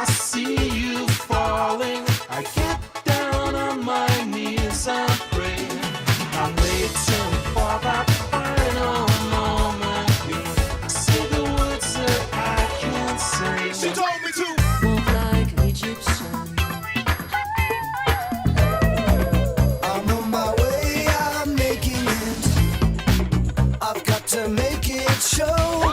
I see you falling, I get down on my knees and pray. I'm waiting for that final moment. Say the words that I can't say. She told me to walk like an Egyptian. I'm on my way, I'm making it. I've got to make it show.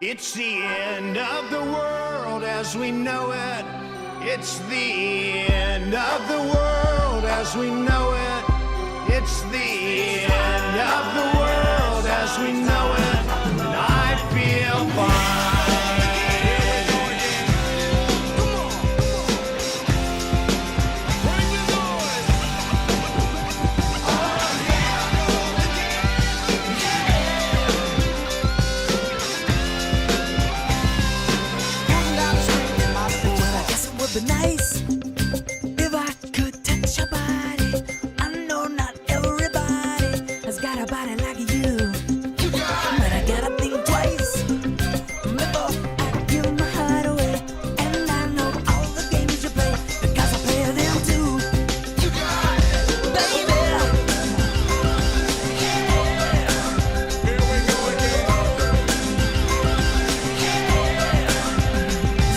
It's the end of the world as we know it. It's the end of the world as we know it. It's the end of the world as we know it. And I feel fine. But nice if I could touch your body. I know not everybody has got a body like you, but I gotta think twice before I give my heart away. And I know all the games you play because I play them too, baby. Here we go again.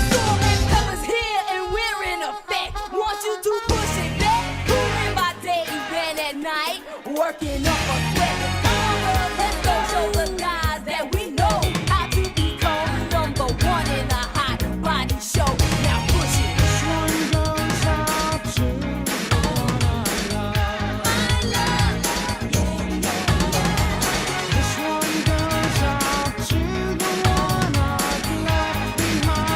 Storm and peppers here and we're in effect. Want you to push it back. Cooling by day, even at night. Working up a sweat. Come on, girl, let's go show the guys that we know how to become number one in a hot body show. Now push it. This one goes out to my love. This one goes out to the one I've left behind.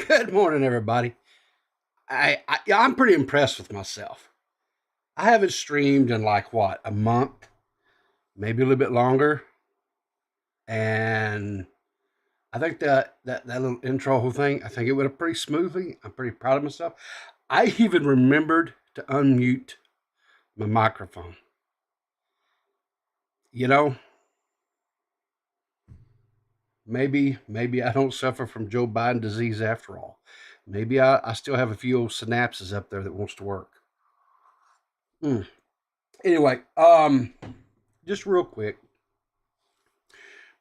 Good morning, everybody. I'm pretty impressed with myself. I haven't streamed in like what, a month, maybe a little bit longer, and I think that little intro whole thing, I think it went pretty smoothly. I'm pretty proud of myself. I even remembered to unmute my microphone. You know, maybe I don't suffer from Joe Biden disease after all. Maybe I still have a few old synapses up there that wants to work. Anyway, just real quick,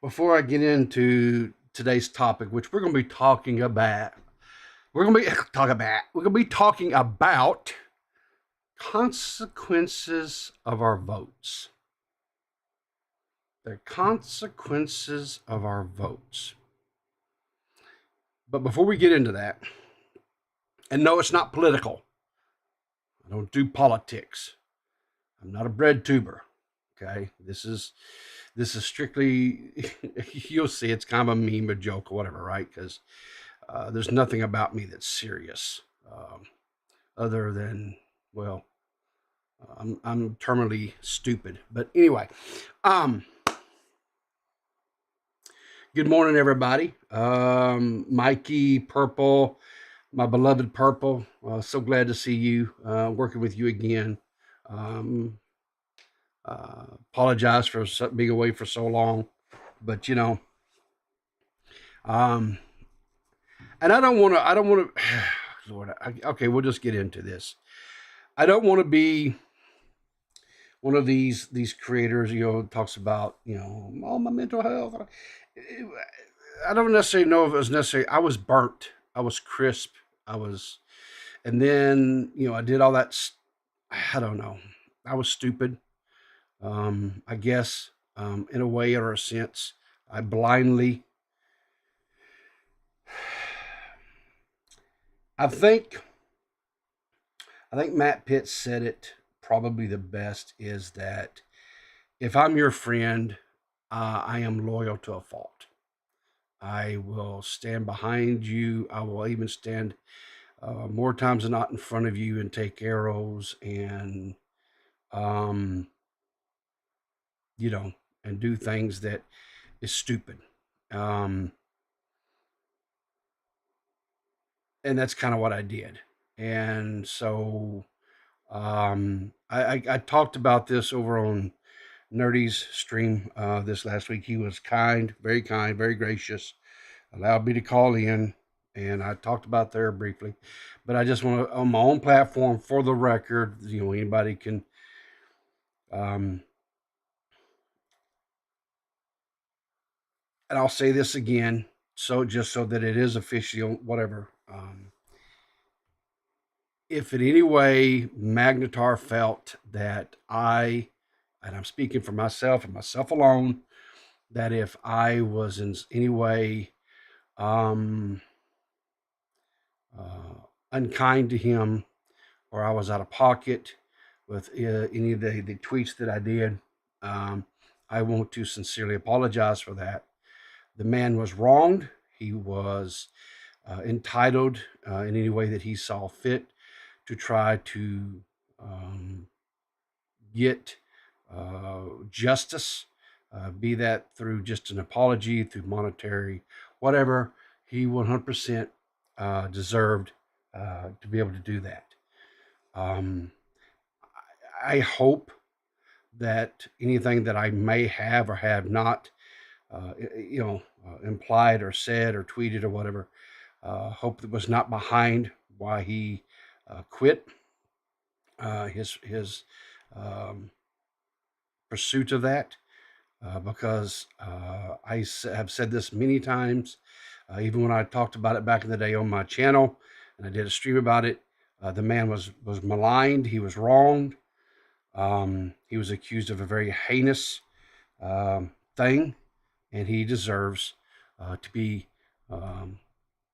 before I get into today's topic, which we're going to be talking about, we're going to be talking about consequences of our votes. The consequences of our votes. But before we get into that, and no, it's not political. I don't do politics. I'm not a bread tuber. Okay, this is strictly. You'll see, it's kind of a meme, a joke, or whatever, right? Because there's nothing about me that's serious, other than, well, I'm terminally stupid. But anyway, good morning, everybody. Mikey, Purple, my beloved Purple. So glad to see you. Working with you again. Apologize for being away for so long, but and I don't want to. Lord, okay, we'll just get into this. I don't want to be one of these creators, talks about, all my mental health. I don't necessarily know if it was necessary. I was burnt. I was crisp. And then, I did all that. I don't know. I was stupid. I guess, in a way or a sense, I think Matt Pitts said it probably the best, is that if I'm your friend, I am loyal to a fault. I will stand behind you. I will even stand more times than not in front of you and take arrows and, and do things that is stupid. And that's kind of what I did. And so I talked about this over on Nerdy's stream this last week. He was kind, very gracious, allowed me to call in, and I talked about there briefly. But I just want to, on my own platform, for the record, anybody can and I'll say this again, so just so that it is official, whatever. If in any way Magnetar felt that and I'm speaking for myself and myself alone, that if I was in any way unkind to him, or I was out of pocket with any of the tweets that I did, I want to sincerely apologize for that. The man was wronged. He was entitled in any way that he saw fit to try to get justice, be that through just an apology, through monetary, whatever. He 100% deserved to be able to do that. I hope that anything that I may have or have not implied or said or tweeted or whatever, hope that was not behind why he quit his pursuit of that, because I have said this many times, even when I talked about it back in the day on my channel, and I did a stream about it. The man was maligned. He was wronged. He was accused of a very heinous thing, and he deserves to be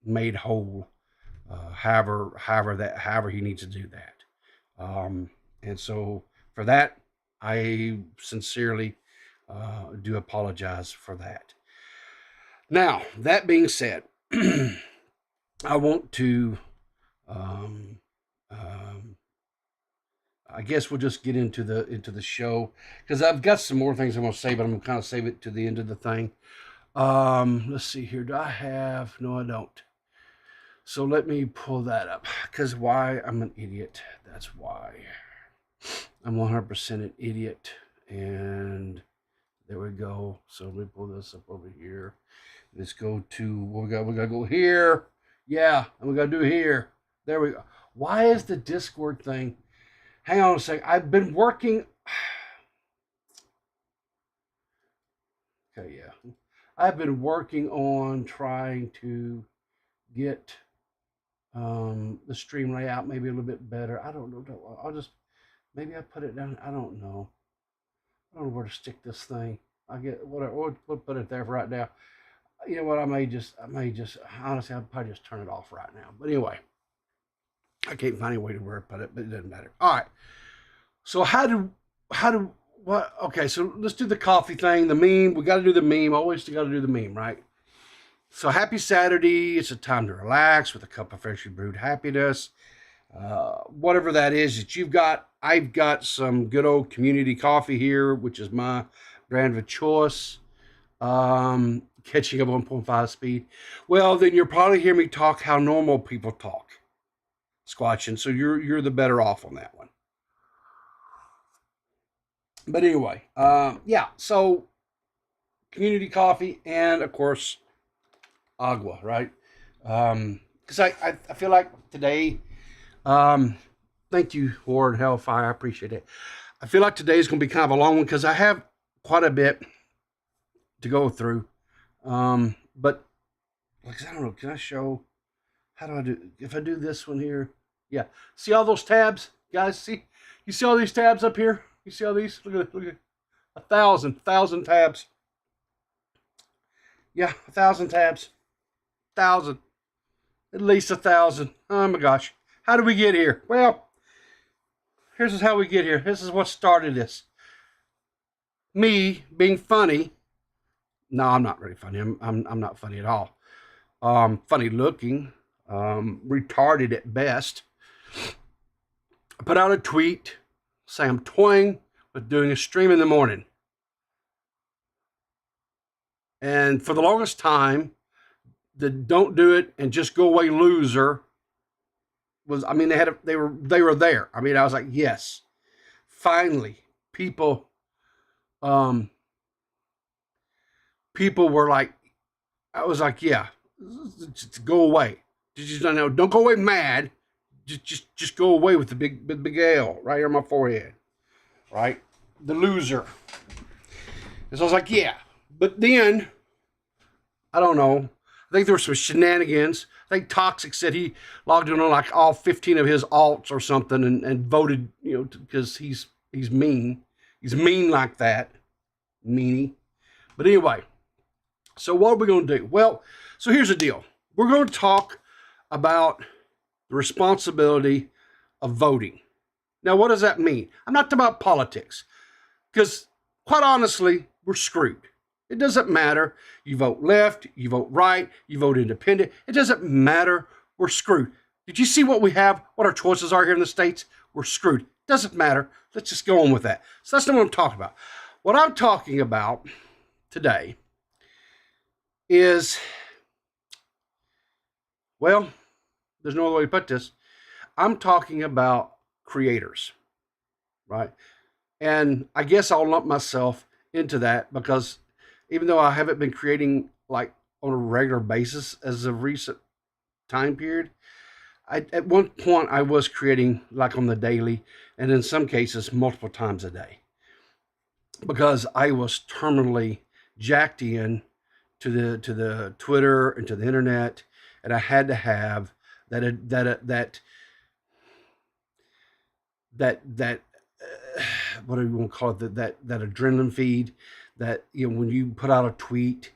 made whole, however he needs to do that. And so for that, I sincerely do apologize for that. Now, that being said, I want to, I guess we'll just get into the show, because I've got some more things I'm going to say, but I'm going to kind of save it to the end of the thing. Let's see here. Do I have? No, I don't. So let me pull that up, because why? I'm an idiot. That's why. I'm 100% an idiot. And there we go. So let me pull this up over here. Let's go to, we gotta go here. Yeah, and we gotta do here. There we go. Why is the Discord thing? Hang on a second. I've been working. Okay, yeah. I've been working on trying to get the stream layout maybe a little bit better. I don't know. I'll just, maybe I put it down. I don't know. I don't know where to stick this thing. I get whatever. We'll put it there for right now. You know what? I may just, honestly, I'll probably just turn it off right now. But anyway, I can't find any way to where to put it, but it doesn't matter. All right. So what? Okay. So let's do the coffee thing, the meme. We got to do the meme. Always got to do the meme, right? So happy Saturday. It's a time to relax with a cup of freshly brewed happiness. Whatever that is that you've got. I've got some good old community coffee here, which is my brand of choice. Catching up 1.5 speed. Well, then you'll probably hear me talk how normal people talk. Squatching. So you're the better off on that one. But anyway, yeah. So community coffee and of course agua, right? Because I feel like today. Thank you, Ward Hellfire. I appreciate it. I feel like today is going to be kind of a long one because I have quite a bit to go through. But like, I don't know. Can I show? How do I do? If I do this one here, yeah. See all those tabs, guys? See, you see all these tabs up here? You see all these? Look at 1,000 tabs. Yeah, 1,000 tabs. 1,000. At least 1,000. Oh my gosh. How did we get here? Well, here's how we get here. This is what started this. Me being funny. No, I'm not really funny. I'm not funny at all. Funny looking. Retarded at best. I put out a tweet saying I'm toying with doing a stream in the morning. And for the longest time, the don't do it and just go away loser was, I mean, they were there. I mean, I was like, yes, finally, people were like, I was like, yeah, just go away. Just don't go away mad. Just go away with the big L right here on my forehead, right? The loser. And so I was like, yeah, but then I don't know. I think there were some shenanigans. I think Toxic said he logged in on like all 15 of his alts or something and voted, you know, because he's mean. He's mean like that. Meanie. But anyway, so what are we going to do? Well, so here's the deal. We're going to talk about the responsibility of voting. Now, what does that mean? I'm not talking about politics. Because, quite honestly, we're screwed. It doesn't matter. You vote left, you vote right, you vote independent. It doesn't matter. We're screwed. Did you see what we have? What our choices are here in the States? We're screwed. Doesn't matter. Let's just go on with that. So that's not what I'm talking about. What I'm talking about today is, well, there's no other way to put this. I'm talking about creators, right? And I guess I'll lump myself into that because even though I haven't been creating like on a regular basis as of recent time period, at one point I was creating like on the daily and in some cases multiple times a day because I was terminally jacked in to the Twitter and to the internet, and I had to have that what do you want to call it? That adrenaline feed that, you know, when you put out a tweet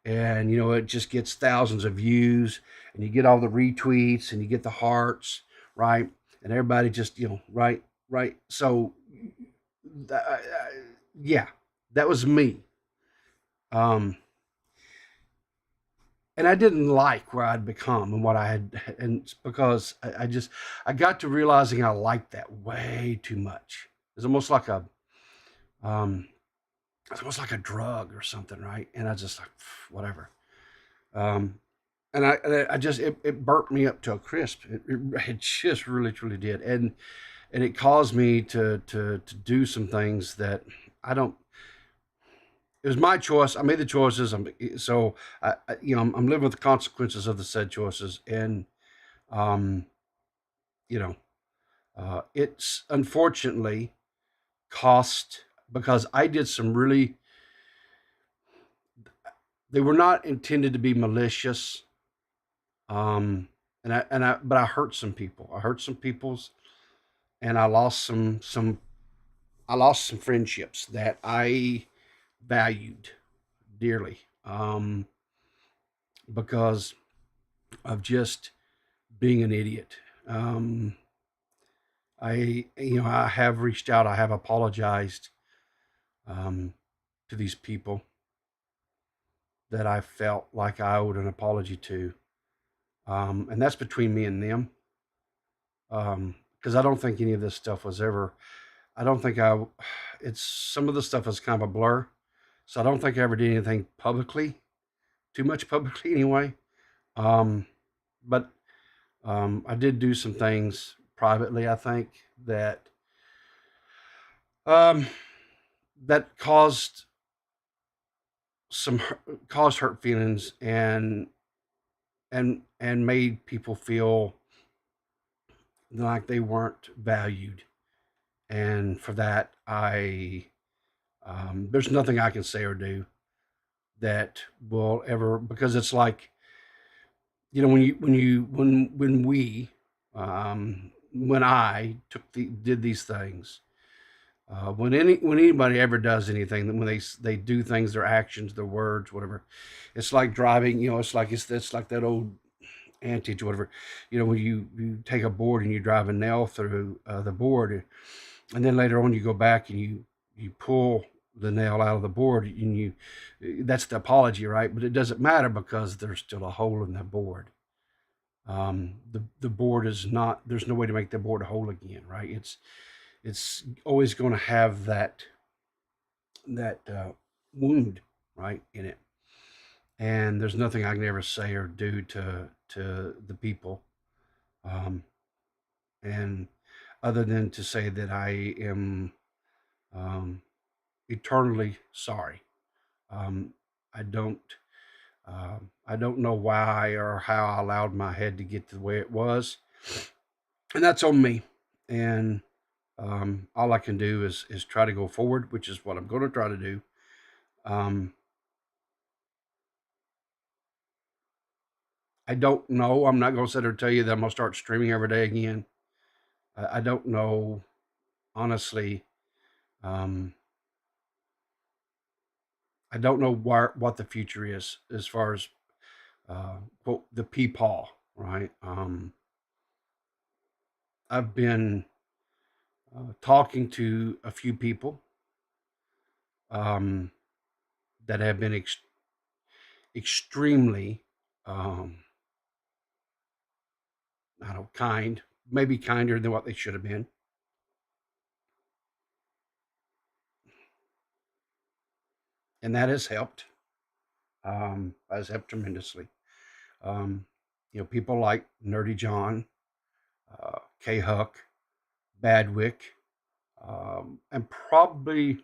and, you know, it just gets thousands of views and you get all the retweets and you get the hearts, right? And everybody just, you know, right. So, yeah, that was me. And I didn't like where I'd become and what I had, and because I got to realizing I liked that way too much. It's almost like it's almost like a drug or something, right? And I just like, whatever. And I just, it burnt me up to a crisp. It just really, truly did. And it caused me to do some things that it was my choice. I made the choices. So I'm living with the consequences of the said choices, and um, you know, it's unfortunately cost because I did some really. They were not intended to be malicious. But I hurt some people. I hurt some people's, and I lost some friendships that I valued dearly. Because of just being an idiot. Um, I have reached out. I have apologized um, to these people that I felt like I owed an apology to, and that's between me and them. Because I don't think any of this stuff was ever. I don't think I. It's some of the stuff is kind of a blur, so I don't think I ever did anything publicly, too much publicly anyway. Um, but I did do some things privately. I think that um, that caused hurt feelings and made people feel like they weren't valued. And for that, there's nothing I can say or do that will ever, because it's like, when I did these things, when anybody ever does anything, when they do things, their actions, their words, whatever, it's like driving. It's like that old antique or whatever. When you take a board and you drive a nail through the board, and then later on you go back and you pull the nail out of the board, and that's the apology, right? But it doesn't matter because there's still a hole in the board. The board is not. There's no way to make the board whole again, right? It's always going to have that wound, right, in it, and there's nothing I can ever say or do to the people, and other than to say that I am eternally sorry. Um, I don't. I don't know why or how I allowed my head to get to the way it was, and that's on me. And all I can do is try to go forward, which is what I'm going to try to do. Um, I don't know. I'm not going to sit there and tell you that I'm going to start streaming every day again. I don't know, honestly. Um, I don't know what the future is as far as quote the peepaw, right? I've been talking to a few people um, that have been extremely, I don't know, kind, maybe kinder than what they should have been. And that has helped. Has helped tremendously. People like Nerdy John, K Huck, Badwick, and probably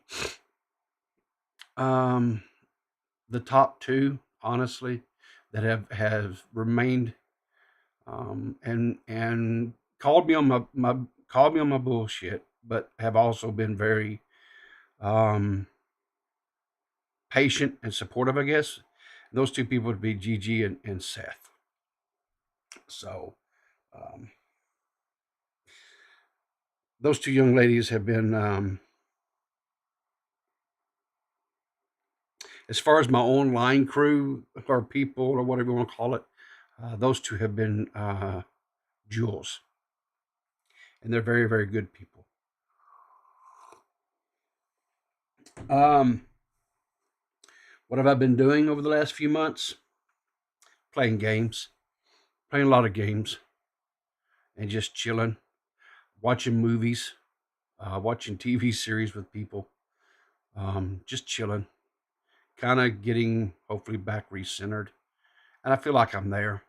the top two, honestly, that have remained and called me on my bullshit, but have also been very patient and supportive, I guess. Those two people would be Gigi and Seth. So those two young ladies have been, as far as my online crew or people or whatever you want to call it, those two have been jewels. And they're very, very good people. What have I been doing over the last few months? Playing games. Playing a lot of games. And just chilling. Watching movies. Watching TV series with people. Just chilling. Kind of getting, hopefully, back recentered. And I feel like I'm there.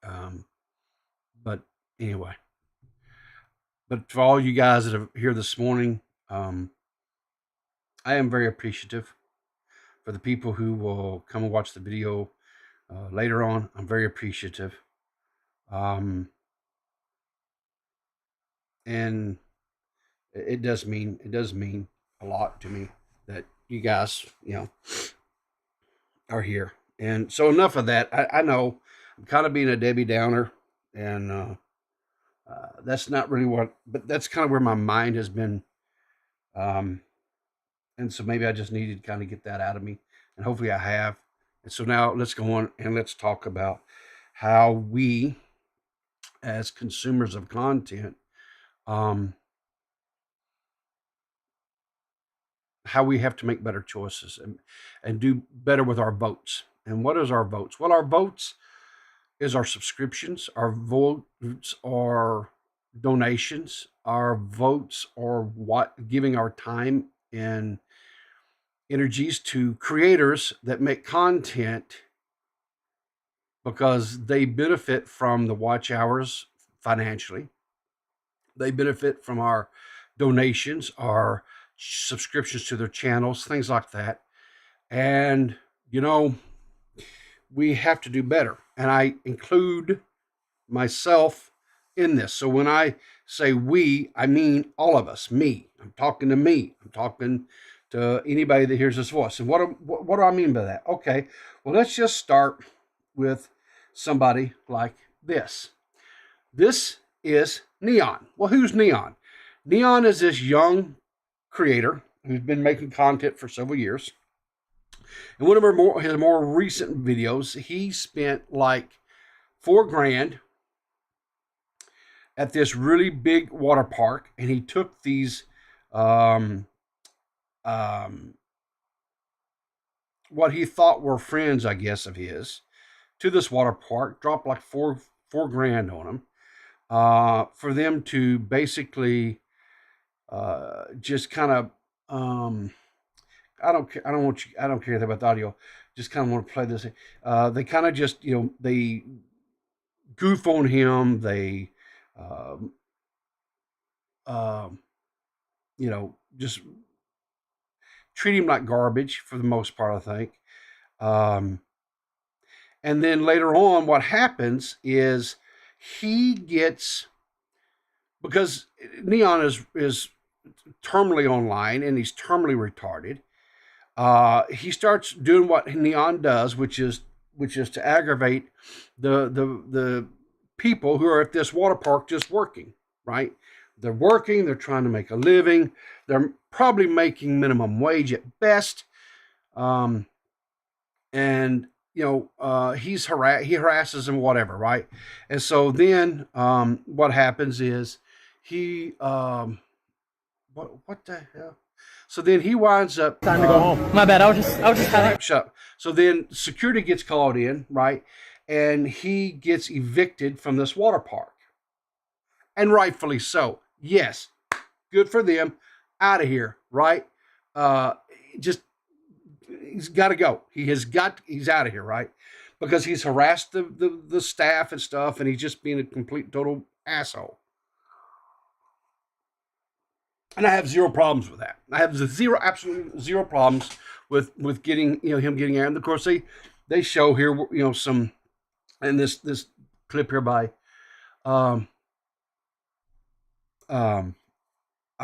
But anyway. But for all you guys that are here this morning, I am very appreciative for the people who will come and watch the video later on. I'm very appreciative. And it does mean a lot to me that you guys, are here. And so enough of that. I know I'm kind of being a Debbie Downer, and that's not really but that's kind of where my mind has been. And so maybe I just needed to kind of get that out of me, and hopefully I have. And so now let's go on and let's talk about how we, as consumers of content, how we have to make better choices and do better with our votes. And what is our votes? Well, our votes is our subscriptions. Our votes are donations. Our votes are giving our time and energies to creators that make content, because they benefit from the watch hours financially. They benefit from our donations, our subscriptions to their channels, things like that. And, we have to do better. And I include myself in this. So when I say we, I mean all of us, me. I'm talking to me. I'm talking to anybody that hears this voice. And what do I mean by that? Okay, well, let's just start with somebody like this. This is Neon. Well, who's Neon? Neon is this young creator who's been making content for several years. And one of his more recent videos, he spent like $4,000 at this really big water park, and he took these what he thought were friends, I guess, of his, to this water park, dropped like $4,000 on them, for them to basically just kind of I don't care about the audio. Just kind of want to play this. They kind of just, they goof on him. They, just treat him like garbage for the most part, I think. And then later on, what happens is he gets, because Neon is terminally online and he's terminally retarded. He starts doing what Neon does, which is to aggravate the people who are at this water park just working, right? They're working, they're trying to make a living, they're probably making minimum wage at best. And he harasses them, whatever, right? And so then what happens is he what the hell? So then he winds up. Time to go home. My bad. I was just having. Shut up. So then security gets called in, right? And he gets evicted from this water park. And rightfully so. Yes. Good for them. Out of here, right? He's got to go. He's out of here, right? Because he's harassed the staff and stuff, and he's just being a complete total asshole. And I have zero problems with that. I have absolutely zero problems with getting, him getting out. And of course, they show here, some, and this clip here by, I think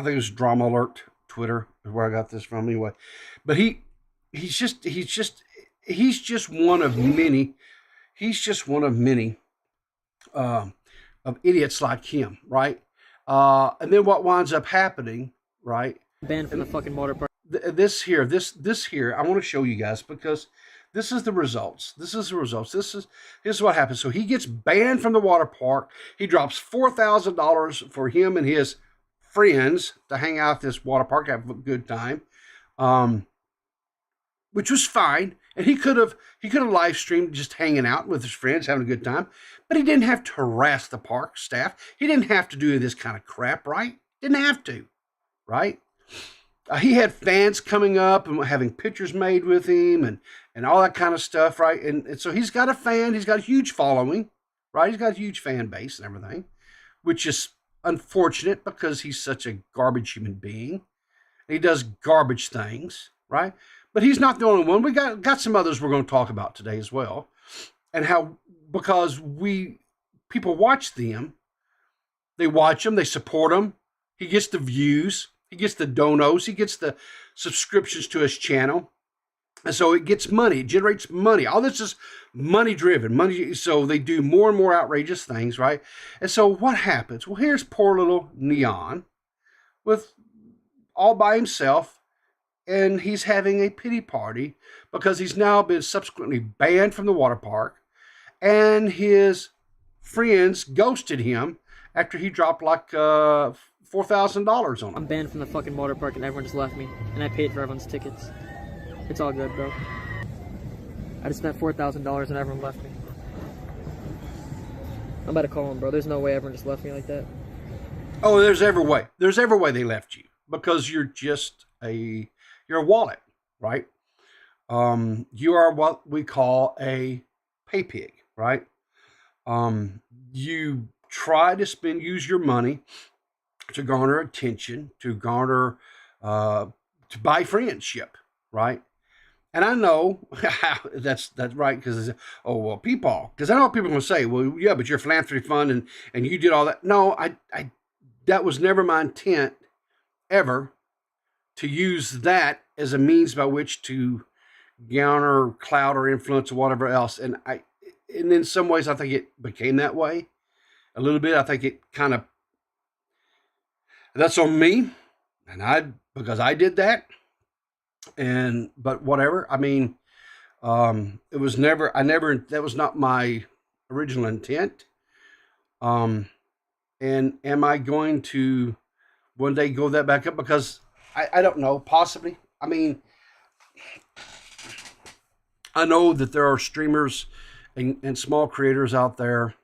it was Drama Alert Twitter is where I got this from anyway. But he's just one of many. He's just one of many of idiots like him, right? And then what winds up happening, right? Banned from the fucking water park. This here, I want to show you guys, because this is the results. This is what happens. So he gets banned from the water park. He drops $4,000 for him and his friends to hang out at this water park, have a good time, which was fine. And he could have live streamed just hanging out with his friends, having a good time. But he didn't have to harass the park staff. He didn't have to do this kind of crap, right? Didn't have to, right? He had fans coming up and having pictures made with him and all that kind of stuff, right? And so he's got a fan. He's got a huge following, right? He's got a huge fan base and everything, which is unfortunate because he's such a garbage human being. He does garbage things, right? But he's not the only one. We got some others we're going to talk about today as well. And how, because people watch them, they watch them, they support them. He gets the views, he gets the donos, he gets the subscriptions to his channel. And so it gets money, it generates money. All this is money driven, money. So they do more and more outrageous things, right? And so what happens? Well, here's poor little Neon with all by himself, and he's having a pity party because he's now been subsequently banned from the water park, and his friends ghosted him after he dropped like $4,000 on him. I'm banned from the fucking water park and everyone just left me. And I paid for everyone's tickets. It's all good, bro. I just spent $4,000 and everyone left me. I'm about to call him, bro. There's no way everyone just left me like that. Oh, there's every way. There's every way they left you because you're just you're a wallet, right? You are what we call a pay pig, right? You try to use your money to garner attention, to garner, to buy friendship, right? And I know that's right, because people, because I know people are going to say, well, yeah, but your philanthropy fund and you did all that. No, I that was never my intent ever, to use that as a means by which to garner clout or influence or whatever else. And in some ways, I think it became that way a little bit. I think it kind of, that's on me, and because I did that. But whatever. I mean, it was never, that was not my original intent. And am I going to one day go that back up? Because I don't know, possibly. I mean, I know that there are streamers and small creators out there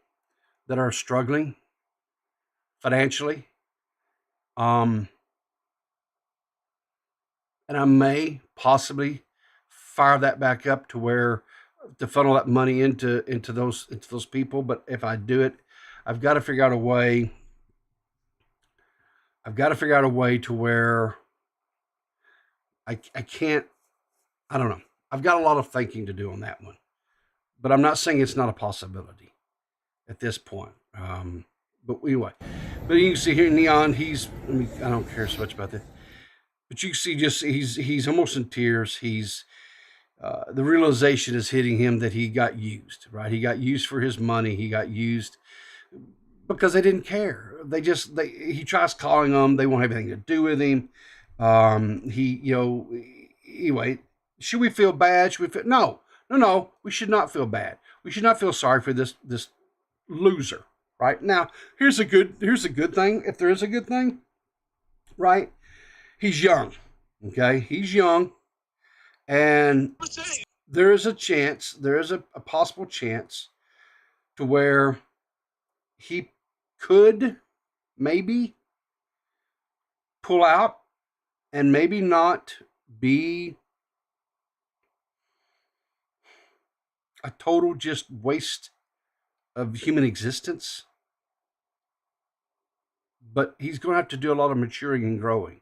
that are struggling financially. And I may possibly fire that back up to funnel that money into those people. But if I do it, I've got to figure out a way. I've got to figure out a way to where I can't. I don't know. I've got a lot of thinking to do on that one, but I'm not saying it's not a possibility at this point. But anyway, but you can see here, Neon. I don't care so much about that. But you see, he's almost in tears. He's the realization is hitting him that he got used, right? He got used for his money. He got used because they didn't care. He tries calling them. They won't have anything to do with him. Anyway, should we feel bad? No. We should not feel bad. We should not feel sorry for this loser, right? Now, here's a good thing. If there is a good thing, right? He's young, okay? He's young, and there is a possible chance to where he could maybe pull out and maybe not be a total just waste of human existence. But he's going to have to do a lot of maturing and growing.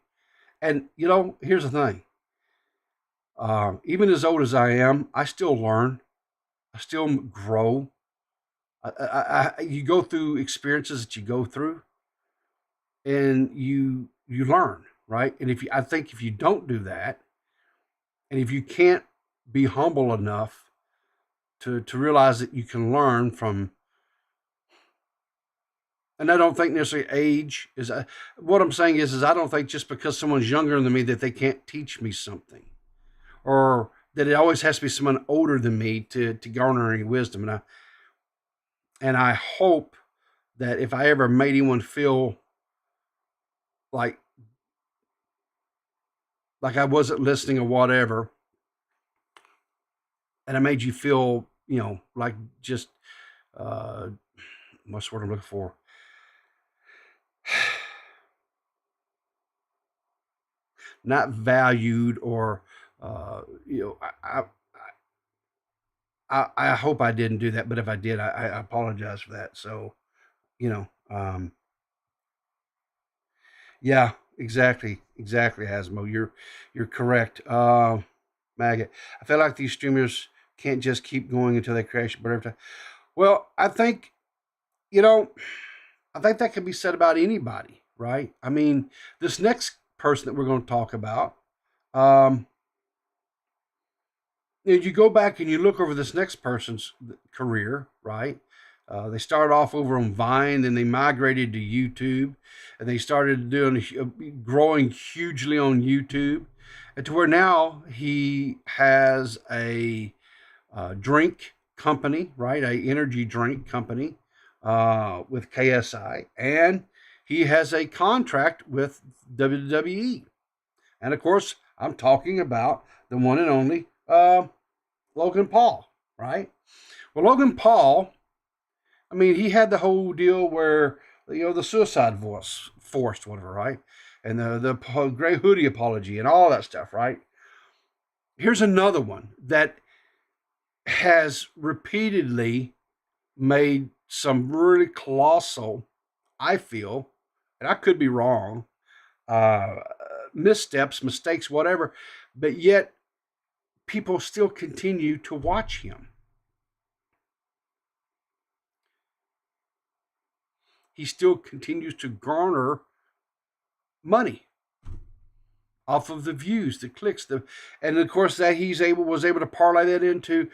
And, here's the thing. Even as old as I am, I still learn. I still grow. You go through experiences that you go through, and you learn, right? And I think if you don't do that, and if you can't be humble enough to realize that you can learn from, and I don't think necessarily age is, what I'm saying is I don't think just because someone's younger than me that they can't teach me something, or that it always has to be someone older than me to garner any wisdom. And I hope that if I ever made anyone feel like I wasn't listening or whatever, and I made you feel, like just, what's the word I'm looking for? Not valued, or I hope I didn't do that, but if I did, I apologize for that. So, yeah, exactly, Asmo. You're correct. maggot. I feel like these streamers can't just keep going until they crash. But every time. Well, I think, I think that can be said about anybody, right? I mean, this next person that we're going to talk about, you go back and you look over this next person's career, right? They started off over on Vine, then they migrated to YouTube, and they started growing hugely on YouTube, and to where now he has a drink company, right? A energy drink company with KSI, and he has a contract with WWE, and of course, I'm talking about the one and only Logan Paul, right? Well, Logan Paul, I mean, he had the whole deal where, the suicide forced, whatever, right? And the gray hoodie apology and all that stuff, right? Here's another one that has repeatedly made some really colossal, I feel, and I could be wrong, missteps, mistakes, whatever, but yet people still continue to watch him. He still continues to garner money off of the views, the clicks, and of course that was able to parlay that into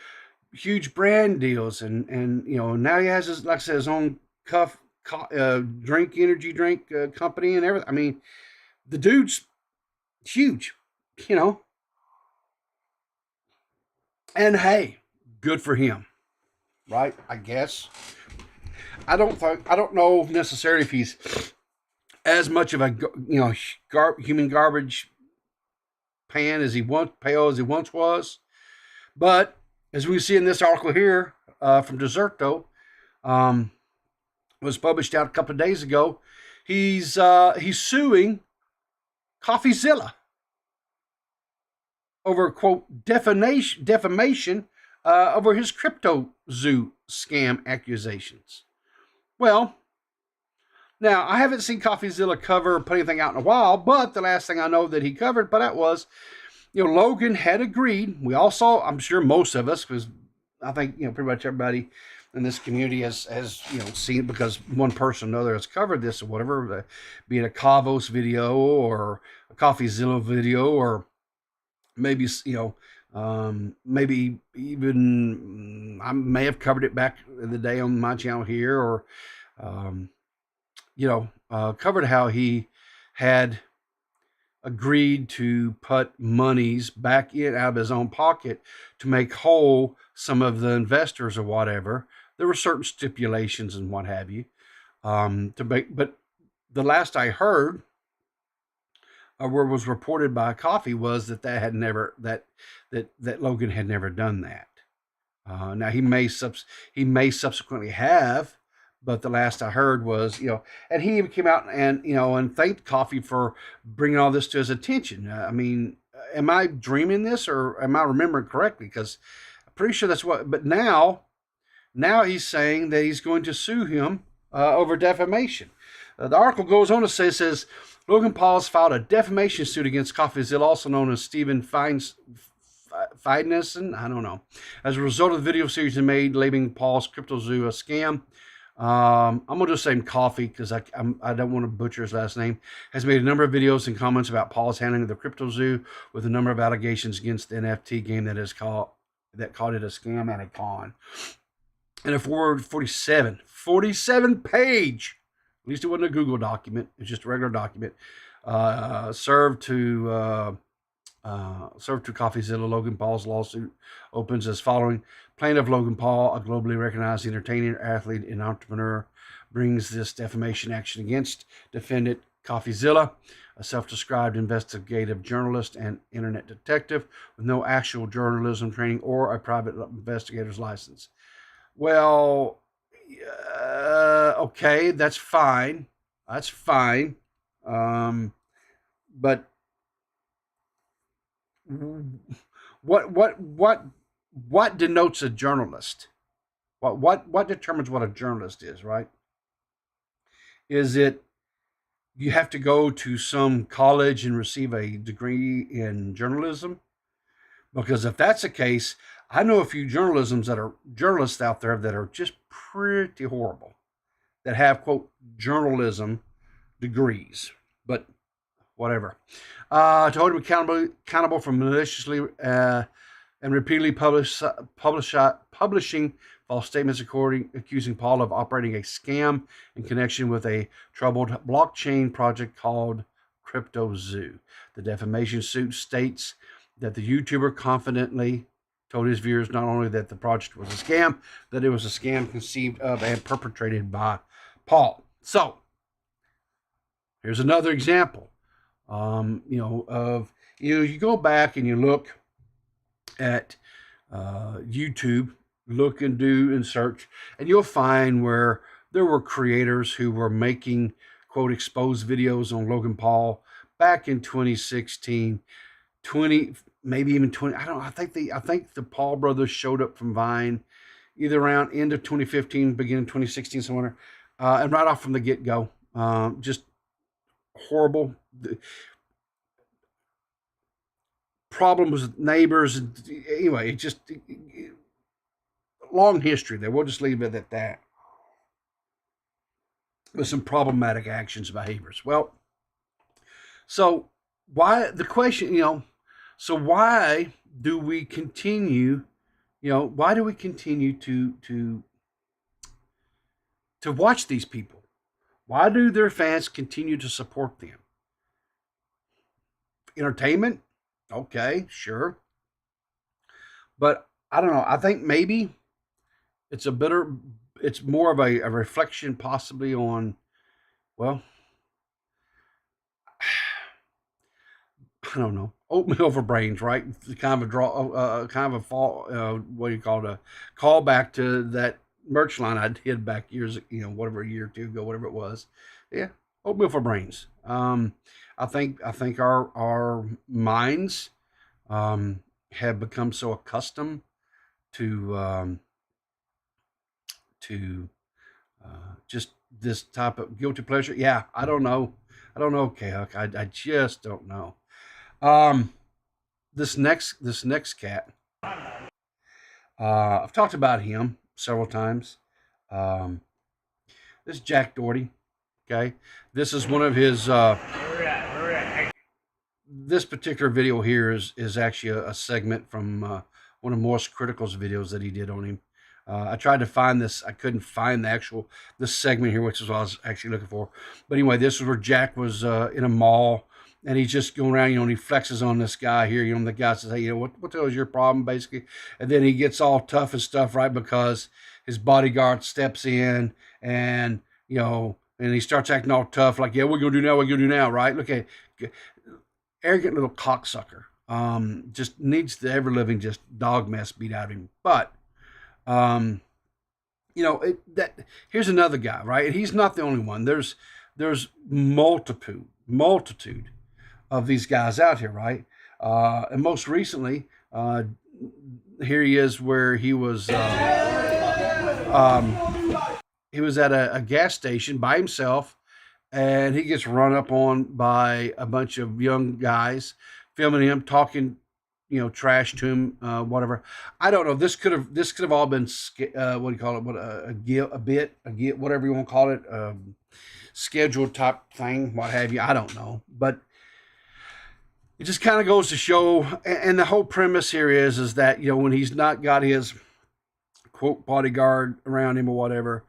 huge brand deals, and now he has his, like I said, his own energy drink company and everything. I mean, the dude's huge, and hey, good for him, right? I guess. I don't know necessarily if he's as much of a human garbage pan as he once was, but as we see in this article here from Deserto, was published out a couple of days ago, he's suing CoffeeZilla over, quote, defamation over his crypto zoo scam accusations. Well, now I haven't seen CoffeeZilla cover or put anything out in a while, but the last thing I know that he covered, but that was, Logan had agreed. We all saw, I'm sure most of us, because I think, pretty much everybody in this community has seen it, because one person or another has covered this or whatever, be it a Kavos video or a CoffeeZilla video, or maybe, maybe even I may have covered it back in the day on my channel here, or, covered how he had agreed to put monies back out of his own pocket to make whole some of the investors or whatever. There were certain stipulations and what have you, but the last I heard, where was reported by Coffee, was that Logan had never done that. Now he may subsequently have, but the last I heard was, and he even came out and thanked Coffee for bringing all this to his attention. I mean, am I dreaming this, or am I remembering correctly? Because I'm pretty sure that's what. But now he's saying that he's going to sue him over defamation. The article goes on to say, it says, Logan Paul has filed a defamation suit against CoffeeZilla, also known as Stephen Feidenson, I don't know, as a result of the video series he made labeling Paul's Crypto Zoo a scam. I'm going to just say Coffee, because I don't want to butcher his last name, has made a number of videos and comments about Paul's handling of the Crypto Zoo, with a number of allegations against the NFT game that called it a scam and a con. And a 47 page, at least it wasn't a Google document, it's just a regular document, served to CoffeeZilla. Logan Paul's lawsuit opens as following. Plaintiff Logan Paul, a globally recognized entertainer, athlete, and entrepreneur, brings this defamation action against defendant CoffeeZilla, a self-described investigative journalist and internet detective with no actual journalism training or a private investigator's license. Well, okay, that's fine. That's fine. But what denotes a journalist? What determines what a journalist is, right? Is it you have to go to some college and receive a degree in journalism? Because if that's the case, I know a few journalists out there that are just pretty horrible, that have, quote, journalism degrees. But whatever. To hold him accountable for maliciously and repeatedly publishing false statements accusing Paul of operating a scam in connection with a troubled blockchain project called CryptoZoo. The defamation suit states that the YouTuber confidently told his viewers not only that the project was a scam, that it was a scam conceived of and perpetrated by Paul. So, here's another example. You go back and you look at YouTube, look and do and search, and you'll find where there were creators who were making, quote, exposed videos on Logan Paul back in 2016, maybe even 20. I think the Paul brothers showed up from Vine either around end of 2015, beginning of 2016, somewhere, and right off from the get-go, just horrible problems with neighbors. Anyway, it just long history there. We'll just leave it at that. With some problematic actions, behaviors. Well, so why the question? So why do we continue? Why do we continue to watch these people? Why do their fans continue to support them? Entertainment? Okay, sure. But I don't know. I think maybe it's more of a reflection possibly on, well, I don't know, oatmeal for brains, right? Kind of a fall, what do you call it? A callback to that merch line I did back years, whatever, a year or two ago, whatever it was. Yeah, oatmeal for brains. I think our minds have become so accustomed to just this type of guilty pleasure. Yeah, I don't know, K-Huck. I just don't know. This next cat, I've talked about him several times. This is Jack Doherty. Okay, this is one of his. This particular video here is actually a segment from one of Morse Critical's videos that he did on him. I tried to find this. I couldn't find this segment here, which is what I was actually looking for. But anyway, this is where Jack was in a mall, and he's just going around, and he flexes on this guy here. The guy says, hey, what the hell is your problem, basically? And then he gets all tough and stuff, right? Because his bodyguard steps in and, and he starts acting all tough, like, yeah, we're going to do now, right? Look at arrogant little cocksucker. Just needs the ever-living just dog mess beat out of him. But, here's another guy, right? And he's not the only one. There's multitude of these guys out here, right? And most recently, here he is where he was at a gas station by himself, and he gets run up on by a bunch of young guys filming him, talking, trash to him, whatever. I don't know. This could have all been what do you call it? A bit, whatever you want to call it, scheduled type thing, what have you. I don't know, but it just kind of goes to show. And the whole premise here is that when he's not got his quote bodyguard around him or whatever,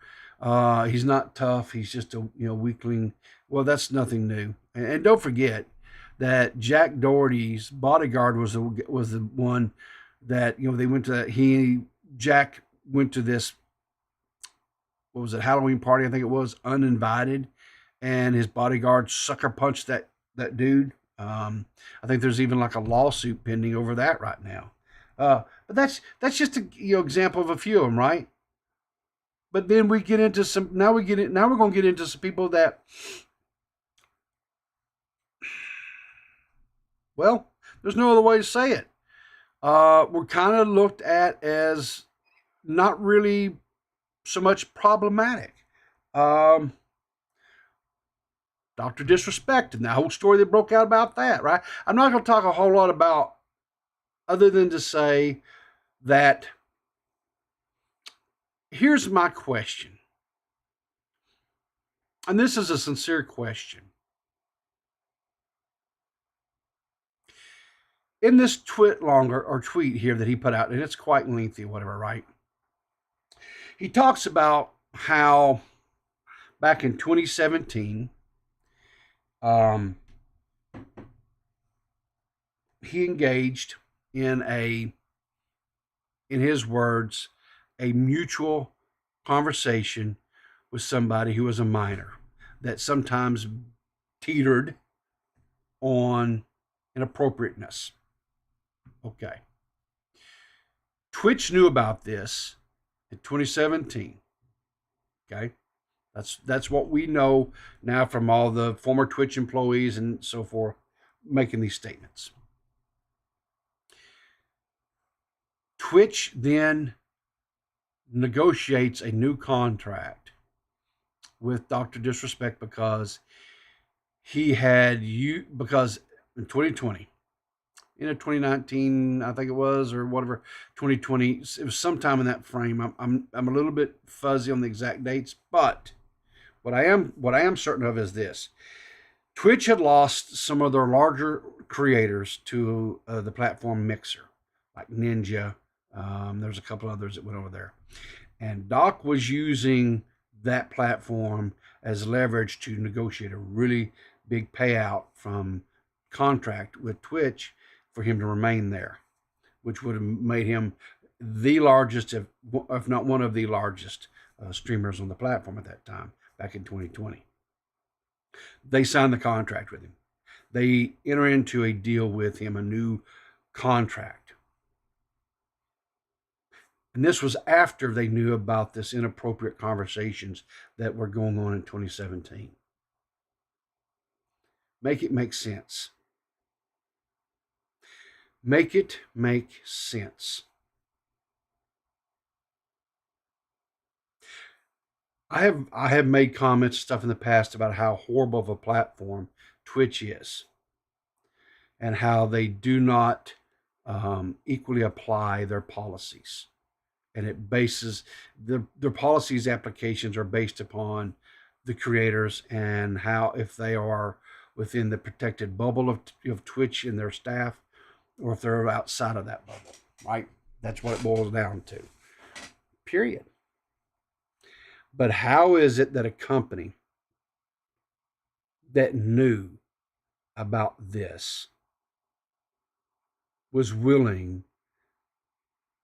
he's not tough. He's just a weakling. Well, that's nothing new. And don't forget that Jack Doherty's bodyguard was the one that they went to. Jack went to this, what was it, Halloween party? I think it was, uninvited, and his bodyguard sucker punched that dude. I think there's even like a lawsuit pending over that right now. But that's just a example of a few of them, right? But then we get into some. Now we're going to get into some people that, well, there's no other way to say it. We're kind of looked at as not really so much problematic. Dr. Disrespect and that whole story that broke out about that, right? I'm not going to talk a whole lot about other than to say that here's my question. And this is a sincere question. In this tweet here that he put out, and it's quite lengthy, whatever, right? He talks about how back in 2017, he engaged in his words, a mutual conversation with somebody who was a minor that sometimes teetered on inappropriateness. Okay. Twitch knew about this in 2017. Okay. That's what we know now from all the former Twitch employees and so forth making these statements. Twitch then negotiates a new contract with Dr. Disrespect because because in 2020, 2019, I think it was, or whatever, 2020, it was sometime in that frame. I'm a little bit fuzzy on the exact dates, but what I am certain of is this: Twitch had lost some of their larger creators to the platform Mixer, like Ninja. There's a couple others that went over there, and Doc was using that platform as leverage to negotiate a really big payout from contract with Twitch for him to remain there, which would have made him the largest, if not one of the largest streamers on the platform at that time, back in 2020. They signed the contract with him. They enter into a deal with him, a new contract. And this was after they knew about this inappropriate conversations that were going on in 2017. Make it make sense. Make it make sense. I have made comments stuff in the past about how horrible of a platform Twitch is, and how they do not equally apply their policies. And it bases their policies applications are based upon the creators and how, if they are within the protected bubble of Twitch and their staff, or if they're outside of that bubble, right? That's what it boils down to, period. But how is it that a company that knew about this was willing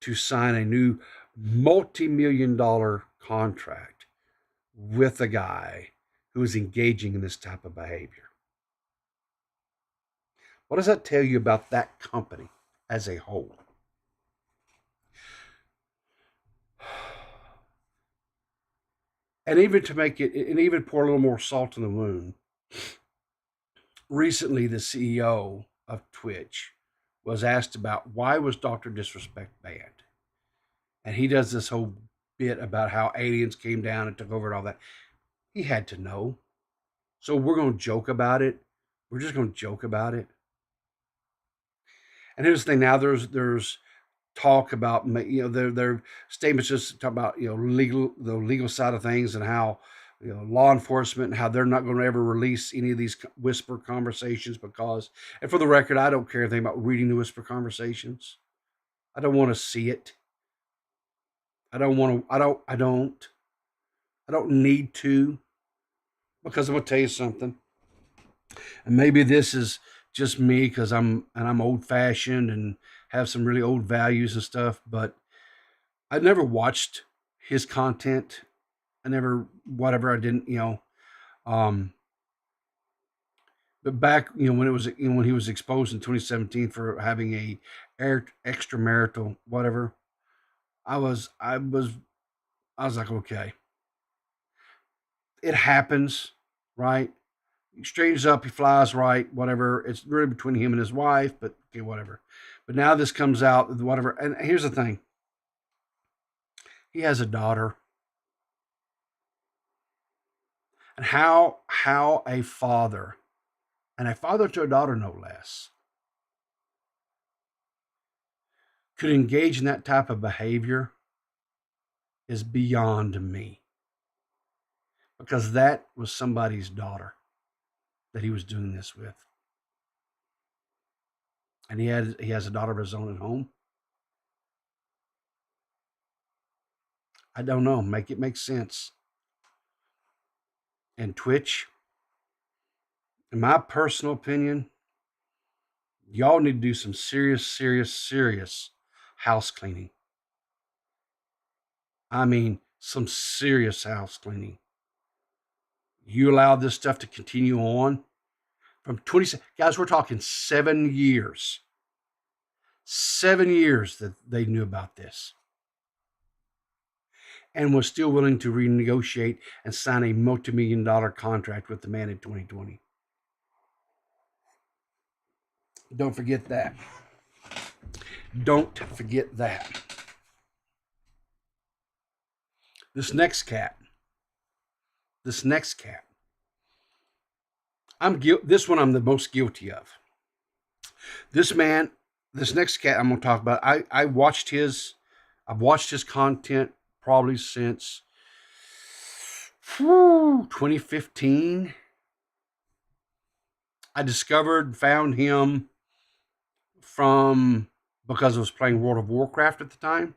to sign a new multi-million-dollar contract with a guy who is engaging in this type of behavior? What does that tell you about that company as a whole? And even to make it, and even pour a little more salt in the wound, recently the CEO of Twitch was asked about why was Dr. Disrespect banned. And he does this whole bit about how aliens came down and took over and all that. He had to know. So we're going to joke about it. We're just going to joke about it. And here's the thing. Now there's talk about, their statements just talk about, the legal side of things, and how, law enforcement, and how they're not going to ever release any of these whisper conversations because, and for the record, I don't care anything about reading the whisper conversations. I don't want to see it. I don't need to, because I'm going to tell you something. And maybe this is just me because I'm old fashioned and have some really old values and stuff, but I never watched his content. I didn't, but back, when he was exposed in 2017 for having a extramarital, whatever, I was like, okay, it happens, right? He straightens up, he flies right, whatever. It's really between him and his wife, but okay, whatever. But now this comes out, whatever. And here's the thing. He has a daughter. And how a father, and a father to a daughter, no less, could engage in that type of behavior is beyond me, because that was somebody's daughter that he was doing this with. And he has a daughter of his own at home. I don't know. Make it make sense. And Twitch, in my personal opinion, y'all need to do some serious house cleaning. I mean, some serious house cleaning. You allow this stuff to continue on from 20, guys, we're talking 7 years. 7 years that they knew about this. And was still willing to renegotiate and sign a multi-million-dollar contract with the man in 2020. Don't forget that. Don't forget that. This next cat. This one I'm the most guilty of. This next cat I'm going to talk about, I've watched his content probably since 2015. I found him because I was playing World of Warcraft at the time.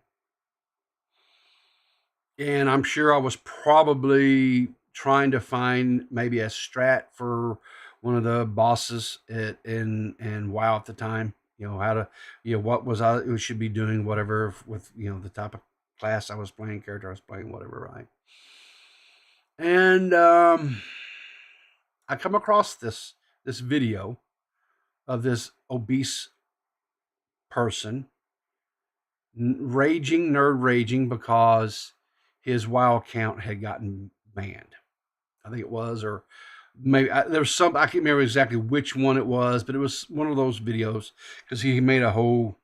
And I'm sure I was probably trying to find maybe a strat for one of the bosses in WoW at the time. How to, what was I should be doing, whatever, with, the type of class I was playing, character I was playing, whatever, right? And I come across this video of this obese person nerd raging because his WoW account had gotten banned. I think it was, or maybe there was some, I can't remember exactly which one it was, but it was one of those videos, because he made a whole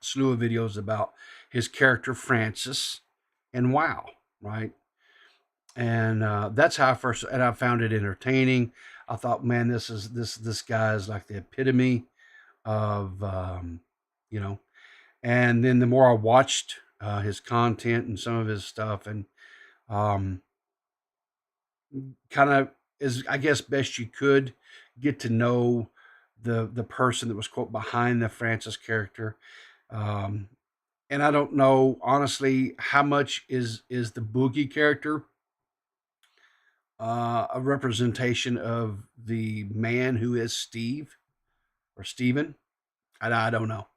slew of videos about his character Francis and WoW, right? And that's how I found it entertaining. I thought, man, this guy is like the epitome of, and then the more I watched his content and some of his stuff, and kind of, as I guess best you could, get to know the person that was, quote, behind the Francis character. And I don't know, honestly, how much is the Boogie character a representation of the man who is Steve or Steven. I don't know.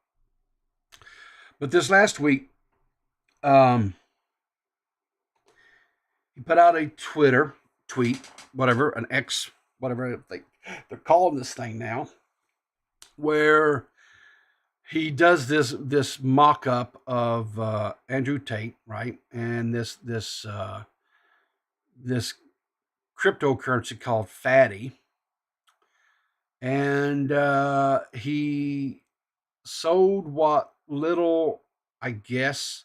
But this last week, he put out a tweet, whatever, an X, whatever they're calling this thing now, where he does this mock-up of Andrew Tate, right? And this cryptocurrency called Fatty. And he sold what little, I guess,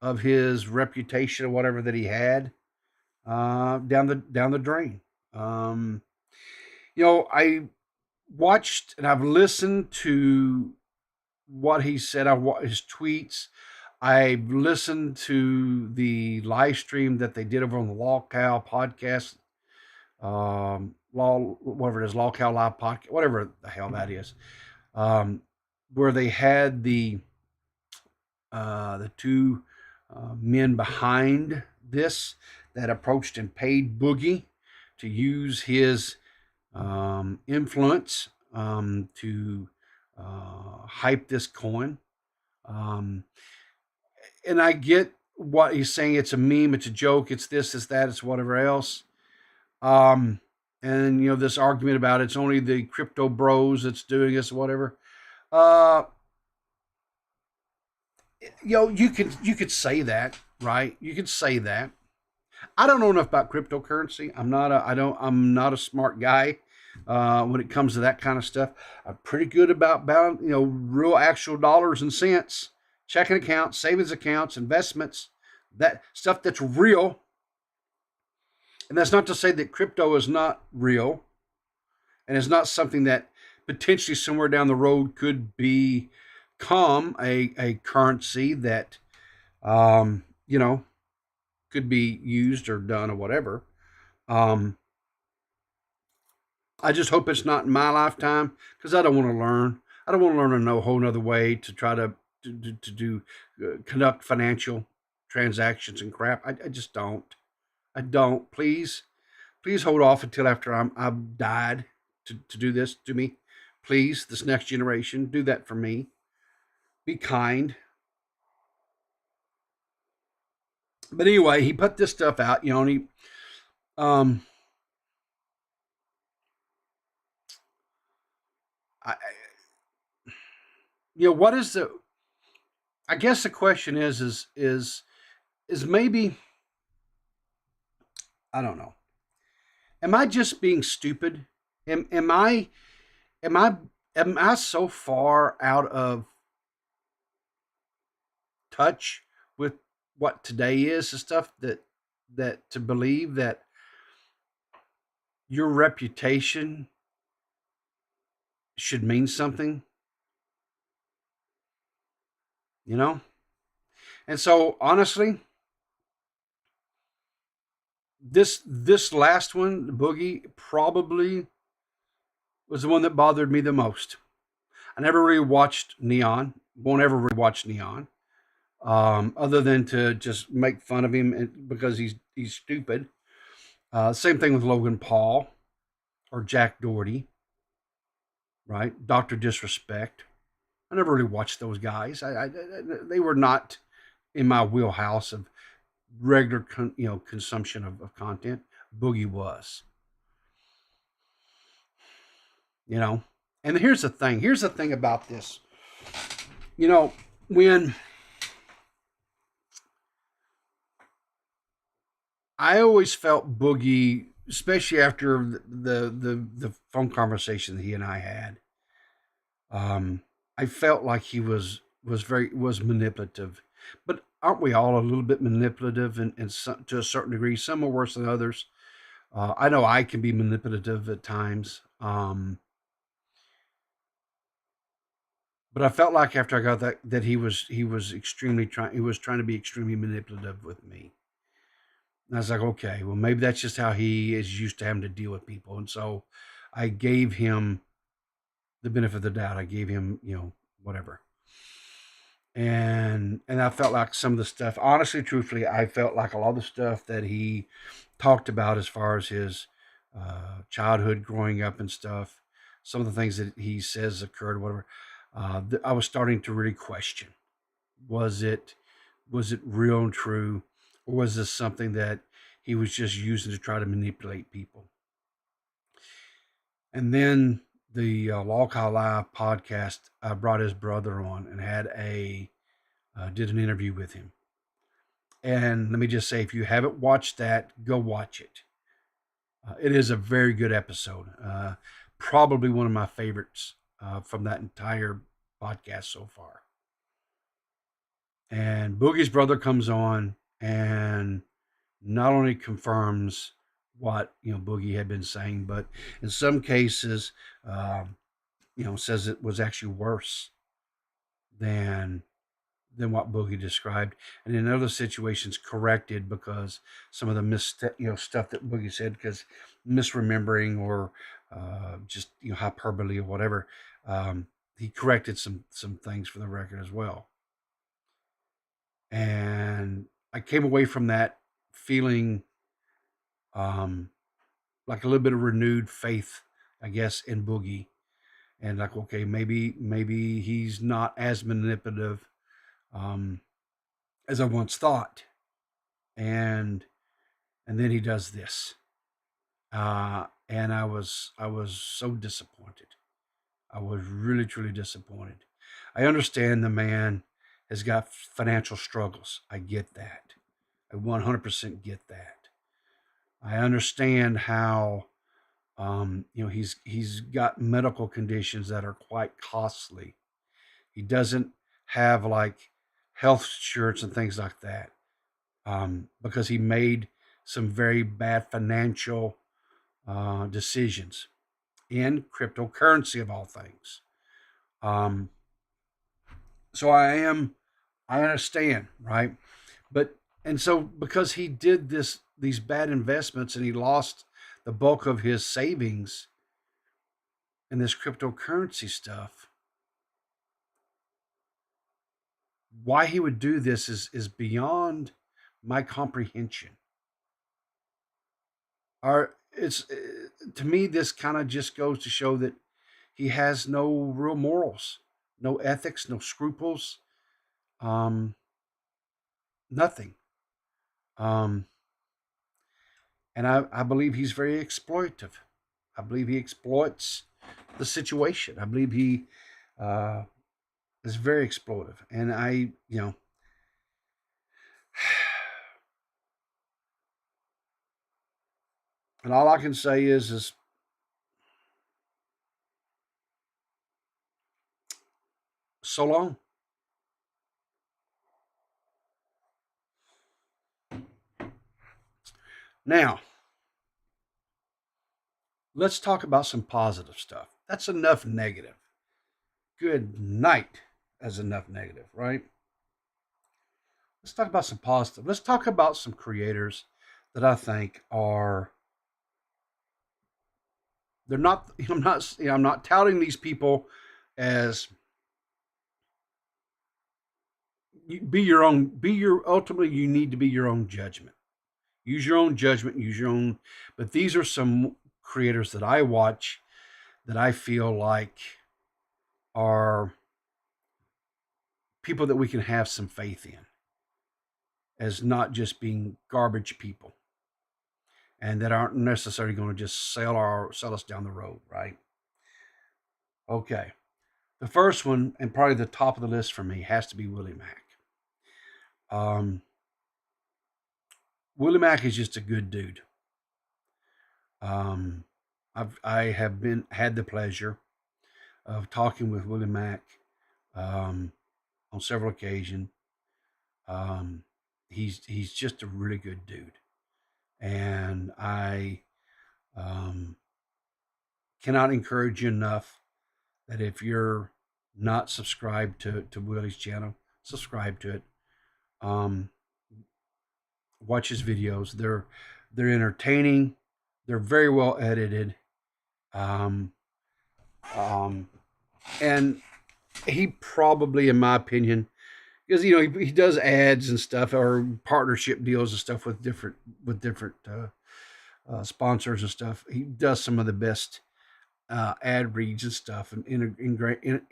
of his reputation or whatever that he had down the drain. I watched and I've listened to what he said. His tweets. I've listened to the live stream that they did over on the LawCow podcast, whatever it is, LawCow Live podcast, whatever the hell that is, where they had the two men behind this that approached and paid Boogie to use his influence to hype this coin. And I get what he's saying. It's a meme. It's a joke. It's this, it's that, it's whatever else. And this argument about it's only the crypto bros that's doing this, whatever. You could say that, right? You could say that. I don't know enough about cryptocurrency. I'm not a smart guy when it comes to that kind of stuff. I'm pretty good about real actual dollars and cents, checking accounts, savings accounts, investments, that stuff that's real. And that's not to say that crypto is not real, and it's not something that potentially somewhere down the road could be become a currency that, you know, could be used or done or whatever. I just hope it's not in my lifetime because I don't want to learn. I don't want to learn a whole nother way to try to do conduct financial transactions and crap. I just don't. I don't. Please hold off until after I've died to do this to me. Please, this next generation, do that for me. Be kind. But anyway, he put this stuff out, you know, and he, um, I, you know, what is the? I guess the question is maybe, I don't know. Am I just being stupid? Am I am I am I so far out of touch with what today is the stuff that to believe that your reputation should mean something, you know? And so honestly, this last one, Boogie, probably was the one that bothered me the most. I never really watched Neon. Won't ever rewatch Neon, other than to just make fun of him because he's stupid. Same thing with Logan Paul or Jack Doherty, right? Doctor Disrespect. I never really watched those guys. They were not in my wheelhouse of regular consumption of content. Boogie was, you know. And here's the thing. Here's the thing about this. You know, when I always felt Boogie, especially after the phone conversation that he and I had, I felt like he was manipulative. But aren't we all a little bit manipulative and to a certain degree? Some are worse than others. I know I can be manipulative at times. But I felt like after I got that he was trying to be extremely manipulative with me. And I was like, okay, well maybe that's just how he is used to having to deal with people. And so I gave him the benefit of the doubt. I gave him, whatever. And I felt like some of the stuff, honestly, truthfully, I felt like a lot of the stuff that he talked about as far as his childhood growing up and stuff, some of the things that he says occurred, whatever, I was starting to really question. Was it real and true, or was this something that he was just using to try to manipulate people? And then the Law Call Live podcast, I brought his brother on and had did an interview with him. And let me just say, if you haven't watched that, go watch it. It is a very good episode. Probably one of my favorites from that entire podcast so far. And Boogie's brother comes on and not only confirms what Boogie had been saying, but in some cases, says it was actually worse than what Boogie described, and in other situations corrected because some of the stuff that Boogie said, because misremembering or just hyperbole or whatever, he corrected some things for the record as well. And I came away from that feeling like a little bit of renewed faith, I guess, in Boogie, and like, okay, maybe he's not as manipulative as I once thought. And then he does this, and I was so disappointed. I was really truly disappointed. I understand the man has got financial struggles. I get that. I 100% get that. I understand how he's got medical conditions that are quite costly. He doesn't have like health insurance and things like that, because he made some very bad financial decisions in cryptocurrency of all things. So I understand, right? But, and so because he did these bad investments and he lost the bulk of his savings in this cryptocurrency stuff, why he would do this is beyond my comprehension. It's to me, this kind of just goes to show that he has no real morals, no ethics, no scruples, um, nothing. Um, and I believe he's very exploitative. I believe he exploits the situation. I believe he uh, is very exploitive. And and all I can say is so long. Now, let's talk about some positive stuff. That's enough negative. Good night. That's enough negative, right? Let's talk about some positive. Let's talk about some creators that I think are. They're not. I'm not touting these people as be your own. Be your ultimately. You need to be your own judgment. Use your own judgment. Use your own. But these are some creators that I watch that I feel like are people that we can have some faith in as not just being garbage people and that aren't necessarily going to just sell us down the road, right? Okay. The first one, and probably the top of the list for me, has to be Willie Mack. Willie Mack is just a good dude. I have had the pleasure of talking with Willie Mack on several occasions. He's just a really good dude, and I cannot encourage you enough that if you're not subscribed to Willie's channel, subscribe to it. Watch his videos. They're entertaining. They're very well edited. And he probably, in my opinion, because he does ads and stuff or partnership deals and stuff with different sponsors and stuff. He does some of the best ad reads and stuff, and integrating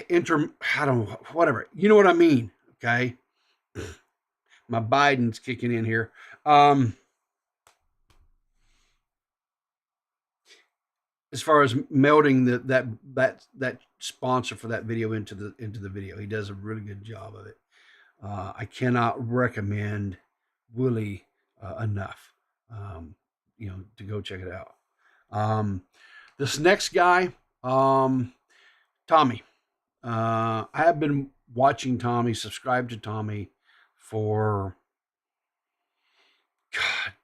I don't know, whatever, you know what I mean. Okay, my Biden's kicking in here. As far as melding that sponsor for that video into the video, he does a really good job of it. I cannot recommend Willie enough. To go check it out. This next guy, Tommy. I have been watching Tommy, subscribed to Tommy for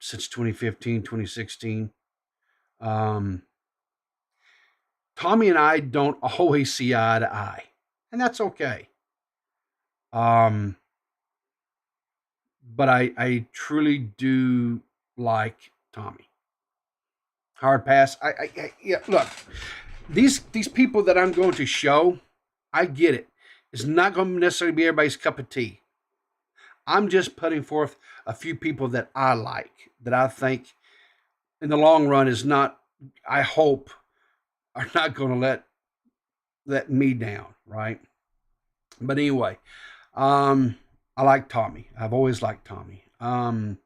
since 2015, 2016. Tommy and I don't always see eye to eye, and that's okay. But I truly do like Tommy. Hard pass. Yeah, look, these people that I'm going to show, I get it. It's not going to necessarily be everybody's cup of tea. I'm just putting forth a few people that I like, that I think in the long run is not, I hope, are not going to let me down, right? But anyway, I like Tommy. I've always liked Tommy. And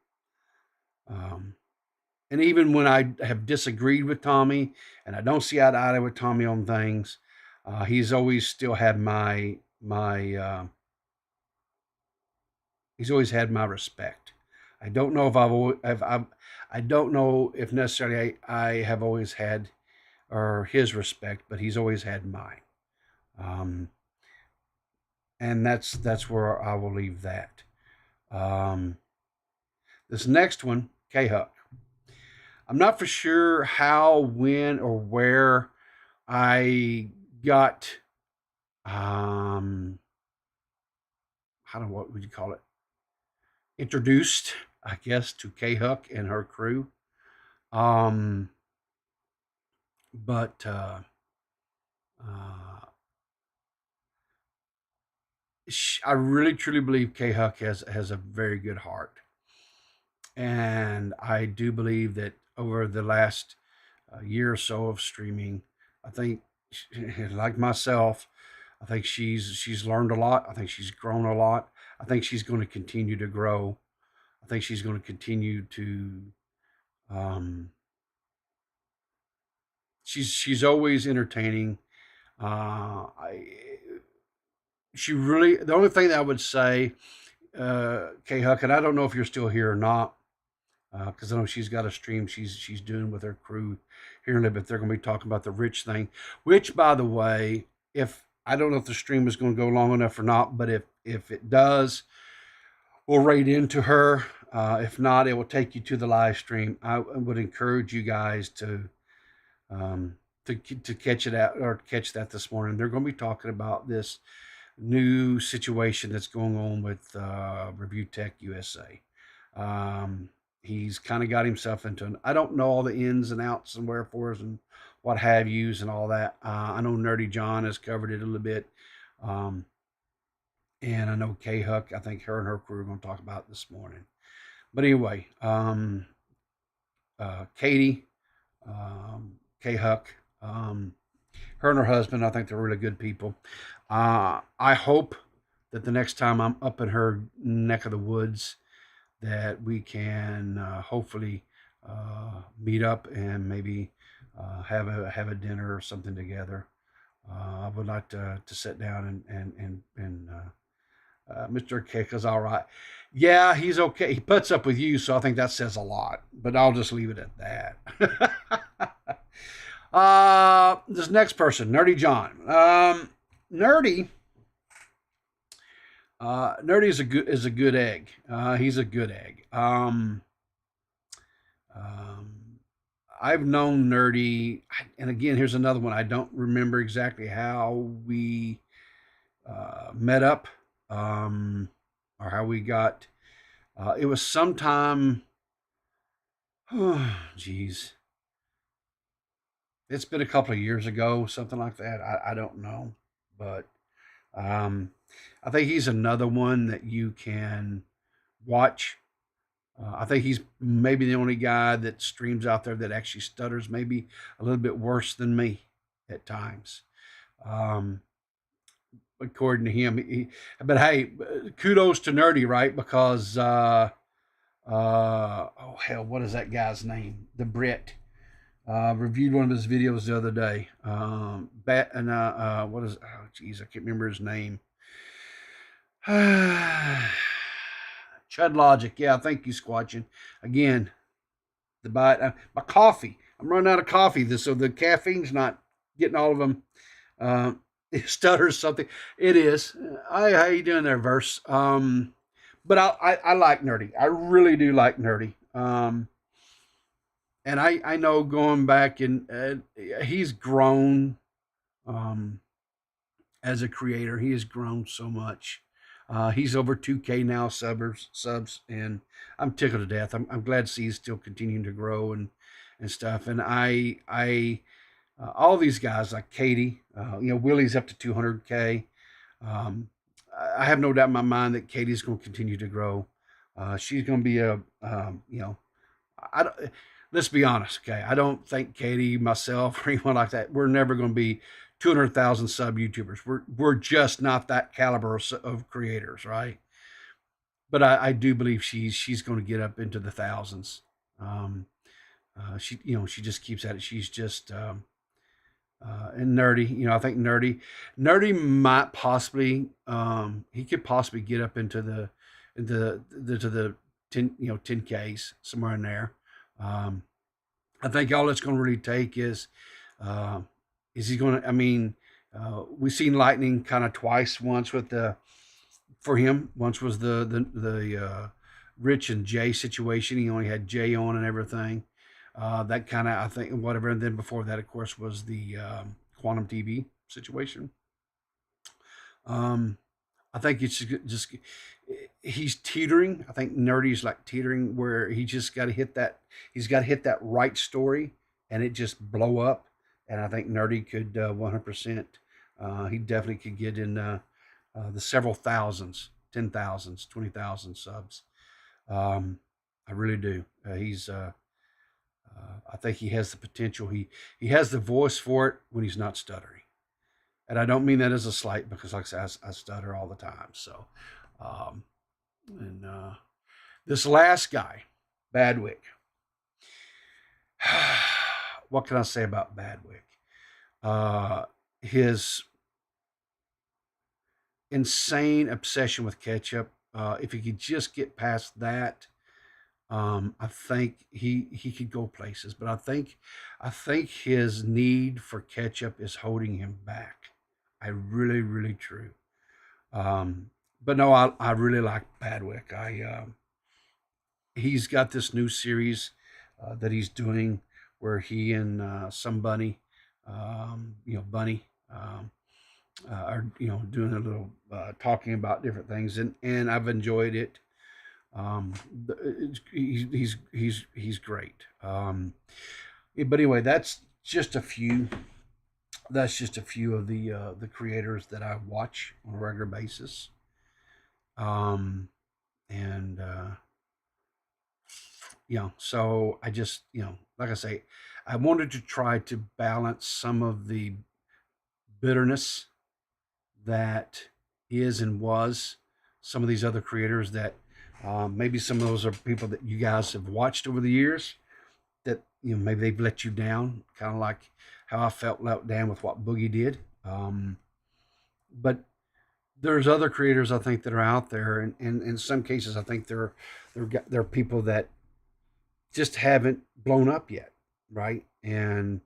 even when I have disagreed with Tommy and I don't see eye to eye with Tommy on things, he's always still had he's always had my respect. I don't know if I don't know if necessarily I have always had or his respect, but he's always had mine. And that's where I will leave that. This next one, K-Huck. I'm not for sure how, when, or where I got, what would you call it? Introduced, I guess, to K-Huck and her crew. But I really truly believe K-Huck has a very good heart. And I do believe that over the last year or so of streaming, I think, like myself, I think she's learned a lot. I think she's grown a lot. I think she's going to continue to grow. I think she's going to continue to. She's always entertaining. She really, the only thing that I would say, K-Huck, and I don't know if you're still here or not, because I know she's got a stream she's doing with her crew here in a little bit. They're going to be talking about the rich thing, which, by the way, if I don't know if the stream is going to go long enough or not, but if it does, we'll raid into her. If not, it will take you to the live stream. I would encourage you guys to catch it out or catch that this morning. They're going to be talking about this new situation that's going on with Review Tech USA. He's kind of got himself into I don't know all the ins and outs and wherefores and what have yous and all that. I know Nerdy John has covered it a little bit. And I know K-Huck, I think her and her crew are going to talk about it this morning. But anyway, Katie, K-Huck, her and her husband, I think they're really good people. I hope that the next time I'm up in her neck of the woods, that we can hopefully meet up and maybe have a dinner or something together. I would like to sit down and Mr. Kick is all right. Yeah, he's okay. He puts up with you, so I think that says a lot. But I'll just leave it at that. This next person, Nerdy John. Nerdy is a good egg. He's a good egg. I've known Nerdy, and again, here's another one. I don't remember exactly how we met up, or how we got. It was sometime. Oh, geez. It's been a couple of years ago, something like that. I don't know, but I think he's another one that you can watch. I think he's maybe the only guy that streams out there that actually stutters maybe a little bit worse than me at times. According to him, but hey, kudos to Nerdy, right? Because, oh hell, what is that guy's name? The Brit. Reviewed one of his videos the other day. What is, oh geez, I can't remember his name. Chud Logic. Yeah, thank you, Squatching. Again, my coffee. I'm running out of coffee, so the caffeine's not getting all of them. It stutters something. It is. How you doing there, Verse? But I like Nerdy. I really do like Nerdy. And I know going back and he's grown as a creator. He has grown so much. He's over 2K now subs, and I'm tickled to death. I'm glad to see he's still continuing to grow and stuff. And I all these guys like Katie, Willie's up to 200K. I have no doubt in my mind that Katie's going to continue to grow. She's going to be let's be honest, okay? I don't think Katie, myself, or anyone like that, we're never going to be 200,000 sub YouTubers. We're just not that caliber of creators, right? But I do believe she's going to get up into the thousands. She just keeps at it. She's just and Nerdy, I think Nerdy might possibly he could possibly get up into the 10Ks somewhere in there. I think all it's going to really take is he going to, we've seen Lightning kind of twice. Once with once was the Rich and Jay situation. He only had Jay on and everything. That kind of, I think, whatever. And then before that, of course, was the Quantum TV. situation. I think it's just he's teetering. I think Nerdy's like teetering where he just got to hit that. He's got to hit that right story, and it just blow up. And I think Nerdy could 100%. He definitely could get in the several thousands, 10,000s, 20,000 subs. I really do. I think he has the potential. He has the voice for it when he's not stuttering. And I don't mean that as a slight because, like I said, I stutter all the time. So, and this last guy, Badwick. What can I say about Badwick? His insane obsession with ketchup. If he could just get past that, I think he could go places. But I think his need for ketchup is holding him back. I really, really true. But no, I really like Badwick. He's got this new series that he's doing where he and some bunny, Bunny, are doing a little talking about different things, and I've enjoyed it. He's great. But anyway, that's just a few. That's just a few of the creators that I watch on a regular basis. And so I just like I say, I wanted to try to balance some of the bitterness that is and was some of these other creators that maybe some of those are people that you guys have watched over the years that maybe they've let you down, kind of like how I felt let down with what Boogie did. But there's other creators I think that are out there, and in some cases I think they're people that just haven't blown up yet, right? And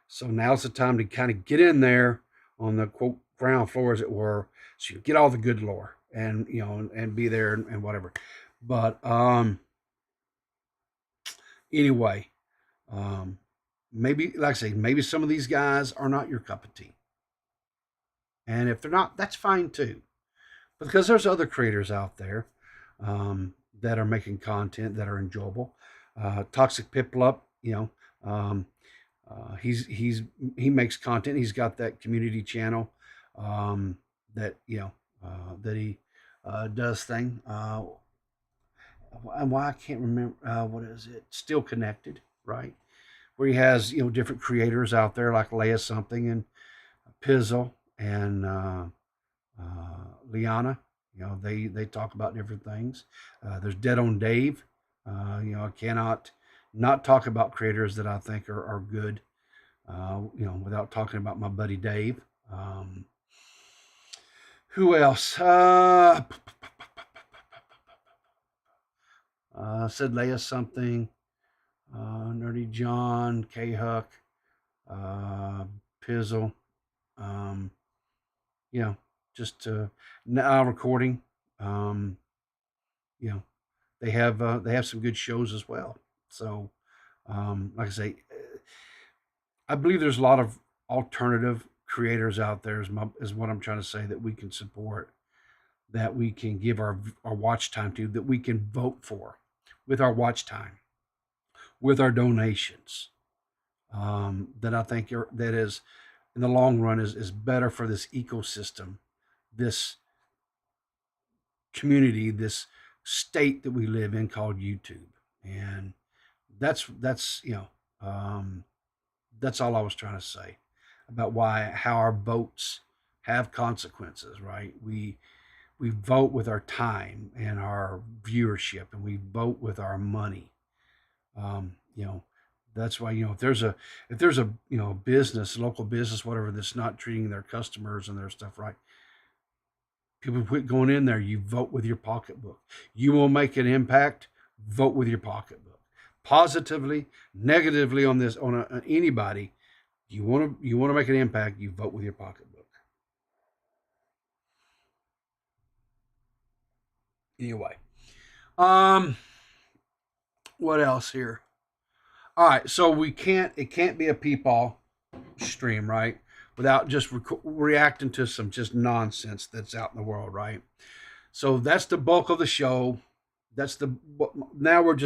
so now's the time to kind of get in there on the quote ground floor, as it were, so you get all the good lore and and be there and whatever. But anyway, maybe, like I say, maybe some of these guys are not your cup of tea. And if they're not, that's fine too. Because there's other creators out there that are making content that are enjoyable. Toxic Piplup, he makes content. He's got that community channel that that he does thing. And why I can't remember what is it? Still Connected, right? Where he has different creators out there like Leia Something and Pizzle and Liana. They talk about different things. There's Dead on Dave. I cannot not talk about creators that I think are good. Without talking about my buddy Dave. Who else? Said Leia Something. Nerdy John, K Huck, Pizzle. Just now recording. They have some good shows as well. So, like I say, I believe there's a lot of alternative creators out there. Is what I'm trying to say, that we can support, that we can give our watch time to, that we can vote for with our watch time, with our donations. That I think that is, in the long run, is better for this ecosystem, this community, this state that we live in called YouTube. And that's all I was trying to say about how our votes have consequences, right? We vote with our time and our viewership, and we vote with our money. That's why, if there's a business, local business, whatever, that's not treating their customers and their stuff right, people quit going in there. You vote with your pocketbook. You will make an impact. Vote with your pocketbook. Positively, negatively on anybody. You want to make an impact. You vote with your pocketbook. Anyway, what else here? All right, so it can't be a peepaw stream, right? without just reacting to some just nonsense that's out in the world, right? So that's the bulk of the show. That's the now it's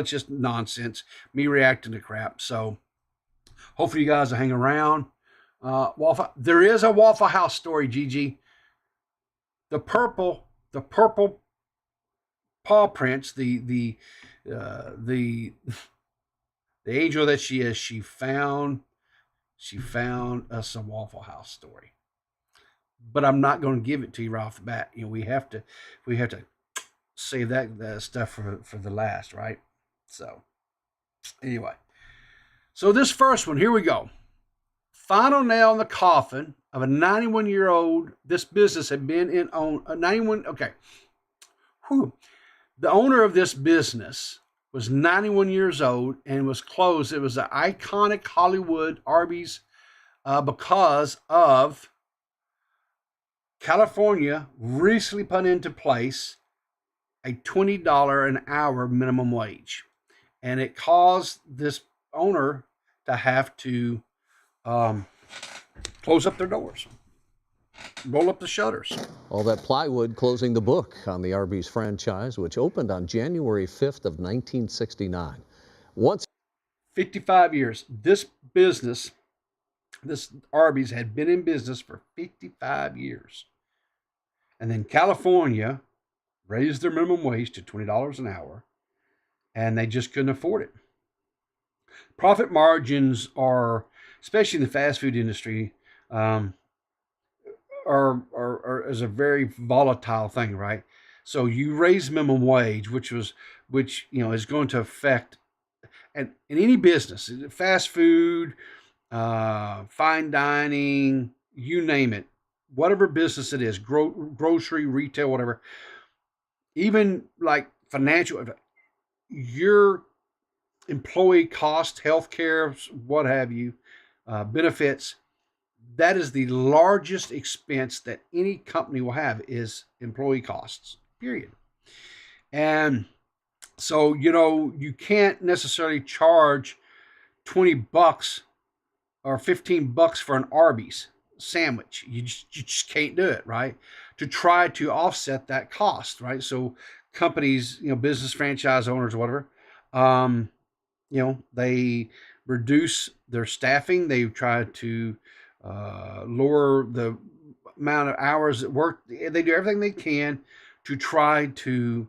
just nonsense, me reacting to crap. So hopefully you guys will hang around. There is a Waffle House story, Gigi. The purple paw prints, the angel that she is, she found us a Waffle House story. But I'm not going to give it to you right off the bat. You know, we have to save that stuff for the last, right? So anyway, so this first one, here we go. Final nail in the coffin of a 91-year-old. This business had been in on 91. Okay, whew. The owner of this business was 91 years old and was closed. It was an iconic Hollywood Arby's because of California recently put into place a $20 an hour minimum wage. And it caused this owner to have to close up their doors, roll up the shutters. All that plywood closing the book on the Arby's franchise, which opened on January 5th of 1969. Once 55 years. This business, this Arby's had been in business for 55 years. And then California raised their minimum wage to $20 an hour, and they just couldn't afford it. Profit margins are, especially in the fast food industry, are is a very volatile thing, right? So you raise minimum wage, which is going to affect, and in any business, fast food, fine dining, you name it, whatever business it is, grocery, retail, whatever, even like financial, your employee cost, healthcare, what have you, benefits, that is the largest expense that any company will have is employee costs, period. And so, you can't necessarily charge $20 or $15 for an Arby's sandwich. You just can't do it, right? To try to offset that cost, right? So companies, business franchise owners, whatever, they reduce their staffing. They try to lower the amount of hours at work. They do everything they can to try to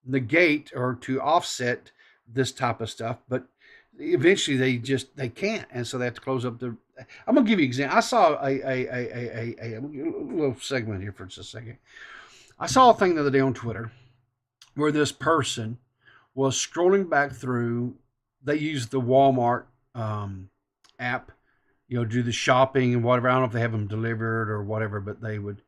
negate or to offset this type of stuff, but eventually they can't, and so they have to close up their. I'm gonna give you an example. I saw a little segment here for just a second. I saw a thing the other day on Twitter where this person was scrolling back through. They used the Walmart app, do the shopping and whatever. I don't know if they have them delivered or whatever, but they would.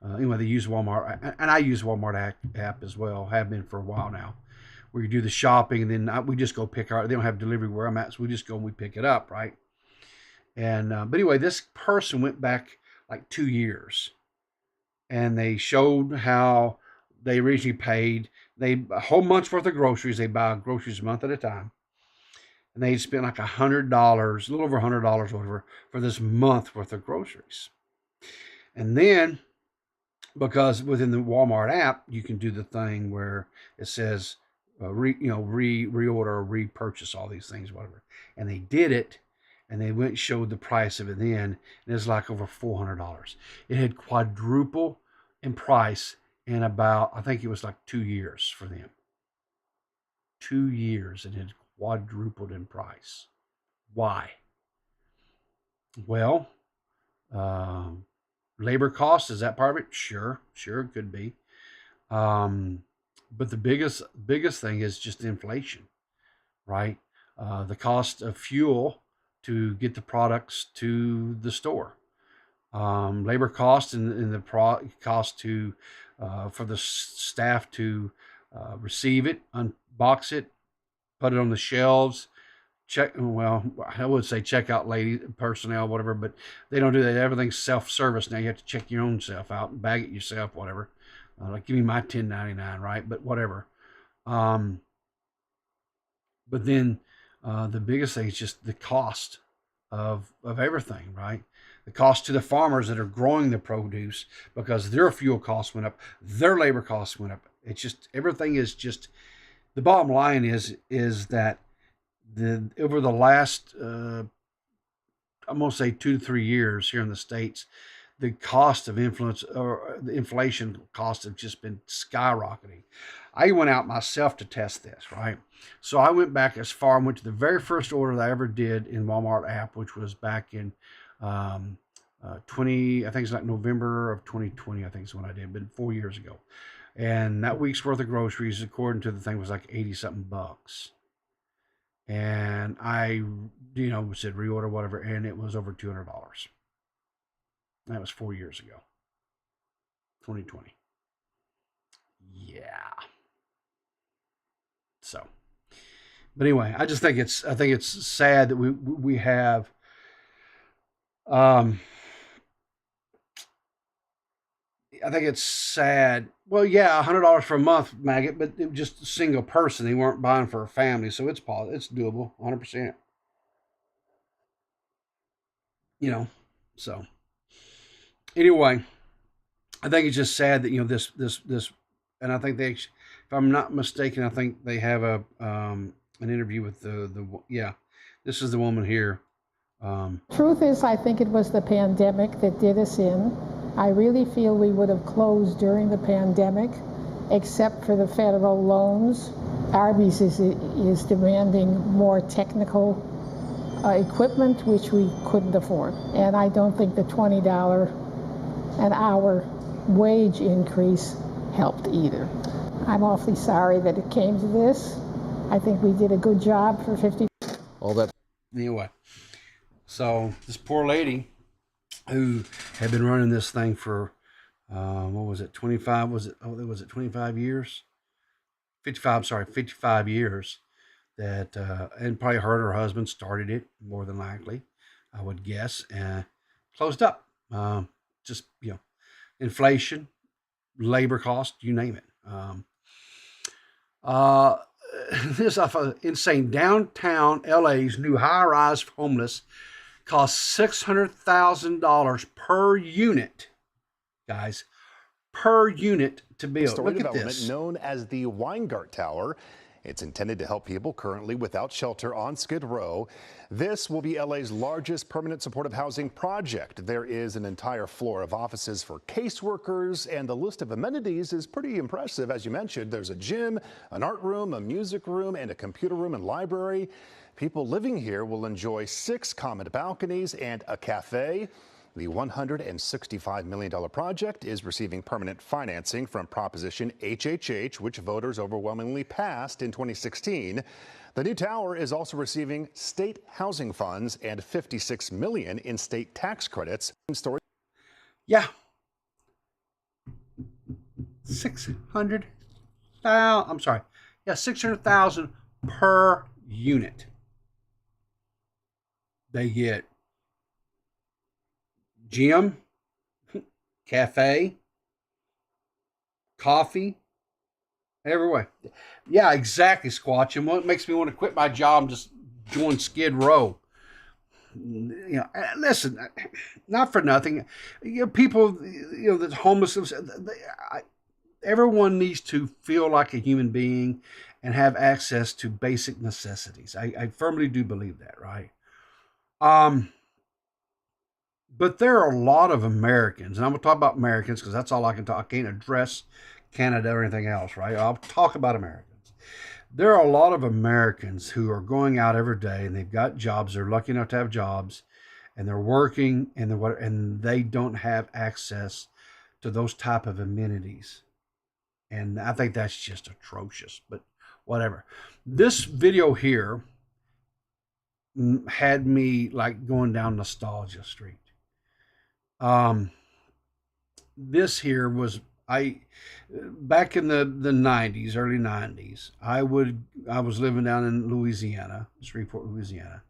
Anyway, they use Walmart, and I use Walmart app as well. Have been for a while now, where you do the shopping and then we just go pick our. They don't have delivery where I'm at, so we just go and we pick it up, right? And but anyway, this person went back like 2 years, and they showed how they originally paid. A whole month's worth of groceries. They buy groceries a month at a time. And they spent like $100, a little over $100, whatever, for this month worth of groceries. And then, because within the Walmart app, you can do the thing where it says, reorder or repurchase all these things, whatever. And they did it, and they went and showed the price of it then, and it was like over $400. It had quadrupled in price in about, I think it was like 2 years for them. 2 years, it had quadrupled in price. Why? Well, labor cost, is that part of it? Sure, it could be. But the biggest thing is just inflation, right? The cost of fuel to get the products to the store, labor cost and the cost to for the staff to receive it, unbox it, put it on the shelves, I would say checkout lady, personnel, whatever, but they don't do that. Everything's self-service now. You have to check your own self out and bag it yourself, whatever. Like, give me my $10.99, right? But whatever. But then the biggest thing is just the cost of everything, right? The cost to the farmers that are growing the produce, because their fuel costs went up, their labor costs went up. It's just, everything is just, the bottom line is that over the last I'm gonna say 2 to 3 years here in the States, the cost of influence, or the inflation costs, have just been skyrocketing. I went out myself to test this, right? So I went back as far and went to the very first order that I ever did in Walmart app, which was back in 20, I think it's like November of 2020, I think is when I did, but 4 years ago. And that week's worth of groceries, according to the thing, was like 80 something bucks. And I, said reorder, whatever, and it was over $200. That was 4 years ago, 2020. Yeah. So, but anyway, I think it's sad that we have, I think it's sad. Well, yeah, $100 for a month, maggot, but it was just a single person. They weren't buying for a family, so it's doable, 100%. So anyway, I think it's just sad that this, and I think they, if I'm not mistaken, I think they have an interview with this is the woman here. Truth is, I think it was the pandemic that did us in. I really feel we would have closed during the pandemic, except for the federal loans. Arby's is demanding more technical equipment, which we couldn't afford. And I don't think the $20 an hour wage increase helped either. I'm awfully sorry that it came to this. I think we did a good job for 50. All that. Anyway, so this poor lady who had been running this thing for, what was it, 25, was it 25 years? 55 years, that, and probably her and her husband started it, more than likely, I would guess, and closed up. Just, inflation, labor cost, you name it. This insane. Downtown LA's new high-rise homeless costs $600,000 per unit, guys, per unit to build. Story Look at development this. known as the Weingart Tower. It's intended to help people currently without shelter on Skid Row. This will be LA's largest permanent supportive housing project. There is an entire floor of offices for caseworkers, and the list of amenities is pretty impressive. As you mentioned, there's a gym, an art room, a music room, and a computer room and library. People living here will enjoy 6 common balconies and a cafe. The $165 million project is receiving permanent financing from Proposition HHH, which voters overwhelmingly passed in 2016. The new tower is also receiving state housing funds and $56 million in state tax credits. Yeah. 600,000 per unit. They get gym, cafe, coffee, every way. Yeah, exactly, Squatch. And what makes me want to quit my job and just join Skid Row? Listen, not for nothing. People, that's homeless. Everyone needs to feel like a human being and have access to basic necessities. I firmly do believe that, right? But there are a lot of Americans, and I'm going to talk about Americans because that's all I can talk. I can't address Canada or anything else, right? I'll talk about Americans. There are a lot of Americans who are going out every day, and they've got jobs. They're lucky enough to have jobs, and they're working, and they don't have access to those type of amenities. And I think that's just atrocious, but whatever. This video here had me like going down nostalgia street. This here was, back in the 90s, early 90s, I was living down in Louisiana, Shreveport, Louisiana.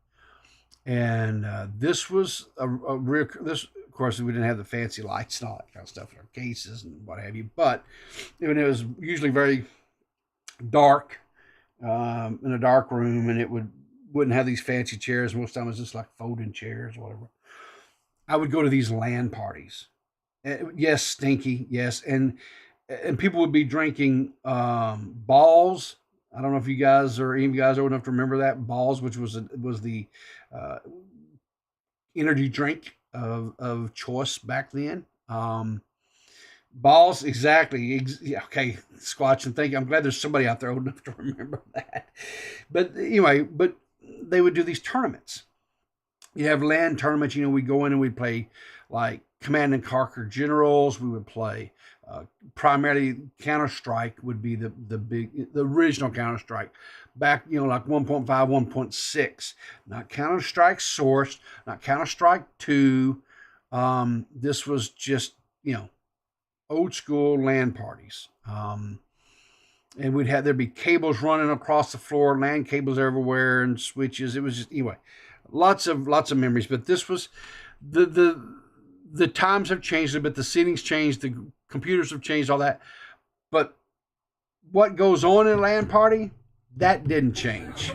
And this was this, of course, we didn't have the fancy lights and all that kind of stuff in our cases and what have you, but it was usually very dark, in a dark room, and it would wouldn't have these fancy chairs. Most of the time it was just like folding chairs or whatever. I would go to these LAN parties. Yes, stinky, yes, and people would be drinking balls. I don't know if you guys or any of you guys old enough to remember that balls, which was the uh, energy drink of choice back then. Balls, exactly. Yeah, okay, Squatch, and thank you. I'm glad there's somebody out there old enough to remember that. But anyway, they would do these tournaments. You have land tournaments. We go in and we'd play like Command and Conquer Generals. We would play primarily Counter-Strike would be the original Counter-Strike back, like 1.5, 1.6. Not Counter-Strike Source, not Counter-Strike 2. This was just, old school LAN parties. And there'd be cables running across the floor, LAN cables everywhere and switches. It was just, anyway, lots of memories. But this was the times have changed a bit. The settings changed. The computers have changed, all that. But what goes on in a LAN party, that didn't change.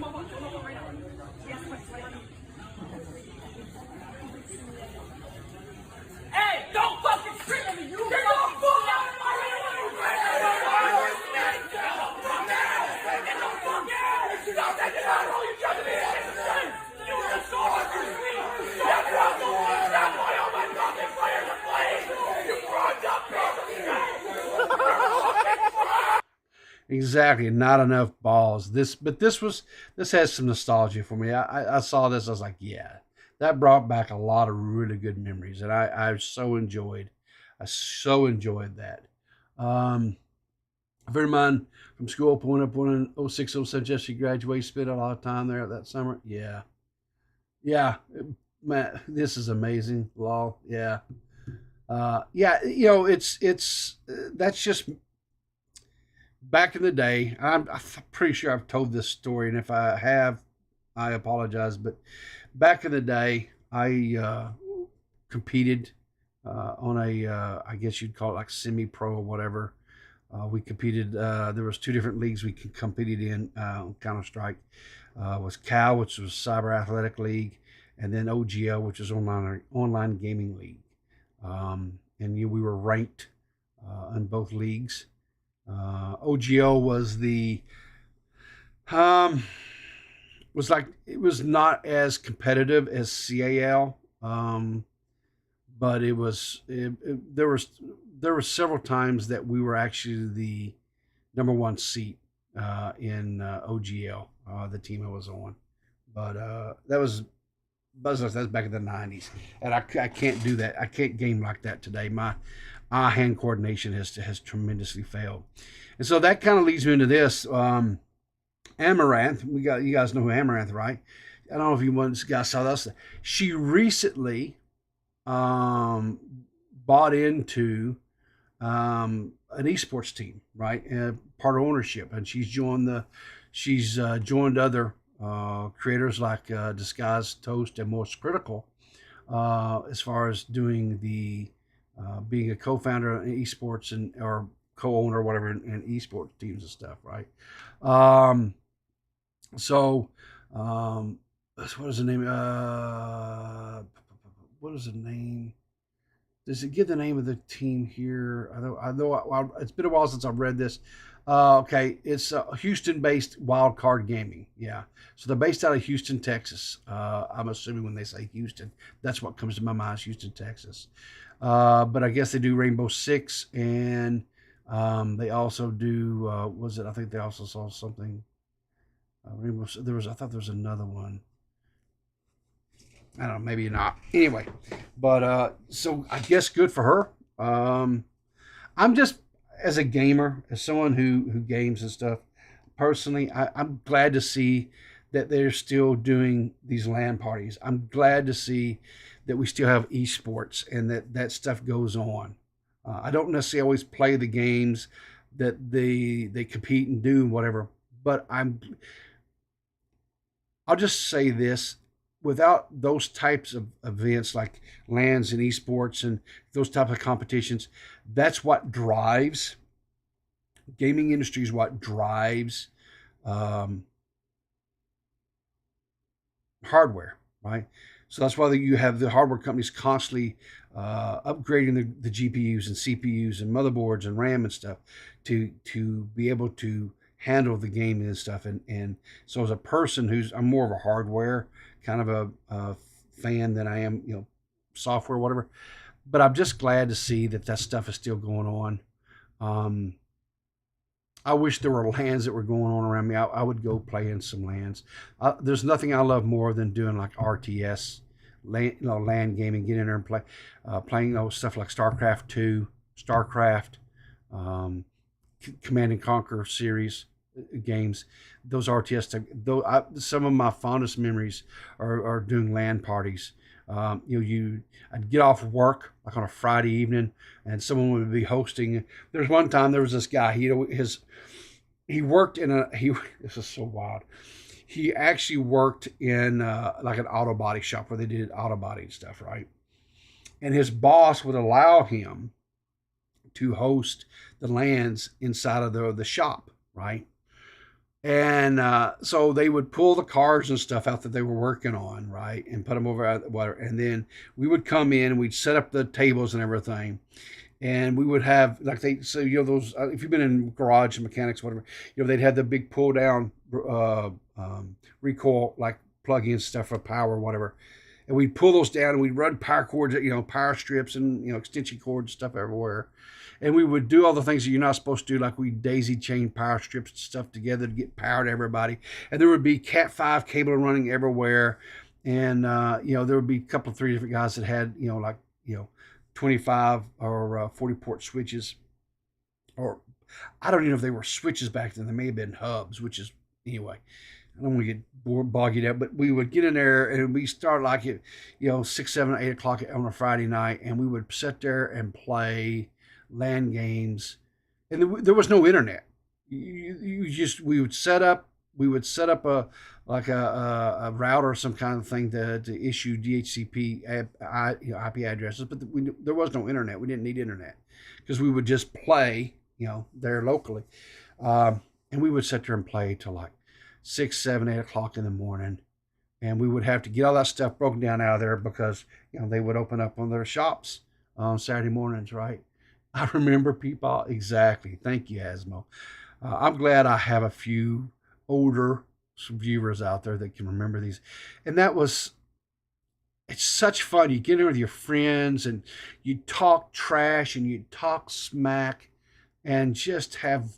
Hey, don't fucking trick me! You get the fuck out of my Exactly, not enough balls. This has some nostalgia for me. I saw this, I was like, yeah, that brought back a lot of really good memories, and I so enjoyed that. A friend of mine from school pulling up one in 06, 07, just she graduated, spent a lot of time there that summer. Yeah, man, this is amazing. Lol, yeah. It's that's just back in the day. I'm pretty sure I've told this story, and if I have, I apologize. But back in the day, I competed on a, I guess you'd call it like semi-pro or whatever. We competed. There was two different leagues we competed in. Counter-Strike was CAL, which was Cyber Athletic League, and then OGL, which is online gaming league. And we were ranked in both leagues. OGL was it was not as competitive as CAL, but there were several times that we were actually the number one seat in OGL, the team I was on. But that was back in the 90s, and I can't do that. I can't game like that today. My hand coordination has tremendously failed, and so that kind of leads me into this. Amaranth, you guys know who Amaranth, right? I don't know if you guys saw this. She recently bought into an esports team, right? Part of ownership, and she's joined other creators like Disguised Toast and Most Critical as far as doing the being a co-founder in esports or co-owner or whatever in esports teams and stuff, right? What is the name? What is the name? Does it give the name of the team here? I know it's been a while since I've read this. Okay, it's Houston-based Wildcard Gaming. Yeah, so they're based out of Houston, Texas. I'm assuming when they say Houston, that's what comes to my mind, is Houston, Texas. But I guess they do Rainbow Six, and they also do. I think they also saw something. Rainbow. I thought there was another one. I don't know, maybe not. Anyway, but so I guess good for her. I'm just, as a gamer, as someone who games and stuff, personally, I'm glad to see that they're still doing these LAN parties. I'm glad to see that we still have esports and that stuff goes on. I don't necessarily always play the games that they compete and do whatever, but I'll just say this. Without those types of events like LANs and esports and those types of competitions, that's what drives gaming industry, is what drives hardware, right? So that's why you have the hardware companies constantly upgrading the GPUs and CPUs and motherboards and RAM and stuff to be able to handle the gaming and stuff. And so as a person I'm more of a hardware kind of a fan than I am, software, whatever. But I'm just glad to see that stuff is still going on. I wish there were LANs that were going on around me. I would go play in some LANs. There's nothing I love more than doing like RTS, LAN gaming, get in there and play, playing stuff like StarCraft 2, StarCraft, Command and Conquer series games. Those RTS, some of my fondest memories are doing LAN parties. I'd get off work like on a Friday evening, and someone would be hosting. There's one time there was this guy. He worked in this is so wild. He actually worked in like an auto body shop where they did auto body and stuff, right? And his boss would allow him to host the LANs inside of the shop, right? And so they would pull the cars and stuff out that they were working on, right, and put them over at the water. And then we would come in and we'd set up the tables and everything. And we would have those, if you've been in garage and mechanics, whatever, they'd have the big pull down recoil, like plug-in stuff for power, whatever. And we'd pull those down and we'd run power cords, power strips and, extension cords, stuff everywhere. And we would do all the things that you're not supposed to do, like we daisy chain power strips and stuff together to get power to everybody. And there would be Cat 5 cable running everywhere. And, there would be a couple of 3 different guys that had, 25 or 40 port switches. Or I don't even know if they were switches back then. They may have been hubs, which is, anyway, I don't want to get boggy up, but we would get in there and we start like at, 6, 7, 8 o'clock on a Friday night. And we would sit there and play LAN games, and there was no internet. We would set up a router or some kind of thing to issue DHCP IP addresses, but there was no internet. We didn't need internet because we would just play there locally, and we would sit there and play till like 6, 7, 8 o'clock in the morning, and we would have to get all that stuff broken down out of there because they would open up on their shops on Saturday mornings, right? I remember people exactly. Thank you, Asmo. I'm glad I have a few older viewers out there that can remember these. And it's such fun. You get in with your friends and you talk trash and you talk smack and just have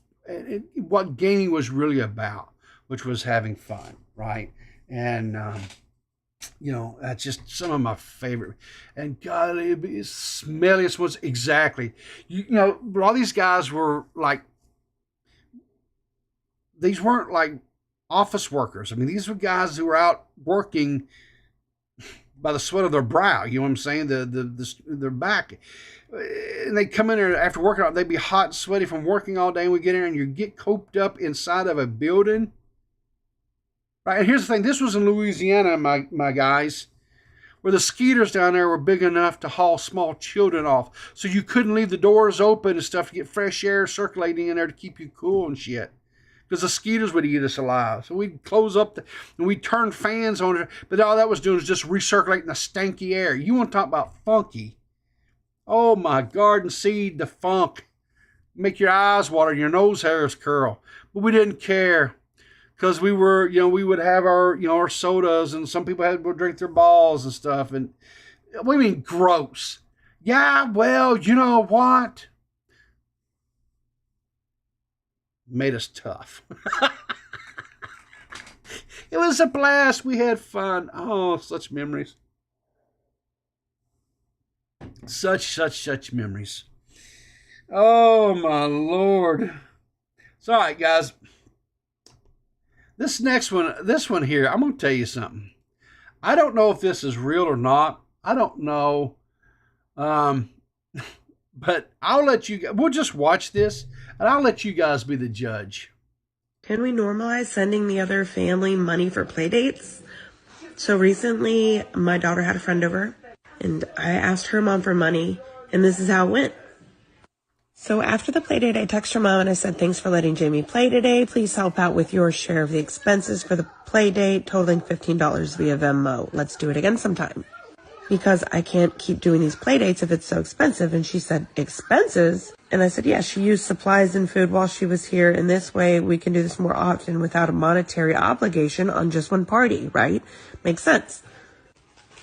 what gaming was really about, which was having fun, right? And, that's just some of my favorite. And God, it'd be smelliest ones. Exactly. But all these guys were like, these weren't like office workers. I mean, these were guys who were out working by the sweat of their brow. You know what I'm saying? Their back. And they come in there after working out. They'd be hot and sweaty from working all day. And we get in there and you get coped up inside of a building. Right, and here's the thing. This was in Louisiana, my guys, where the skeeters down there were big enough to haul small children off. So you couldn't leave the doors open and stuff to get fresh air circulating in there to keep you cool and shit. Because the skeeters would eat us alive. So we'd close up and we'd turn fans on it. But all that was doing was just recirculating the stanky air. You want to talk about funky. Oh, my garden seed, the funk. Make your eyes water and your nose hairs curl. But we didn't care. Because we were, we would have our sodas, and some people would drink their balls and stuff. And what do you mean gross? Yeah, well, you know what? Made us tough. It was a blast. We had fun. Oh, such memories. Such memories. Oh, my Lord. It's all right, guys. This one here, I'm going to tell you something. I don't know if this is real or not. I don't know. But I'll let you, we'll just watch this, and I'll let you guys be the judge. Can we normalize sending the other family money for play dates? So recently, my daughter had a friend over, and I asked her mom for money, and this is how it went. So after the play date, I texted her mom and I said, thanks for letting Jamie play today. Please help out with your share of the expenses for the play date, totaling $15 via Venmo. Let's do it again sometime, because I can't keep doing these play dates if it's so expensive. And she said, expenses? And I said, yeah, she used supplies and food while she was here. And this way we can do this more often without a monetary obligation on just one party, right? Makes sense.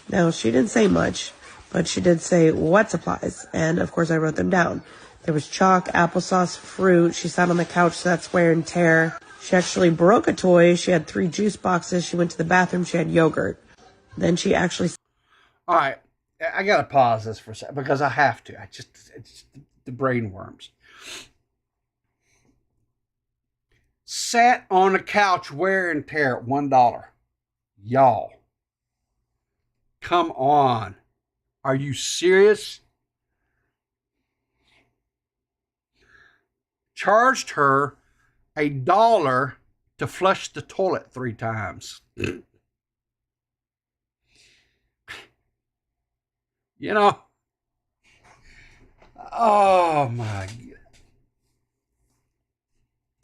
Now, she didn't say much, but she did say what supplies. And of course I wrote them down. There was chalk, applesauce, fruit. She sat on the couch, so that's wear and tear. She actually broke a toy. She had 3 juice boxes. She went to the bathroom. She had yogurt. Then she actually... All right, I got to pause this for a second because I have to. It's the brain worms. Sat on the couch, wear and tear at $1. Y'all, come on. Are you serious? Charged her $1 to flush the toilet 3 times. You know, oh my God.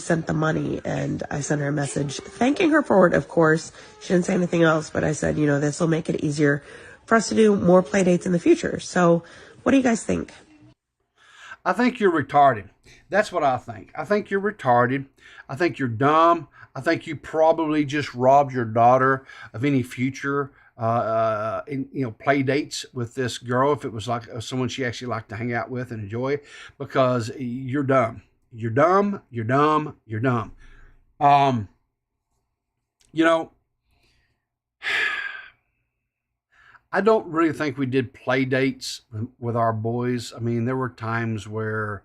Sent the money, and I sent her a message thanking her for it, of course. She didn't say anything else, but I said, you know, this will make it easier for us to do more play dates in the future. So what do you guys think? I think you're retarded. That's what I think. I think you're retarded. I think you're dumb. I think you probably just robbed your daughter of any future play dates with this girl, if it was like someone she actually liked to hang out with and enjoy, because you're dumb. You're dumb. You're dumb. You're dumb. You know, I don't really think we did play dates with our boys. I mean, there were times where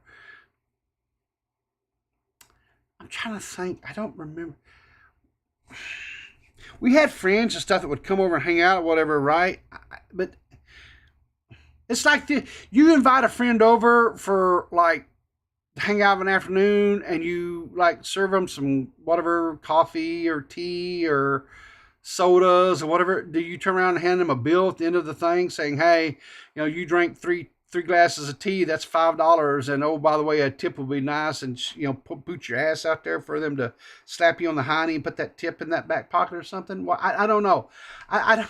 I'm trying to think. I don't remember. We had friends and stuff that would come over and hang out or whatever, right? But it's like you invite a friend over for like hang out of an afternoon, and you like serve them some whatever coffee or tea or sodas or whatever. Do you turn around and hand them a bill at the end of the thing saying, hey, you know, you drank three glasses of tea, that's $5, and oh, by the way, a tip would be nice, and you know, put your ass out there for them to slap you on the hiney and put that tip in that back pocket or something? Well, I don't know. I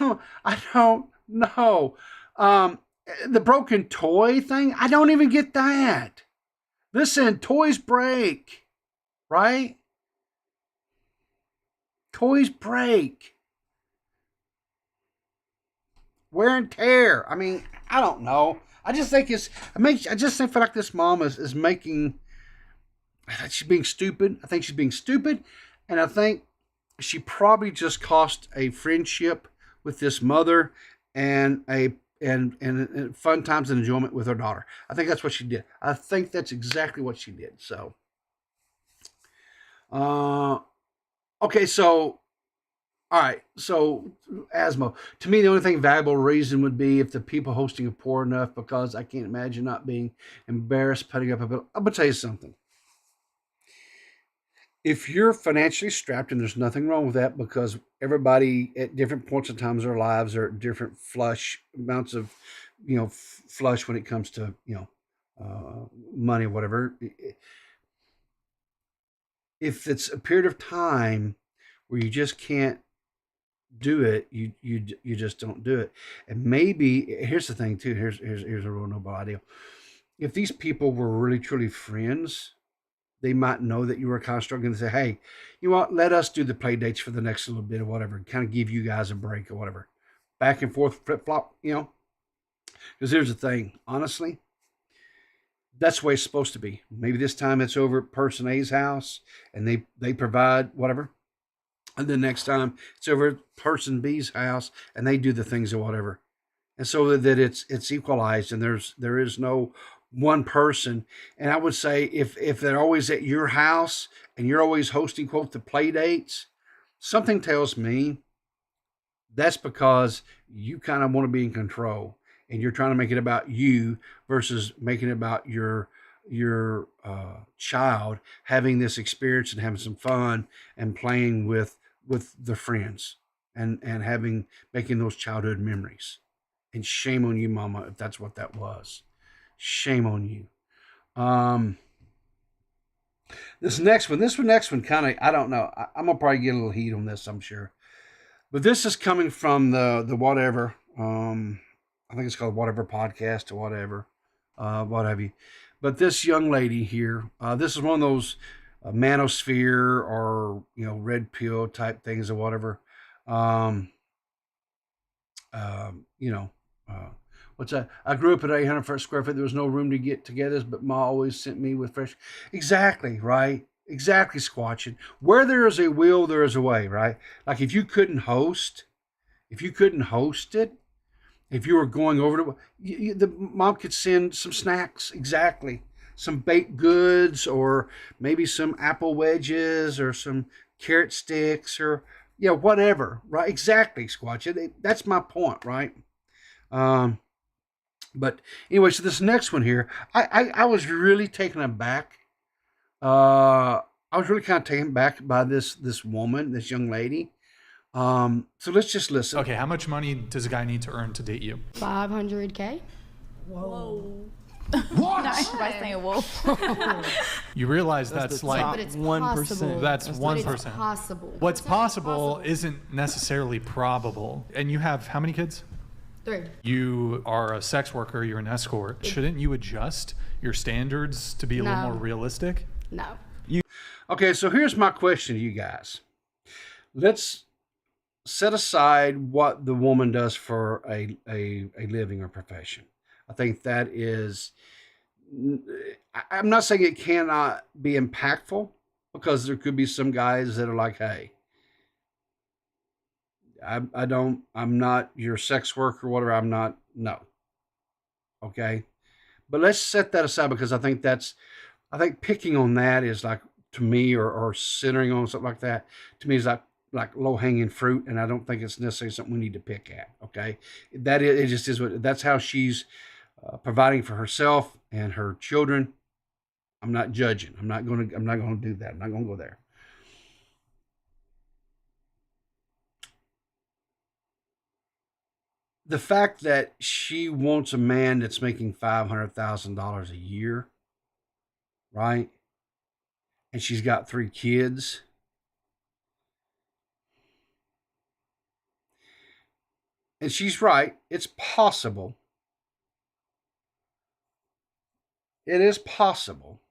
don't know. The broken toy thing, I don't even get that. Listen, toys break, right? Toys break. Wear and tear. I mean, I don't know. I just think I just feel like this mom is making, I think she's being stupid. I think she's being stupid. And I think she probably just cost a friendship with this mother and fun times and enjoyment with her daughter. I think that's what she did. I think that's exactly what she did. So, okay, so, all right, so Asmo, to me, the only thing valuable reason would be if the people hosting are poor enough, because I can't imagine not being embarrassed putting up a bill. I'm going to tell you something. If you're financially strapped, and there's nothing wrong with that, because everybody at different points in times of their lives are at different amounts of, you know, flush when it comes to, you know, money or whatever. If it's a period of time where you just can't do it, you just don't do it. And maybe here's the thing too. Here's a real noble idea. If these people were really truly friends, they might know that you were kind of struggling and say, hey, you know what, let us do the play dates for the next little bit or whatever, and kind of give you guys a break or whatever. Back and forth, flip flop, you know. Because here's the thing, honestly, that's the way it's supposed to be. Maybe this time it's over at person A's house and they provide whatever. And then next time it's over at person B's house and they do the things or whatever. And so that it's equalized, and there is no one person. And I would say if they're always at your house and you're always hosting, quote, the play dates, something tells me that's because you kind of want to be in control and you're trying to make it about you versus making it about your child having this experience and having some fun and playing with the friends and making those childhood memories. And shame on you, mama, if that's what that was. Shame on you. Um, this next one kind of, I don't know. I'm gonna probably get a little heat on this, I'm sure. But this is coming from the whatever. I think it's called Whatever Podcast or whatever, what have you. But this young lady here, this is one of those manosphere or red pill type things or whatever. Um, you know, what's that? I grew up at 800 square feet. There was no room to get togethers, but Ma always sent me with fresh. Exactly, right? Exactly, Squatching. Where there is a will, there is a way, right? Like if you couldn't host it, if you were going over to, the mom could send some snacks, exactly, some baked goods, or maybe some apple wedges, or some carrot sticks, or whatever, right? Exactly, Squatch. That's my point, right? Um, but anyway, so this next one here, I was really taken aback. I was really kind of taken back by this woman, this young lady. So let's just listen. Okay, how much money does a guy need to earn to date you? 500K. Whoa. What? Nice by saying whoa. You realize that's like But it's 1%. That's 1%. It's possible. What's possible isn't necessarily probable. And you have how many kids? 3. You are a sex worker, you're an escort. Shouldn't you adjust your standards to be a little more realistic? No. Okay, so here's my question to you guys. Let's set aside what the woman does for a living or profession. I think that is, I'm not saying it cannot be impactful, because there could be some guys that are like, hey, I'm not your sex worker or whatever. I'm not, no. Okay. But let's set that aside, because I think picking on that is like, to me, or centering on something like that, to me is like low hanging fruit. And I don't think it's necessarily something we need to pick at. Okay. It just is that's how she's providing for herself and her children. I'm not judging. I'm not going to do that. I'm not going to go there. The fact that she wants a man that's making $500,000 a year, right? And she's got 3 kids. And she's right. It's possible. It is possible.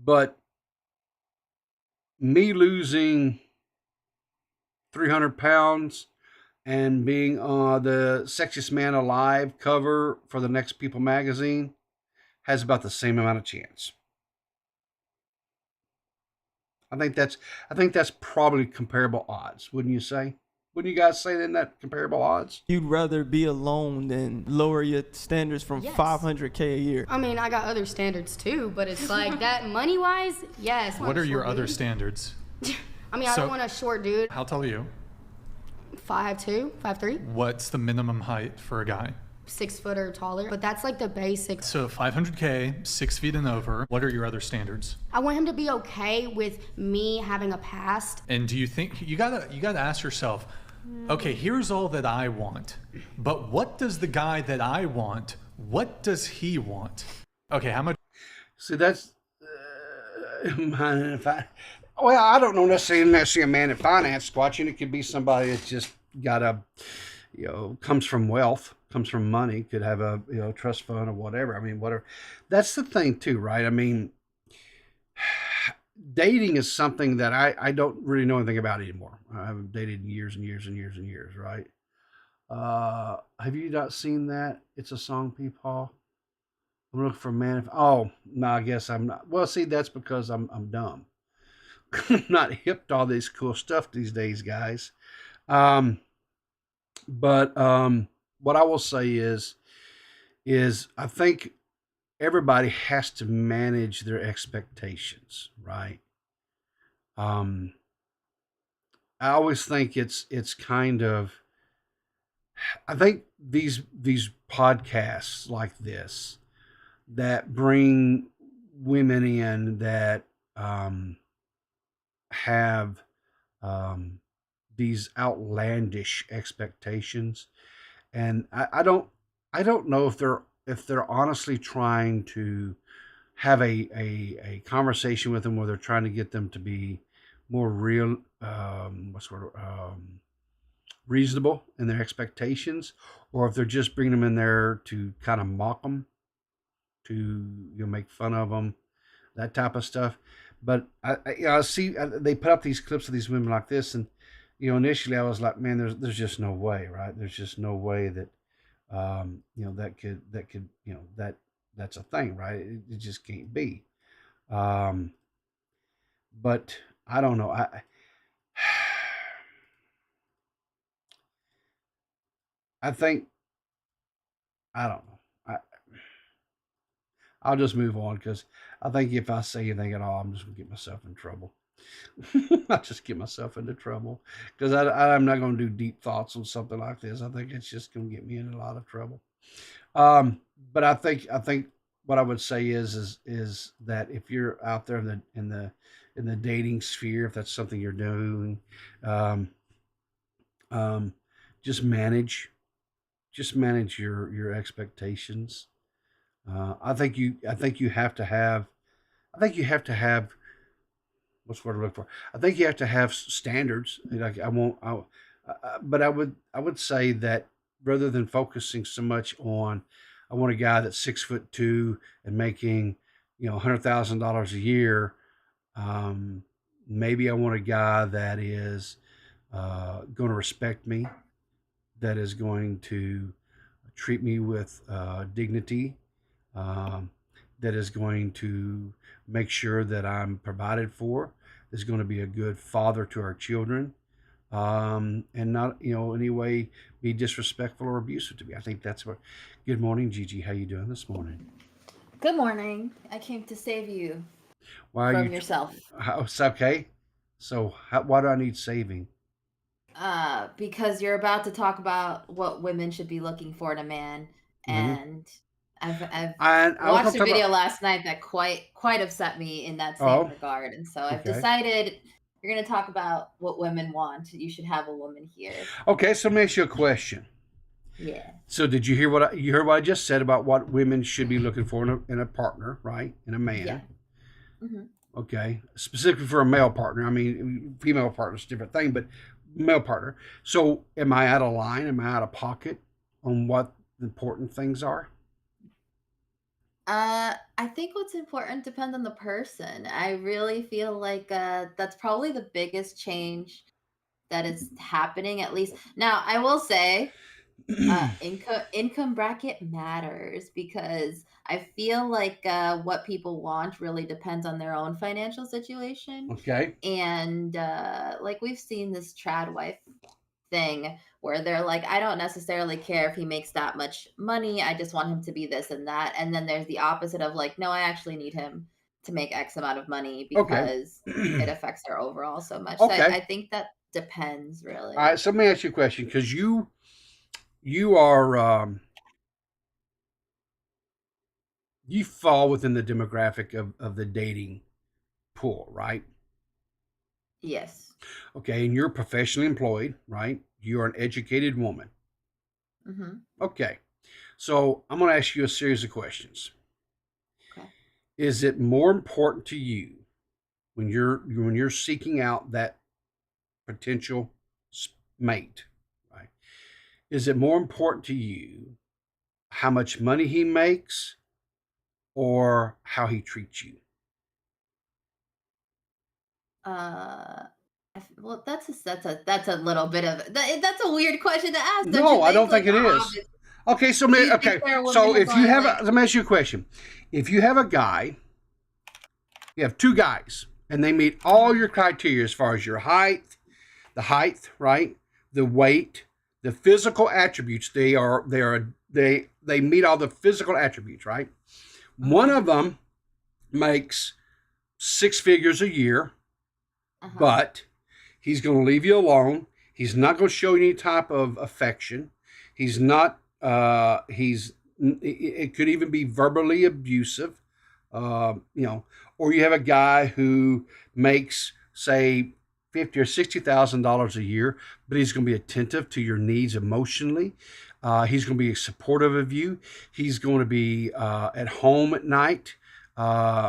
But me losing 300 pounds and being the Sexiest Man Alive cover for the next People magazine has about the same amount of chance. I think that's probably comparable odds, wouldn't you say? Wouldn't you guys say that comparable odds? You'd rather be alone than lower your standards from $500K a year. I mean, I got other standards too, but it's like that money-wise, yes. What are your other standards? I mean, I don't want a short dude. How tall are you? 5'2", 5'3". What's the minimum height for a guy? 6 foot or taller, but that's like the basic. So 500K, 6 feet and over. What are your other standards? I want him to be okay with me having a past. And do you think you gotta ask yourself, okay, here's all that I want, but what does the guy that I want, what does he want? Okay, how much? See, that's well, I don't know necessarily a man in finance, Squatching. It could be somebody that's just got a, comes from wealth, comes from money, could have a, trust fund or whatever. I mean, whatever. That's the thing too, right? I mean, dating is something that I don't really know anything about anymore. I haven't dated in years and years and years and years, right? Have you not seen that? It's a song, Paul. I'm looking for a man. Oh, no, I guess I'm not. Well, see, that's because I'm dumb. I'm not hip to all this cool stuff these days, guys. But what I will say is I think everybody has to manage their expectations, right? I always think it's kind of, I think these podcasts like this that bring women in that have these outlandish expectations, and I don't know if they're they're honestly trying to have a conversation with them where they're trying to get them to be more real, reasonable in their expectations, or if they're just bringing them in there to kind of mock them, to make fun of them, that type of stuff. But I see they put up these clips of these women like this, and initially I was like, man, there's just no way, right? There's just no way that that's a thing, right? It just can't be. But I don't know. I think I don't know. I'll just move on, because I think if I say anything at all, I'm just gonna get myself in trouble. I'll just get myself into trouble, because I'm not going to do deep thoughts on something like this. I think it's just going to get me in a lot of trouble. But I think what I would say is that if you're out there in the dating sphere, if that's something you're doing, just manage your expectations. I think you have to have. What's the word to look for? I think you have to have standards. Like but I would say that rather than focusing so much on, I want a guy that's 6'2" and making $100,000 a year. Maybe I want a guy that is going to respect me, that is going to treat me with dignity, that is going to make sure that I'm provided for, is going to be a good father to our children, and not, any way be disrespectful or abusive to me. I think that's what. Good morning, Gigi. How you doing this morning? Good morning. I came to save you from yourself. It's okay. So why do I need saving? Because you're about to talk about what women should be looking for in a man, and I've watched a video last night that quite upset me in that same regard, and so I've decided you're going to talk about what women want. You should have a woman here. Okay, so let me ask you a question. Yeah. So did you hear what I just said about what women should be looking for in a partner, right? In a man. Yeah. Mm-hmm. Okay, specifically for a male partner. I mean, female partner is a different thing, but male partner. So am I out of line? Am I out of pocket on what the important things are? I think what's important depends on the person. I really feel like that's probably the biggest change that is happening, at least. Now, I will say income bracket matters, because I feel like what people want really depends on their own financial situation. Okay. And like we've seen this trad wife thing where they're like, I don't necessarily care if he makes that much money. I just want him to be this and that. And then there's the opposite of like, no, I actually need him to make X amount of money because it affects their overall so much. Okay. So I think that depends, really. All right. So let me ask you a question, because you are you fall within the demographic of the dating pool, right? Yes. Okay, and you're professionally employed, right? You're an educated woman. Mm-hmm. Okay, so I'm going to ask you a series of questions. Okay. Is it more important to you when you're seeking out that potential mate, right? Is it more important to you how much money he makes or how he treats you? Well, that's a little bit of that's a weird question to ask. No, I don't think it is. Okay, so if you have let me ask you a question. If you have a guy, you have two guys, and they meet all your criteria as far as your height, right? The weight, the physical attributes. They meet all the physical attributes, right? One of them makes 6 figures a year, but he's going to leave you alone. He's not going to show you any type of affection. He's not. It could even be verbally abusive. Or you have a guy who makes, say, $50,000 or $60,000 a year, but he's going to be attentive to your needs emotionally. He's going to be supportive of you. He's going to be at home at night.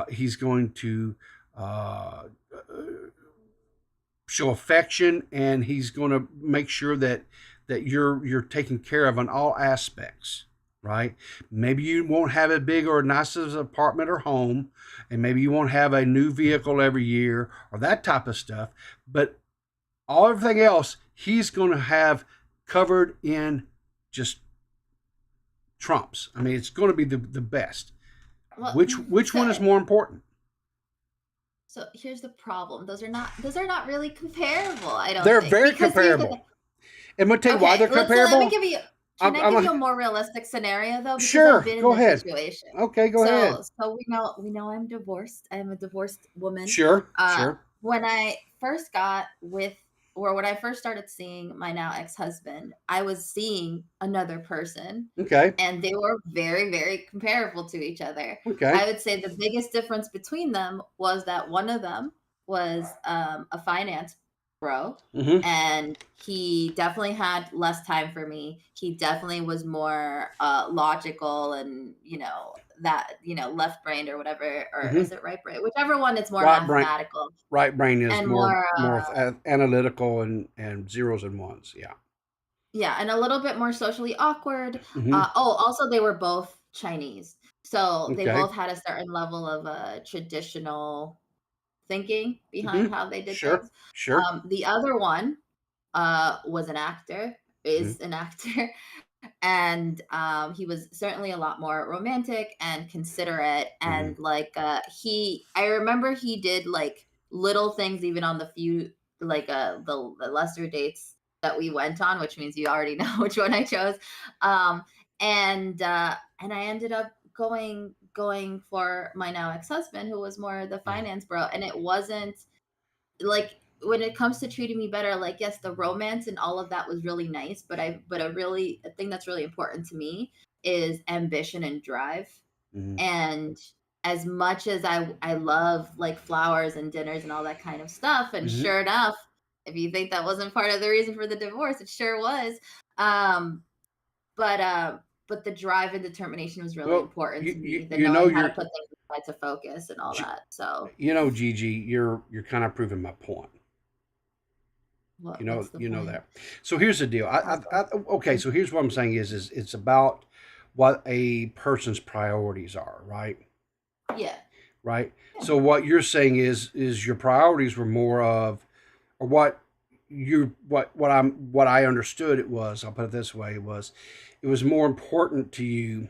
He's going to show affection, and he's going to make sure that you're taken care of on all aspects. Right? Maybe you won't have a big or nice apartment or home, and maybe you won't have a new vehicle every year or that type of stuff. But everything else, he's going to have covered in just trumps. I mean, it's going to be the best. Well, Which one is more important? So here's the problem. Those are not really comparable. I don't. They're think. very Because comparable. And I'm going to tell you why they're comparable. Let me give you. Can I give you a more realistic scenario though? Because Sure, I've been go in this ahead. situation. Okay, go ahead. So we know I'm divorced. I'm a divorced woman. Sure. When I first when I first started seeing my now ex-husband, I was seeing another person. Okay. And they were very, very comparable to each other. Okay. I would say the biggest difference between them was that one of them was a finance bro, and he definitely had less time for me. He definitely was more logical and left brained or whatever, or is it right brain? Whichever one, it's more mathematical. Right brain is and more analytical and zeros and ones. Yeah. Yeah, and a little bit more socially awkward. Also they were both Chinese, so they both had a certain level of traditional thinking behind how they did things. Sure. The other one was an actor, is an actor, and he was certainly a lot more romantic and considerate, and I remember he did like little things even on the few the lesser dates that we went on, which means you already know which one I chose. And I ended up going for my now ex-husband, who was more the finance bro. And it wasn't like, when it comes to treating me better, like, yes, the romance and all of that was really nice, but a thing that's really important to me is ambition and drive. And as much as I love like flowers and dinners and all that kind of stuff, and sure enough, if you think that wasn't part of the reason for the divorce, it sure was. But the drive and determination was really important to me. The knowing how to put things to focus and all that. So Gigi, you're kind of proving my point. What's the you know point? that. So here's the deal. Okay. So here's what I'm saying is it's about what a person's priorities are, right? Yeah. Right. Yeah. So what you're saying is your priorities were more of, or what I understood it was. I'll put it this way: it was more important to you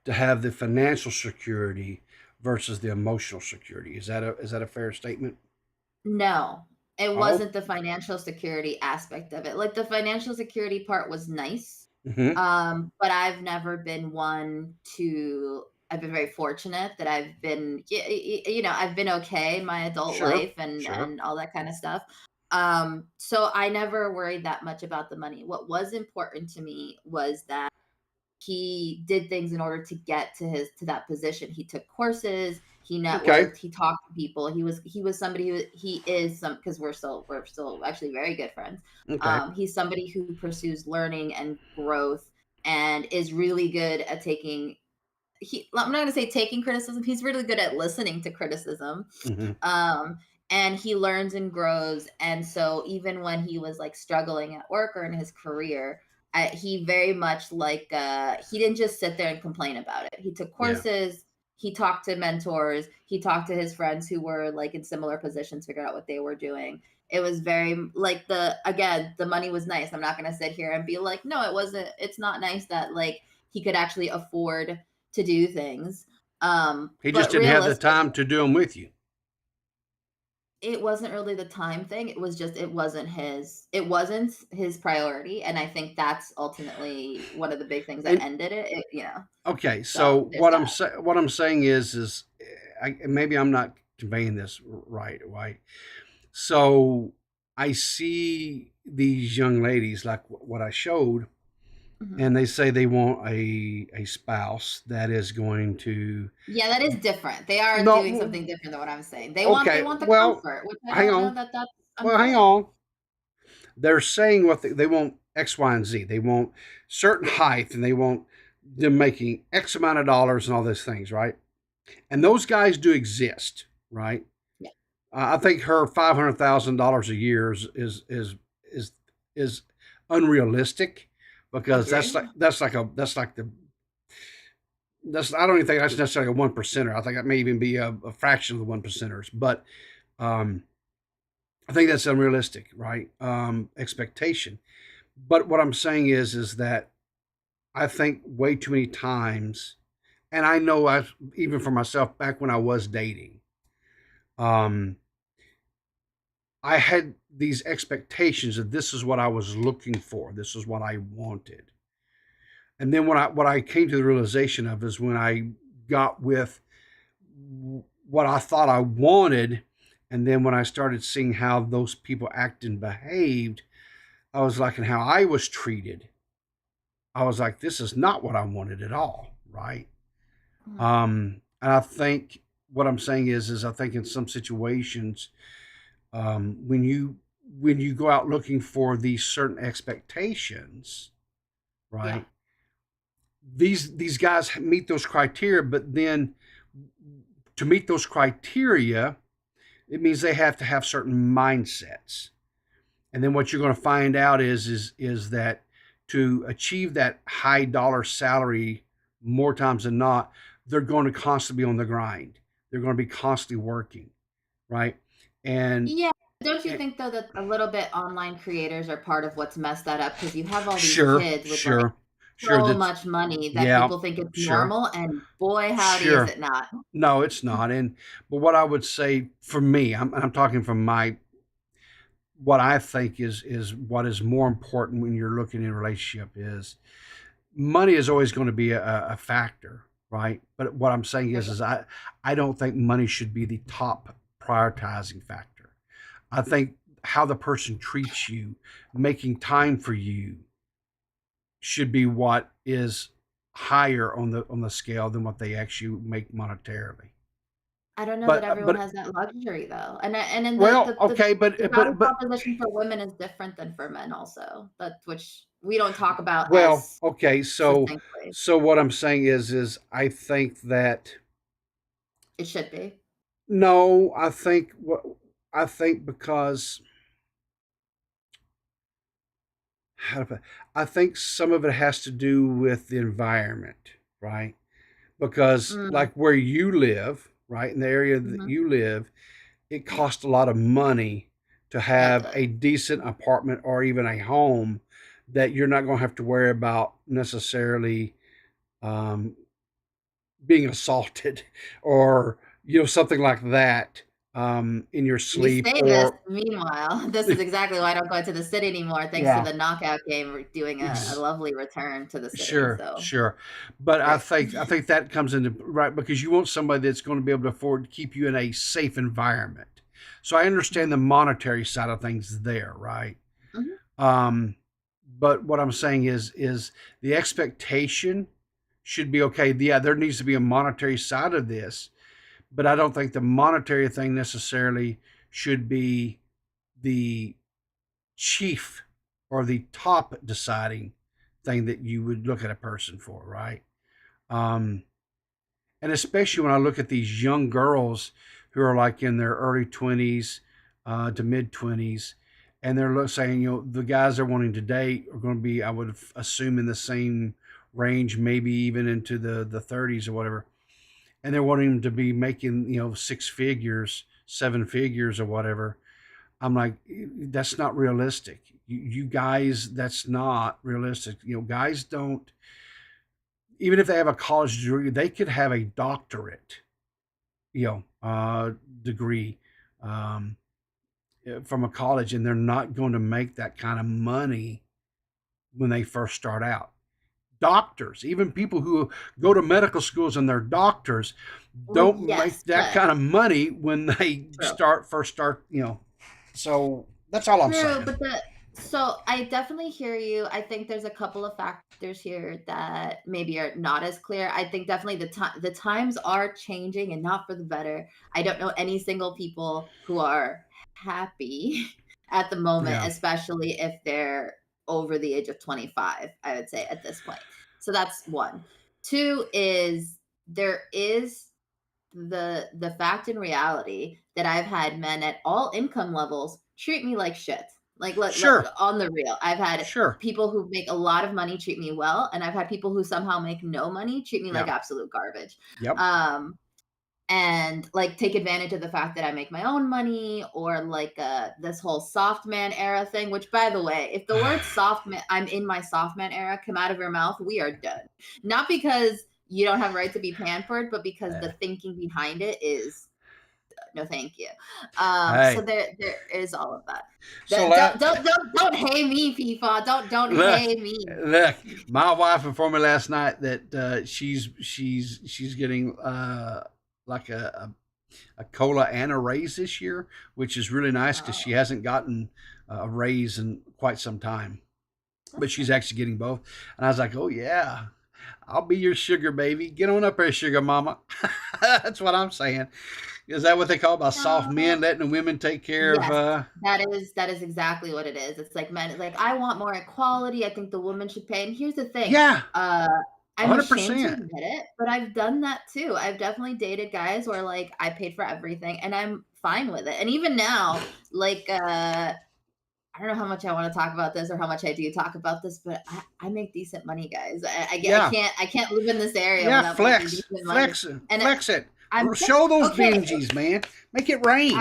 to have the financial security versus the emotional security. Is that a fair statement? No, it wasn't the financial security aspect of it. Like, the financial security part was nice. But I've never been one to. I've been very fortunate that I've been, I've been okay in my adult life and all that kind of stuff. So I never worried that much about the money. What was important to me was that he did things in order to get to that position. He took courses, he networked, he talked to people. He was somebody because we're still actually very good friends. He's somebody who pursues learning and growth and is really good at taking. I'm not going to say taking criticism. He's really good at listening to criticism. And he learns and grows. And so even when he was like struggling at work or in his career, he very much he didn't just sit there and complain about it. He took courses, he talked to mentors, he talked to his friends who were like in similar positions, figured out what they were doing. It was very like the money was nice. I'm not going to sit here and be like, no, it wasn't. It's not nice that like he could actually afford to do things. He just didn't have the time to do them with you. It wasn't really the time thing. It was just, it wasn't his priority. And I think that's ultimately one of the big things that ended it, Okay. So what I'm saying is maybe I'm not conveying this right. So I see these young ladies like what I showed, and they say they want a spouse that is going to. Yeah, that is different. They are doing something different than what I'm saying. They want the comfort. Which I don't know that's hang on. They're saying they want X, Y, and Z. They want certain height, and they want them making X amount of dollars and all these things, right? And those guys do exist, right? Yeah. I think her $500,000 a year is unrealistic, because that's Agree. I don't even think that's necessarily a one percenter. I think that may even be a fraction of the one percenters, but I think that's unrealistic, right? Expectation. But what I'm saying is that I think way too many times, and I know even for myself back when I was dating, um, I had these expectations that this is what I was looking for, this is what I wanted. And then what I came to the realization of is when I got with what I thought I wanted, and then when I started seeing how those people acted and behaved, I was like, and how I was treated, I was like, this is not what I wanted at all, right? And I think what I'm saying is I think in some situations, when you go out looking for these certain expectations, right? Yeah. These guys meet those criteria, but then to meet those criteria, it means they have to have certain mindsets. And then what you're going to find out is that to achieve that high dollar salary, more times than not, they're going to constantly be on the grind. They're going to be constantly working, right? And Yeah. Don't you think though that a little bit online creators are part of what's messed that up? Because you have all these sure, kids with sure, like sure. so That's much money that yeah, people think it's sure, normal, and boy, howdy, is sure. it not? No, it's not. And but what I would say for me, I'm talking from my what I think is what is more important when you're looking in a relationship is money is always going to be a factor, right? But what I'm saying is I don't think money should be the top prioritizing factor. I think how the person treats you, making time for you, should be what is higher on the scale than what they actually make monetarily. I don't know that But everyone but has that luxury though, and then well, okay, the value proposition for women is different than for men also. That which we don't talk about well, as okay. So succinctly. what I'm saying is I think that It should be. no, I think because how do I think some of it has to do with the environment, right? Because Mm, like where you live, right, in the area that mhm. you live, it costs a lot of money to Yeah, it have does. a decent apartment or even a home that you're not going to have to worry about necessarily um, being assaulted or something like that in your You sleep say this, or meanwhile, this is exactly why I don't go to the city anymore, thanks to yeah. the knockout game, we're doing a lovely return to the city, Sure, so sure. But great. I think that comes into right because you want somebody that's going to be able to afford to keep you in a safe environment. So I understand the monetary side of things there, right? Mhm. Um, but what I'm saying is the expectation should be okay. Yeah, there needs to be a monetary side of this, but I don't think the monetary thing necessarily should be the chief or the top deciding thing that you would look at a person for, right? Um, and especially when I look at these young girls who are like in their early 20s to mid 20s, and they're saying, the guys they're wanting to date are going to be, I would assume, in the same range, maybe even into the 30s or whatever. And they're wanting them to be making, six figures, seven figures or whatever. I'm like, that's not realistic. You guys, that's not realistic. Guys don't, even if they have a college degree, they could have a doctorate, degree um, from a college, and they're not going to make that kind of money when they first start out. Doctors, even people who go to medical schools and they're doctors, Well, don't make yes, that but kind of money when they true. first start. So that's all I'm True, saying. but so I definitely hear you. I think there's a couple of factors here that maybe are not as clear. I think definitely the times are changing and not for the better. I don't know any single people who are happy at the moment, Yeah. especially if they're over the age of 25, I would say at this point. So that's one. Two is there is the fact and reality that I've had men at all income levels treat me like shit. Like Sure. on the real, I've had Sure. people who make a lot of money treat me well, and I've had people who somehow make no money treat me like Yep. absolute garbage. Yep. And like take advantage of the fact that I make my own money, or like this whole soft man era thing, which by the way, if the word soft man, I'm in my soft man era, come out of your mouth, we are done. Not because you don't have a right to be pampered, but because the thinking behind it is no thank you. Hey. So there is all of that. So Don't hate me, FIFA. Don't hate me. Look, my wife informed me last night that she's getting like a cola and a raise this year, which is really nice because she hasn't gotten a raise in quite some time. But she's actually getting both. And I was like, oh yeah, I'll be your sugar baby. Get on up there, sugar mama. That's what I'm saying. Is that what they call by soft men, letting the women take care of? That is exactly what it is. It's like men, like I want more equality. I think the woman should pay. And here's the thing. Yeah. I'm 100%. ashamed to admit it, but I've done that too. I've definitely dated guys where like I paid for everything, and I'm fine with it. And even now, like I don't know how much I want to talk about this or how much I do talk about this, but I make decent money, guys. I can't live in this area. Yeah, without making flex decent money. flex it. Show those Benjis, man. Make it rain.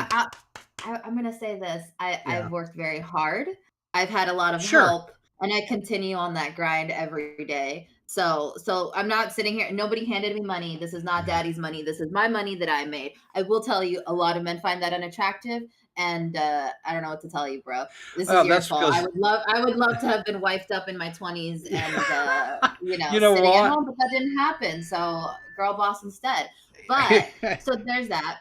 I'm gonna say this. I've worked very hard. I've had a lot of Sure. help, and I continue on that grind every day. So I'm not sitting here. Nobody handed me money. This is not daddy's money. This is my money that I made. I will tell you, a lot of men find that unattractive, and I don't know what to tell you, bro. This is your fault. I would love to have been wifed up in my 20s and You know sitting what? at home, but that didn't happen. So girl boss instead. But so there's that.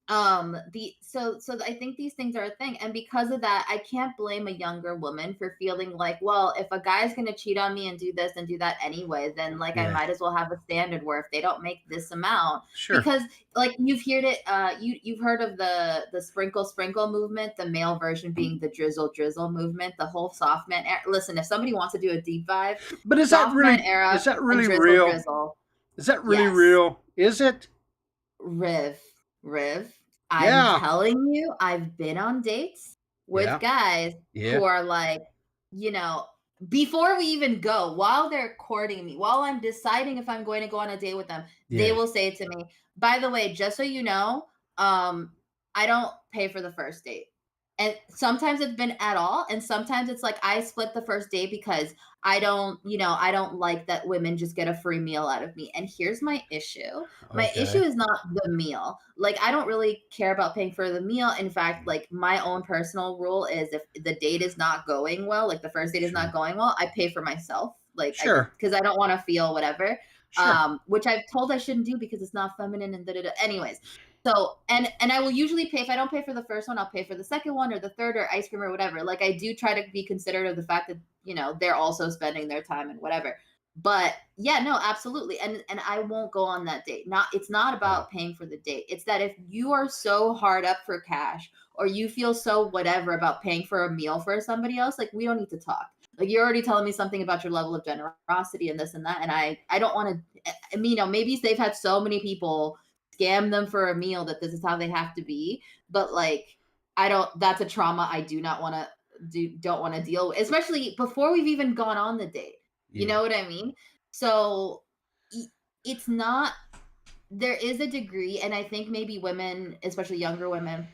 So I think these things are a thing, and because of that, I can't blame a younger woman for feeling like, well, if a guy's gonna cheat on me and do this and do that anyway, then like I might as well have a standard where if they don't make this amount, Sure. because like you've heard it, you've heard of the sprinkle movement, the male version being the drizzle movement, the whole soft man era. Listen, if somebody wants to do a deep dive, But is that soft really man era is that and really drizzle, real? drizzle. Is that really Yes. real? Is it? Riv, Yeah. I'm telling you, I've been on dates with Yeah. guys Yeah. who are like, before we even go, while they're courting me, while I'm deciding if I'm going to go on a date with them, they Yeah. will say to me, by the way, just so you know, I don't pay for the first date. And sometimes it's been at all, and sometimes it's like I split the first date because I don't like that women just get a free meal out of me. And here's my issue. My issue is not the meal. Like I don't really care about paying for the meal. In fact, like my own personal rule is if the date is not going well, like the first date is not going well, I pay for myself. Like Sure. because I don't want to feel whatever. Sure. Which I've told I shouldn't do because it's not feminine and da-da-da. Anyways. So, and I will usually pay, if I don't pay for the first one, I'll pay for the second one or the third or ice cream or whatever. Like I do try to be considerate of the fact that, they're also spending their time and whatever. But yeah, no, absolutely. And I won't go on that date. It's not about paying for the date. It's that if you are so hard up for cash or you feel so whatever about paying for a meal for somebody else, like we don't need to talk. Like you're already telling me something about your level of generosity and this and that. And I don't want to, maybe they've had so many people scam them for a meal that this is how they have to be. But like, that's a trauma I don't want to deal with, especially before we've even gone on the date. Yeah. You know what I mean? So it's not, there is a degree, and I think maybe women, especially younger women,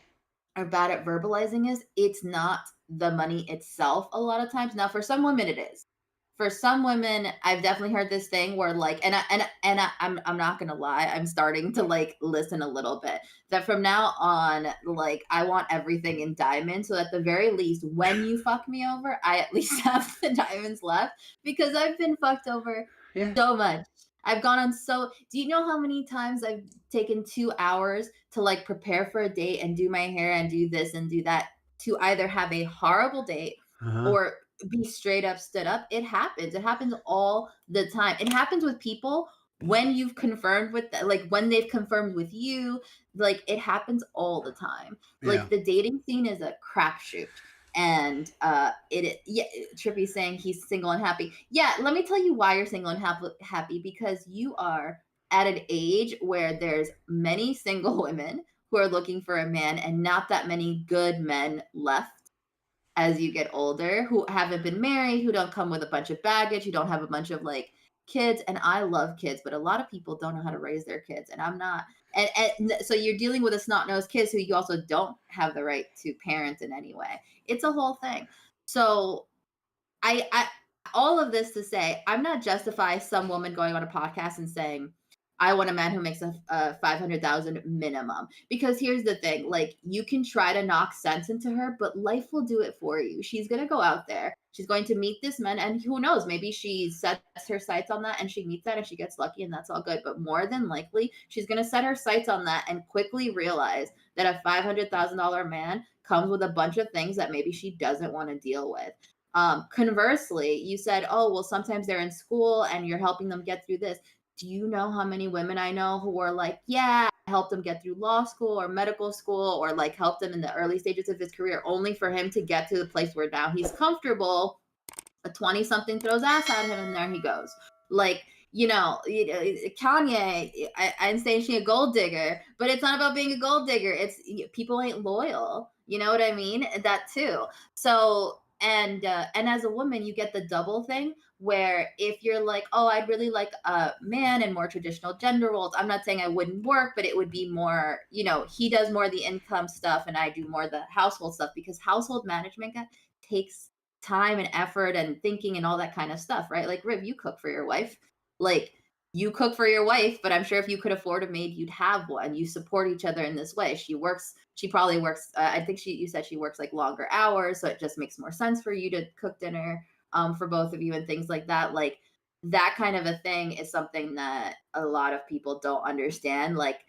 are bad at verbalizing is it's not the money itself a lot of times. Now, for some women, it is. For some women, I've definitely heard this thing where like, I'm not gonna lie, I'm starting to like listen a little bit that from now on, like I want everything in diamonds, so at the very least, when you fuck me over, I at least have the diamonds left because I've been fucked over so much. I've gone on do you know how many times I've taken 2 hours to like prepare for a date and do my hair and do this and do that to either have a horrible date or be straight up stood up? It happens. It happens all the time. It happens with people when you've confirmed with like when they've confirmed with you, like it happens all the time. Like the dating scene is a crapshoot. And Trippy's saying he's single and happy. Yeah, let me tell you why you're single and happy, because you are at an age where there's many single women who are looking for a man and not that many good men left as you get older, who haven't been married, who don't come with a bunch of baggage, who don't have a bunch of like kids. And I love kids, but a lot of people don't know how to raise their kids, and I'm not. And so you're dealing with a snot-nosed kids who you also don't have the right to parent in any way. It's a whole thing. So I all of this to say, I'm not justifying some woman going on a podcast and saying, I want a man who makes a 500,000 minimum. Because here's the thing, like, you can try to knock sense into her, but life will do it for you. She's going to go out there. She's going to meet this man, and who knows, maybe she sets her sights on that and she meets that and she gets lucky, and that's all good. But more than likely, she's going to set her sights on that and quickly realize that a $500,000 man comes with a bunch of things that maybe she doesn't want to deal with. Conversely, you said, oh, well, sometimes they're in school and you're helping them get through this. Do you know how many women I know who are like, yeah, I helped him get through law school or medical school, or like helped him in the early stages of his career, only for him to get to the place where now he's comfortable. A 20-something throws ass at him and there he goes. Like, Kanye, I'm saying she's a gold digger, but it's not about being a gold digger. It's people ain't loyal. You know what I mean? That too. So, and as a woman, you get the double thing, where if you're like, oh, I'd really like a man in more traditional gender roles. I'm not saying I wouldn't work, but it would be more, he does more of the income stuff and I do more of the household stuff, because household management takes time and effort and thinking and all that kind of stuff, right? Like, Riv, you cook for your wife. Like, you cook for your wife, but I'm sure if you could afford a maid, you'd have one. You support each other in this way. She probably works, I think you said she works like longer hours, so it just makes more sense for you to cook dinner for both of you and things like that. Like, that kind of a thing is something that a lot of people don't understand. Like,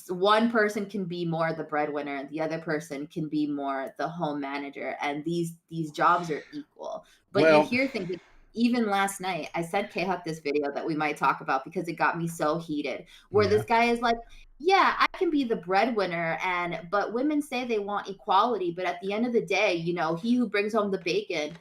one person can be more the breadwinner and the other person can be more the home manager, and these jobs are equal. But you hear things. Even last night, I sent K-Huck this video that we might talk about because it got me so heated, where this guy is like, yeah, I can be the breadwinner, but women say they want equality, but at the end of the day, he who brings home the bacon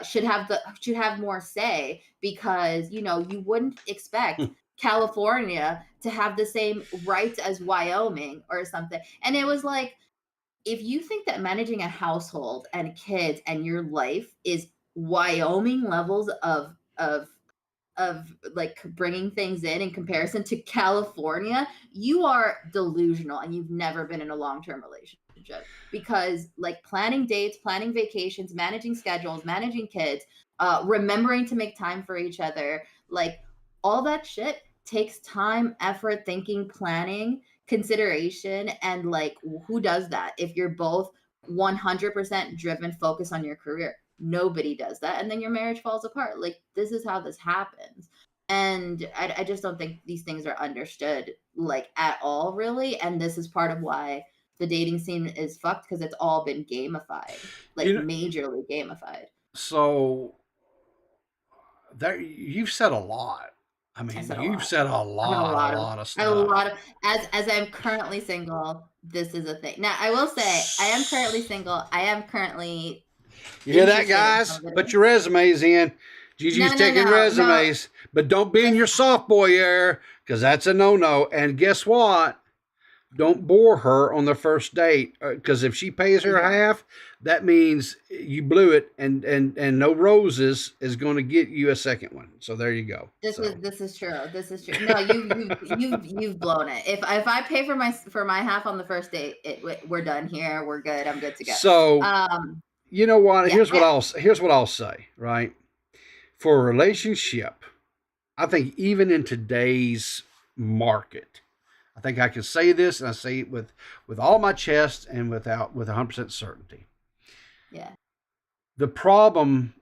should have more say, because you wouldn't expect California to have the same rights as Wyoming or something. And it was like, if you think that managing a household and kids and your life is Wyoming levels of like bringing things in comparison to California, you are delusional and you've never been in a long-term relationship. Because like planning dates, planning vacations, managing schedules, managing kids, remembering to make time for each other, like all that shit takes time, effort, thinking, planning, consideration. And like, who does that if you're both 100% driven, focus on your career? Nobody does that. And then your marriage falls apart. Like, this is how this happens. And I just don't think these things are understood like at all, really. And this is part of why the dating scene is fucked, because it's all been gamified, like majorly gamified. So that you've said a lot. I mean, you've said a lot of stuff. As I'm currently single, this is a thing. Now, I will say, I am currently single. I am currently. You hear that, guys? Put your resumes in. Gigi's taking resumes, but don't be in your soft boy era, because that's a no-no. And guess what? Don't bore her on the first date, because if she pays her half, that means you blew it, and no roses is going to get you a second one. So there you go. This is true. This is true. No, you've blown it. If I pay for my half on the first date, we're done here. We're good. I'm good to go. So you know what? Yeah. Here's what I'll say. Right, for a relationship, I think even in today's market, I think I can say this, and I say it with all my chest and with 100% certainty. Yeah. The problem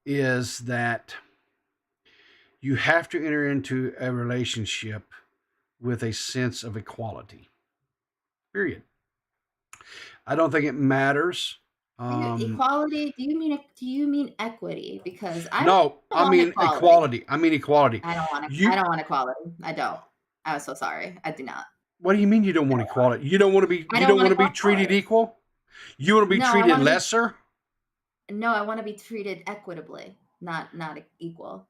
is that you have to enter into a relationship with a sense of equality. Period. I don't think it matters. Equality? Do you mean equity? Because I mean equality. I mean equality. I don't want equality. I don't. I'm so sorry. I do not. What do you mean you don't want equality? You don't want to be treated equal? You want to be No, I treated want to be lesser? no, I want to be treated equitably, not equal.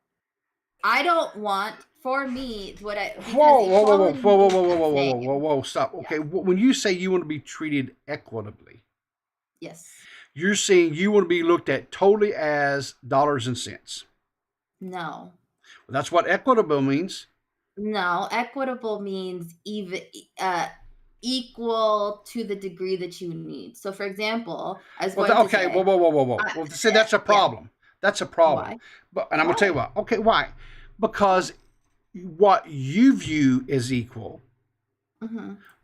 I don't want, for me, because Whoa, whoa, whoa, whoa, equality whoa, whoa, means whoa, whoa, the whoa, whoa, same. whoa, whoa, stop. Okay, when you say you want to be treated equitably, Yes. you're saying you want to be looked at totally as dollars and cents. No. Well, that's what equitable means. No, equitable means even equal to the degree that you need. So, for example, I was going to Okay, say, whoa, whoa, whoa, whoa, whoa. Well, see, that's a yeah. problem. That's a problem. Why? And I'm going to tell you why. Okay, why? Because what you view as equal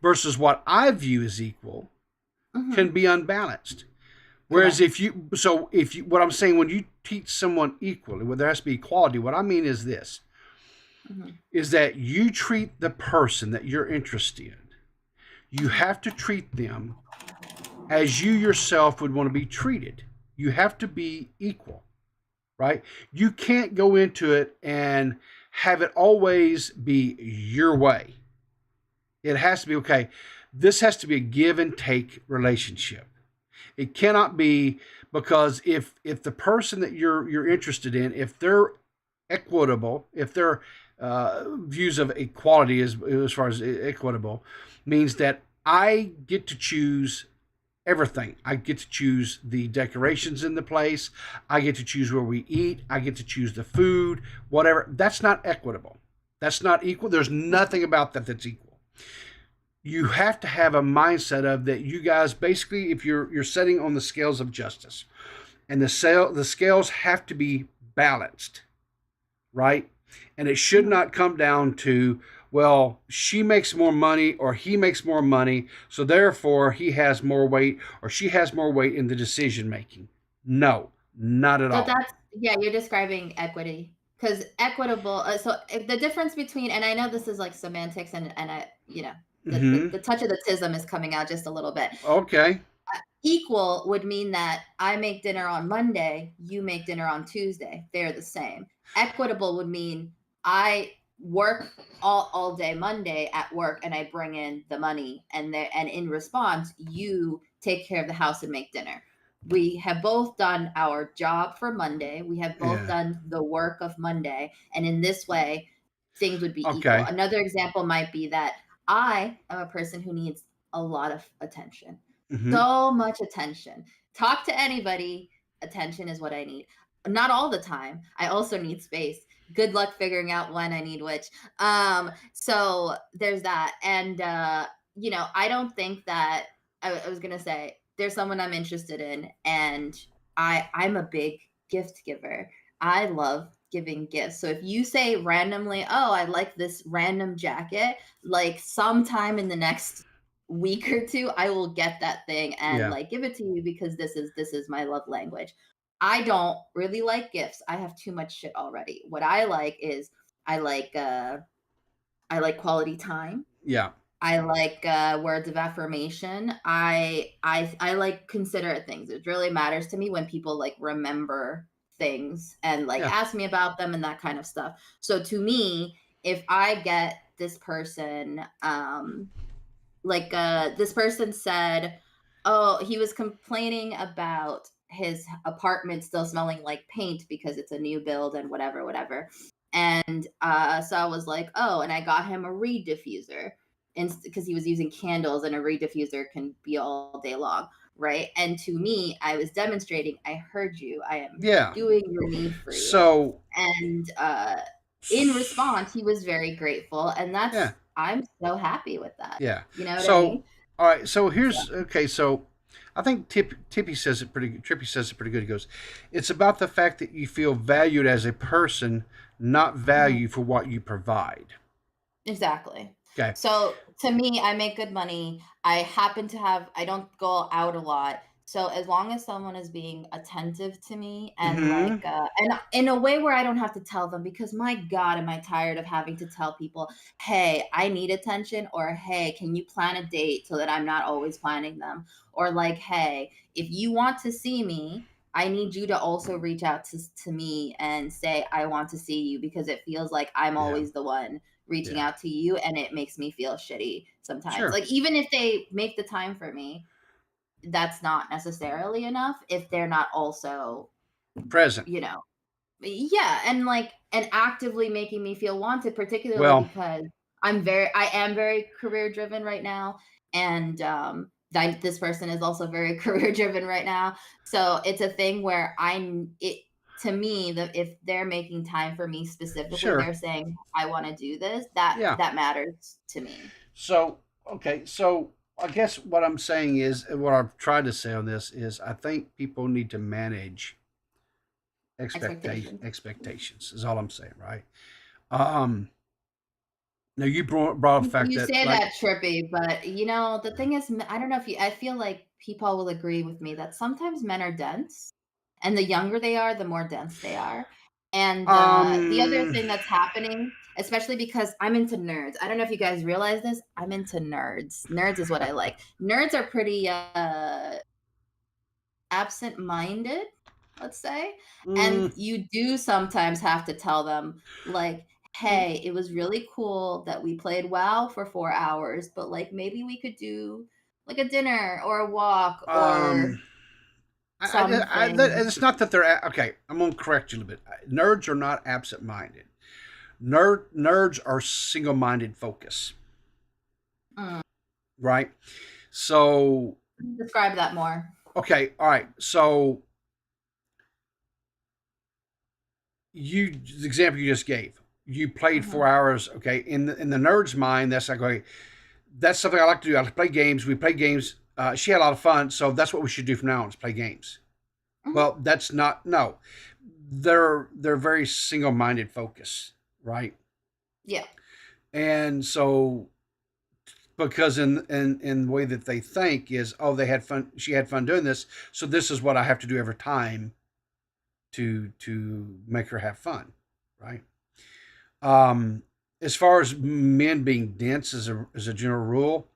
versus what I view as equal can be unbalanced. Whereas what I'm saying, when you teach someone equally, where there has to be equality, what I mean is this, is that you treat the person that you're interested in, you have to treat them as you yourself would want to be treated. You have to be equal, right? You can't go into it and have it always be your way. It has to be, okay, this has to be a give and take relationship. It cannot be, because if the person that you're interested in, if they're equitable, if their views of equality as far as equitable, means that I get to choose everything. I get to choose the decorations in the place. I get to choose where we eat. I get to choose the food, whatever. That's not equitable. That's not equal. There's nothing about that that's equal. You have to have a mindset of that. You guys, basically, if you're setting on the scales of justice, and the scales have to be balanced, right? And it should not come down to, well, she makes more money or he makes more money, so therefore he has more weight or she has more weight in the decision making. No, not at all. You're describing equity, because equitable. So the difference between, and I know this is like semantics, and I, the touch of the tism is coming out just a little bit. Okay. Equal would mean that I make dinner on Monday, you make dinner on Tuesday. They're the same. Equitable would mean I work all day Monday at work, and I bring in the money, and in response, you take care of the house and make dinner. We have both done our job for Monday. We have both done the work of Monday, and in this way, things would be equal. Another example might be that I am a person who needs a lot of attention. So much attention. Talk to anybody. Attention is what I need. Not all the time. I also need space. Good luck figuring out when I need which. So there's that. And, I don't think that I was going to say there's someone I'm interested in, and I'm a big gift giver. I love giving gifts. So if you say randomly, oh, I like this random jacket, like sometime in the next week or two, I will get that thing and like give it to you, because this is my love language. I don't really like gifts. I have too much shit already. What I like is I like quality time. Yeah. I like words of affirmation. I like considerate things. It really matters to me when people like remember things and like ask me about them and that kind of stuff. So to me, if I get this person, this person said, oh, he was complaining about his apartment still smelling like paint because it's a new build and whatever. And so I was like, oh, and I got him a reed diffuser, because he was using candles, and a reed diffuser can be all day long, right? And to me, I was demonstrating, I heard you, I am doing your need for you. So, and in response, he was very grateful, and that's I'm so happy with that. Yeah. You know what I mean? All right. So here's okay. So I think Trippy says it pretty good. He goes, it's about the fact that you feel valued as a person, not valued for what you provide. Exactly. Okay. So to me, I make good money. I don't go out a lot. So as long as someone is being attentive to me and and in a way where I don't have to tell them, because my God, am I tired of having to tell people, hey, I need attention, or hey, can you plan a date so that I'm not always planning them? Or like, hey, if you want to see me, I need you to also reach out to me and say, I want to see you, because it feels like I'm always the one reaching out to you, and it makes me feel shitty sometimes. Like, even if they make the time for me, that's not necessarily enough if they're not also present. Yeah, and actively making me feel wanted, particularly Well, because I am very career driven right now, and this person is also very career driven right now. So it's a thing where to me, if they're making time for me specifically, sure. they're saying I want to do this. That matters to me. So okay, so I guess what I'm saying is, what I've tried to say on this is, I think people need to manage expectations is all I'm saying, right? Now you brought up the fact You that, say like, that, Trippy, but the thing is, I don't know if I feel like people will agree with me that sometimes men are dense, and the younger they are, the more dense they are. And the other thing that's happening, especially because I'm into nerds, I don't know if you guys realize this, I'm into nerds. Nerds is what I like. Nerds are pretty absent-minded, let's say, and you do sometimes have to tell them, like, hey, it was really cool that we played WoW for 4 hours, but like maybe we could do like a dinner or a walk or something. It's not that they're okay. I'm gonna correct you a little bit. Nerds are not absent-minded. Nerds are single-minded focus, right? So describe that more. Okay, all right. So the example you just gave, you played 4 hours. Okay, in the nerd's mind, that's like, okay, that's something I like to do. I like to play games. We play games. She had a lot of fun, so that's what we should do from now on, is play games. Well, that's not, no. They're very single-minded focus, right? Yeah. And so, because in the way that they think is, oh, they had fun, she had fun doing this, so this is what I have to do every time to make her have fun, right? As far as men being dense as a general rule,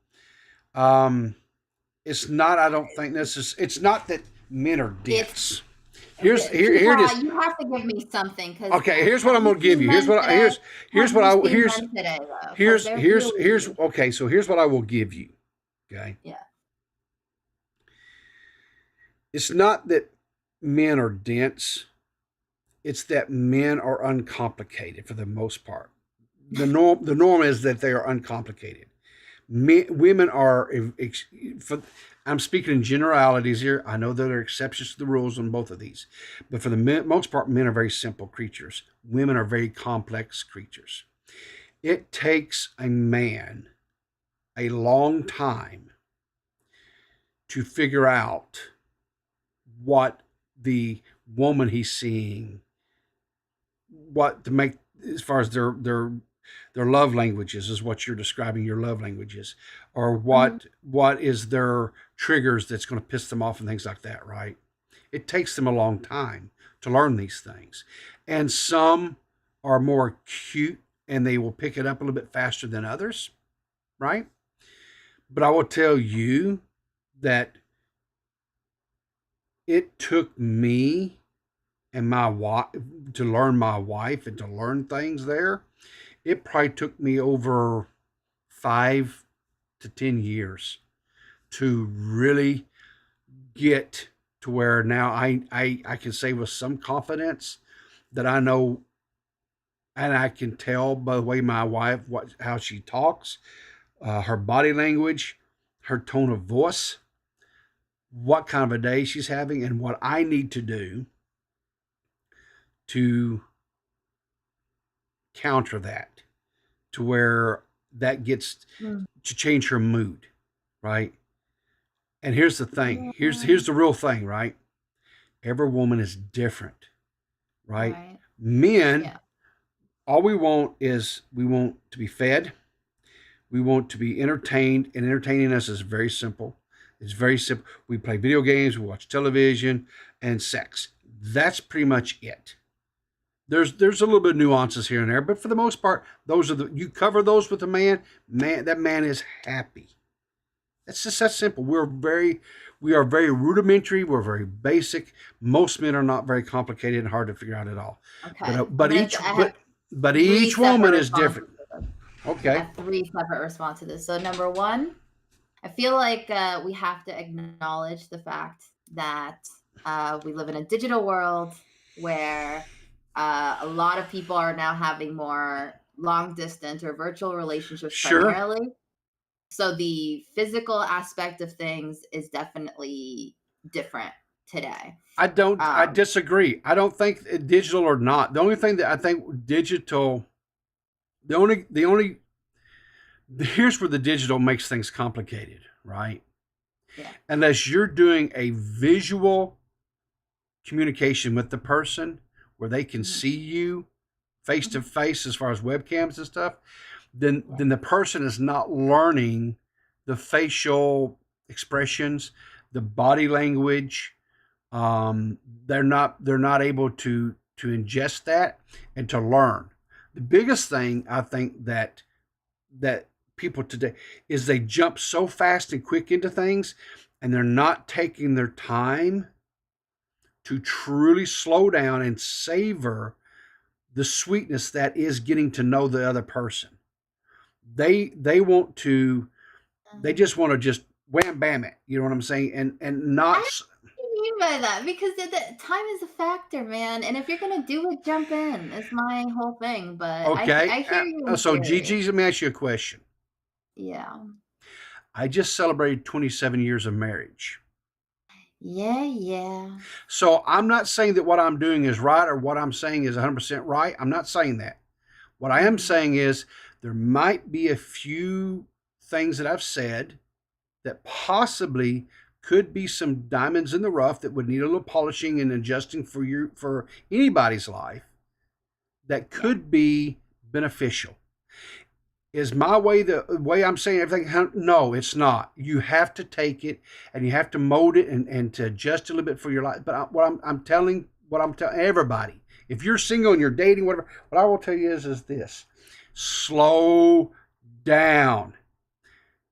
it's not. I don't think this is. It's not that men are dense. Here it is. You have to give me something. Okay, here's what I'm going to give you. Here's what I okay. So here's what I will give you. Okay. Yeah. It's not that men are dense. It's that men are uncomplicated for the most part. The norm is that they are uncomplicated. Women are, I'm speaking in generalities here. I know there are exceptions to the rules on both of these, but for the most part, men are very simple creatures. Women are very complex creatures. It takes a man a long time to figure out what the woman he's seeing, what to make as far as their love languages is what you're describing, your love languages, or what is their triggers that's going to piss them off and things like that, right? It takes them a long time to learn these things. And some are more acute and they will pick it up a little bit faster than others, right? But I will tell you that it took me and my wife to learn my wife and to learn things there. It probably took me over 5 to 10 years to really get to where now I can say with some confidence that I know, and I can tell by the way my wife, how she talks, her body language, her tone of voice, what kind of a day she's having, and what I need to do to counter that, to where that gets to change her mood, right? And here's the thing. Here's the real thing, right? Every woman is different, right? Men, all we want is we want to be fed. We want to be entertained, and entertaining us is very simple. It's very simple. We play video games, we watch television, and sex. That's pretty much it. There's a little bit of nuances here and there, but for the most part, those are you cover those with a man, that man is happy. It's just that simple. We are very rudimentary. We're very basic. Most men are not very complicated and hard to figure out at all. Okay. But each woman is different. Okay. I have 3 separate responses to this. So number 1, I feel like we have to acknowledge the fact that we live in a digital world where a lot of people are now having more long distance or virtual relationships Sure. primarily. So the physical aspect of things is definitely different today. I disagree. I don't think digital or not. The only thing that I think digital, the only, here's where the digital makes things complicated, right? Yeah. Unless you're doing a visual communication with the person where they can see you face to face as far as webcams and stuff, then the person is not learning the facial expressions, the body language. They're not able to ingest that and to learn. The biggest thing I think that people today is they jump so fast and quick into things, and they're not taking their time to truly slow down and savor the sweetness that is getting to know the other person. They want to, they just want to just wham bam it. You know what I'm saying? And not. What do you mean by that? Because the time is a factor, man. And if you're gonna do it, jump in. It's my whole thing. But Okay. I hear you. In So theory. Gigi, let me ask you a question. Yeah. I just celebrated 27 years of marriage. Yeah. So I'm not saying that what I'm doing is right or what I'm saying is 100% right. I'm not saying that. What I am saying is there might be a few things that I've said that possibly could be some diamonds in the rough that would need a little polishing and adjusting for anybody's life that could be beneficial. Is my way the way I'm saying everything? No, it's not. You have to take it and you have to mold it and to adjust a little bit for your life. But what I'm telling everybody, if you're single and you're dating, whatever, what I will tell you is this: slow down,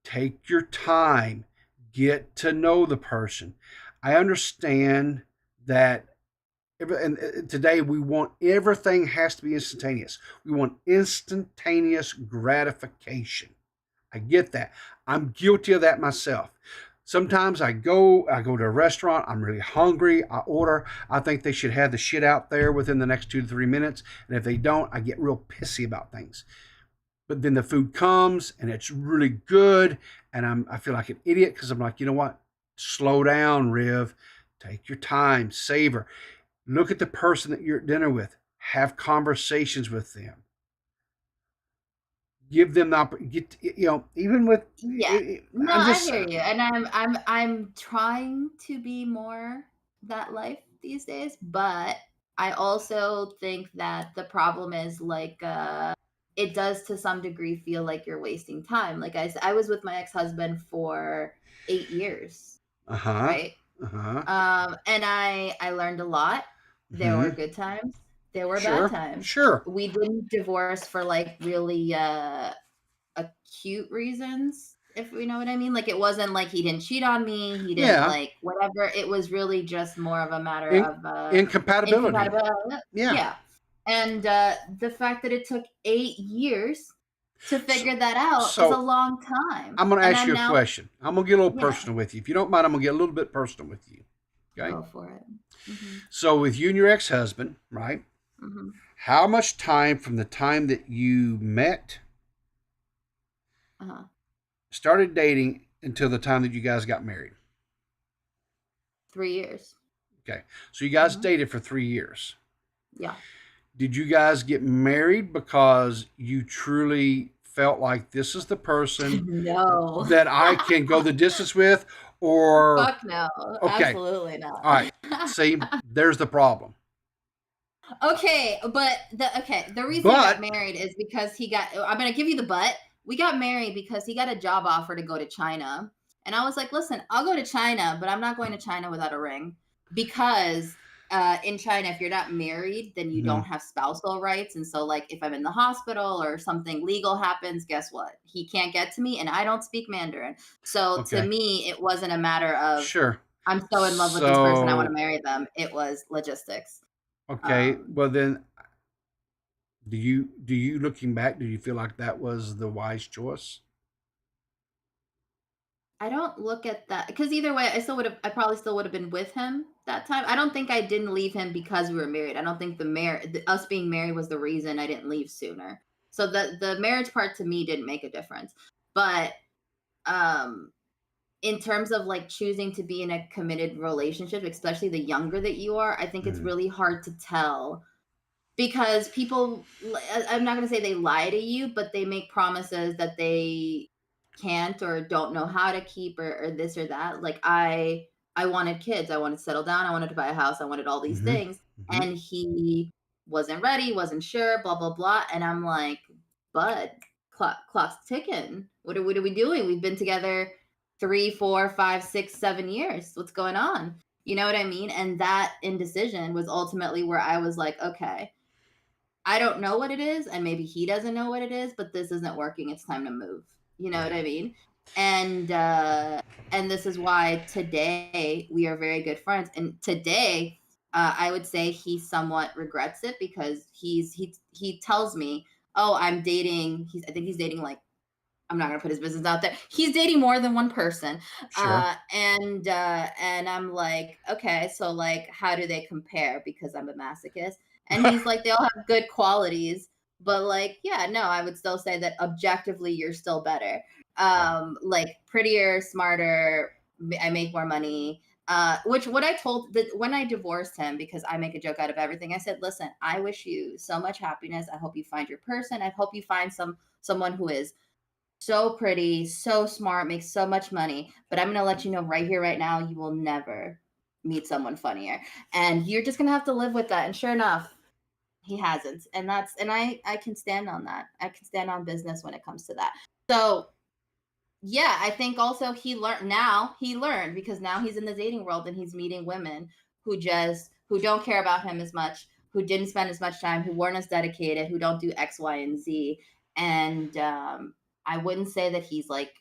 take your time, get to know the person. I understand that. And today we want everything has to be instantaneous. We want instantaneous gratification. I get that. I'm guilty of that myself. Sometimes I go to a restaurant, I'm really hungry, I order, I think they should have the shit out there within the next 2 to 3 minutes. And if they don't, I get real pissy about things. But then the food comes and it's really good. And I feel like an idiot because I'm like, you know what? Slow down, Riv. Take your time, savor. Look at the person that you're at dinner with. Have conversations with them. Give them the even with. No, I hear you, and I'm trying to be more that life these days, but I also think that the problem is like it does to some degree feel like you're wasting time. Like I was with my ex-husband for 8 years, right? And I learned a lot. There were good times. There were bad times. Sure. We didn't divorce for like really acute reasons, if we know what I mean. Like it wasn't like he didn't cheat on me. He didn't like whatever. It was really just more of a matter of incompatibility. Yeah. And the fact that it took 8 years to figure that out is a long time. I'm going to ask you a question. I'm going to get a little personal with you. If you don't mind, I'm going to get a little bit personal with you. Okay. Go for it. So with you and your ex-husband, right? How much time from the time that you met, started dating, until the time that you guys got married? 3 years. Okay. So you guys dated for 3 years. Yeah. Did you guys get married because you truly felt like this is the person that I can go the distance with? Or fuck no. Okay. Absolutely not. All right. See, there's the problem. Okay, but the reason he got married is because I'm gonna give you the but. We got married because he got a job offer to go to China. And I was like, listen, I'll go to China, but I'm not going to China without a ring. Because in China, if you're not married, then you don't have spousal rights. And so like if I'm in the hospital or something legal happens, guess what? He can't get to me and I don't speak Mandarin. So to me, it wasn't a matter of I'm so in love with this person, I want to marry them. It was logistics. Okay. Well then, do you looking back, do you feel like that was the wise choice? I don't look at that because either way, I probably still would have been with him that time. I don't think I didn't leave him because we were married. I don't think us being married was the reason I didn't leave sooner. So the marriage part to me didn't make a difference. But um in terms of like choosing to be in a committed relationship, especially the younger that you are, I think it's really hard to tell because people, I'm not going to say they lie to you, but they make promises that they can't or don't know how to keep or this or that. Like I wanted kids, I wanted to settle down, I wanted to buy a house, I wanted all these things, and he wasn't ready, wasn't sure, blah blah blah, and I'm like, bud, clock's ticking. What are we doing? We've been together 3, 4, 5, 6, 7 years. What's going on? You know what I mean? And that indecision was ultimately where I was like, okay, I don't know what it is, and maybe he doesn't know what it is, but this isn't working. It's time to move. You know what I mean? And this is why today we are very good friends. And today, I would say he somewhat regrets it because he tells me, "Oh, I'm dating." I think he's dating like, I'm not gonna put his business out there. He's dating more than one person, Sure. and I'm like, okay, so like, how do they compare? Because I'm a masochist, and he's like, they all have good qualities, but like, yeah, no, I would still say that objectively, you're still better. Like prettier, smarter. I make more money. Which what I told that when I divorced him, because I make a joke out of everything. I said, listen, I wish you so much happiness. I hope you find your person. I hope you find someone who is so pretty, so smart, makes so much money. But I'm going to let you know right here, right now, you will never meet someone funnier. And you're just going to have to live with that. And sure enough, he hasn't. And I can stand on that. I can stand on business when it comes to that. So yeah, I think also he learned because now he's in the dating world and he's meeting women who don't care about him as much, who didn't spend as much time, who weren't as dedicated, who don't do X, Y, and Z. And I wouldn't say that he's like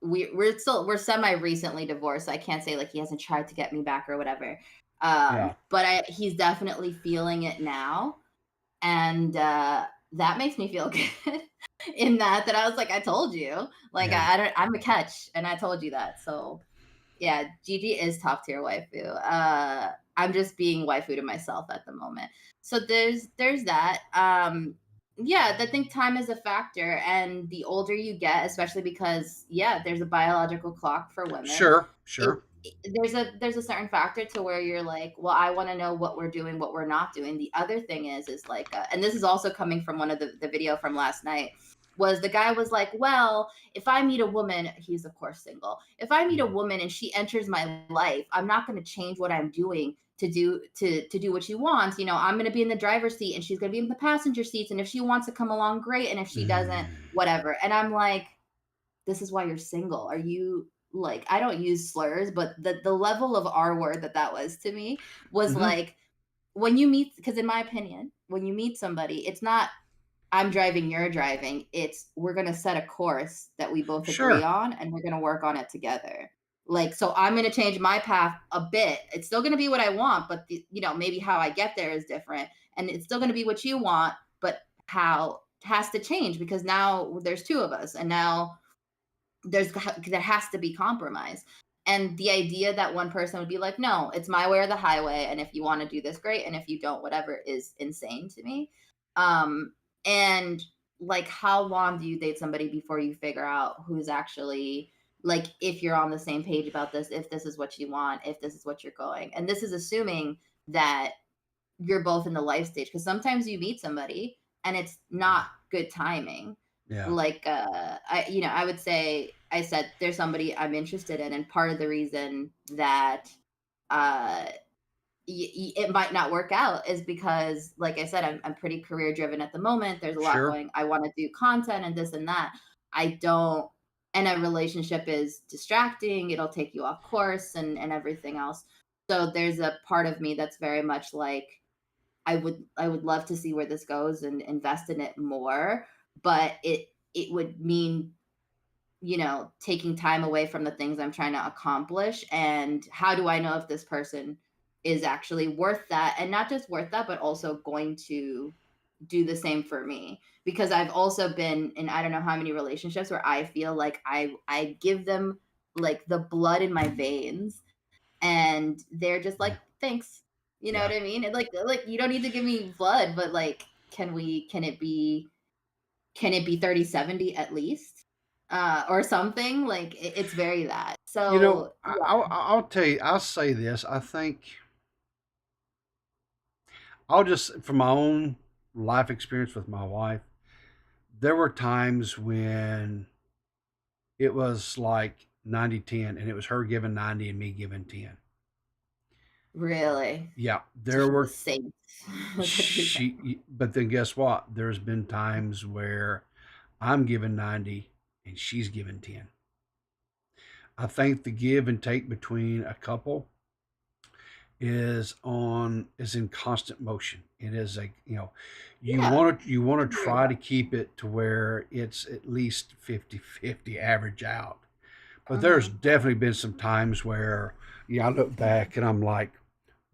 we're semi recently divorced. So I can't say like he hasn't tried to get me back or whatever. But he's definitely feeling it now, and that makes me feel good. In that I was like, I told you, like I'm a catch, and I told you that. So yeah, Gigi is top tier waifu. I'm just being waifu to myself at the moment. So there's that. Yeah, I think time is a factor, and the older you get, especially because there's a biological clock for women. Sure. There's a certain factor to where you're like, well, I want to know what we're doing, what we're not doing. The other thing is like, and this is also coming from one of the video from last night, was the guy was like, well, if I meet a woman, he's of course single. If I meet a woman and she enters my life, I'm not going to change what I'm doing to do what she wants. You know, I'm going to be in the driver's seat and she's going to be in the passenger seats. And if she wants to come along, great. And if she doesn't, whatever. And I'm like, this is why you're single. Are you like, I don't use slurs, but the level of R word that was to me was like, when you meet, because in my opinion, when you meet somebody, it's not I'm driving, you're driving. It's we're going to set a course that we both agree on, and we're going to work on it together. Like, so I'm going to change my path a bit. It's still going to be what I want, but maybe how I get there is different, and it's still going to be what you want, but how it has to change because now there's two of us, and now there has to be compromise. And the idea that one person would be like, no, it's my way or the highway, and if you want to do this, great, and if you don't, whatever, is insane to me. And like, how long do you date somebody before you figure out who's actually like, if you're on the same page about this, if this is what you want, if this is what you're going, and this is assuming that you're both in the life stage, because sometimes you meet somebody and it's not good timing. Like I would say, I said there's somebody I'm interested in, and part of the reason that it might not work out is because, like I said, I'm pretty career driven at the moment. There's a lot going. I want to do content and this and that. I don't, and a relationship is distracting. It'll take you off course and everything else. So there's a part of me that's very much like, I would love to see where this goes and invest in it more, but it would mean taking time away from the things I'm trying to accomplish. And how do I know if this person is actually worth that, and not just worth that, but also going to do the same for me? Because I've also been in I don't know how many relationships where I feel like I give them like the blood in my veins, and they're just like, thanks. You know Yeah. what I mean? And like you don't need to give me blood, but like, can it be 30/70 at least? Or something like it's very that. You know, So I'll tell you, I'll say this. I think I'll just, from my own life experience with my wife, there were times when it was like 90-10, and it was her giving 90 and me giving 10. really, Yeah, so there she's a were saint. That's what you're saying. but then guess what? There's been times where I'm giving 90 and she's giving 10. I think the give and take between a couple is in constant motion. It is a, you Yeah, want to I agree with try to that. keep it to where it's at least 50-50 average out. But there's Mhm. definitely been some times where, I look back and I'm like,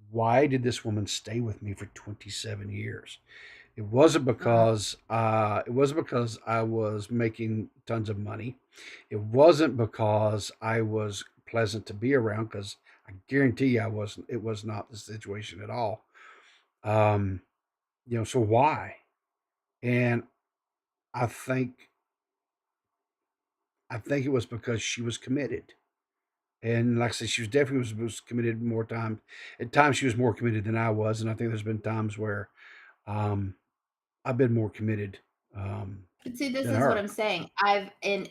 why did this woman stay with me for 27 years? It wasn't Mhm. because I was making tons of money. It wasn't because I was pleasant to be around, because I guarantee you I wasn't. It was not the situation at all. Um, so why? And I think it was because she was committed. And like I said, she was definitely was committed more time. At times she was more committed than I was, and I think there's been times where um, I've been more committed But see, this than is what her. I'm saying.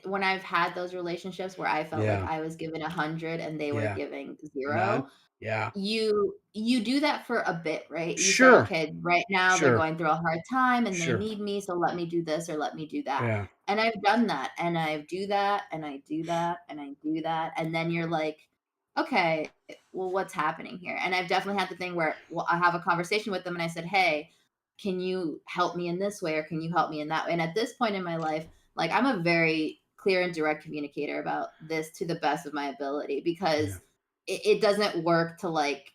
When I've had those relationships where I felt like Yeah, I was given 100 and they were yeah, giving none. 0, Yeah, you do that for a bit, right? You say, sure, okay, right now they're sure, going through a hard time and they sure. need me, so let me do this or let me do that. Yeah, And I've done that, and I do that, and I do that, and I do that, and then you're like, okay, well, what's happening here? And I've definitely had the thing where, well, I have a conversation with them and I said, hey, can you help me in this way or can you help me in that way? And at this point in my life, like, I'm a very clear and direct communicator about this to the best of my ability, yeah, because it doesn't work to like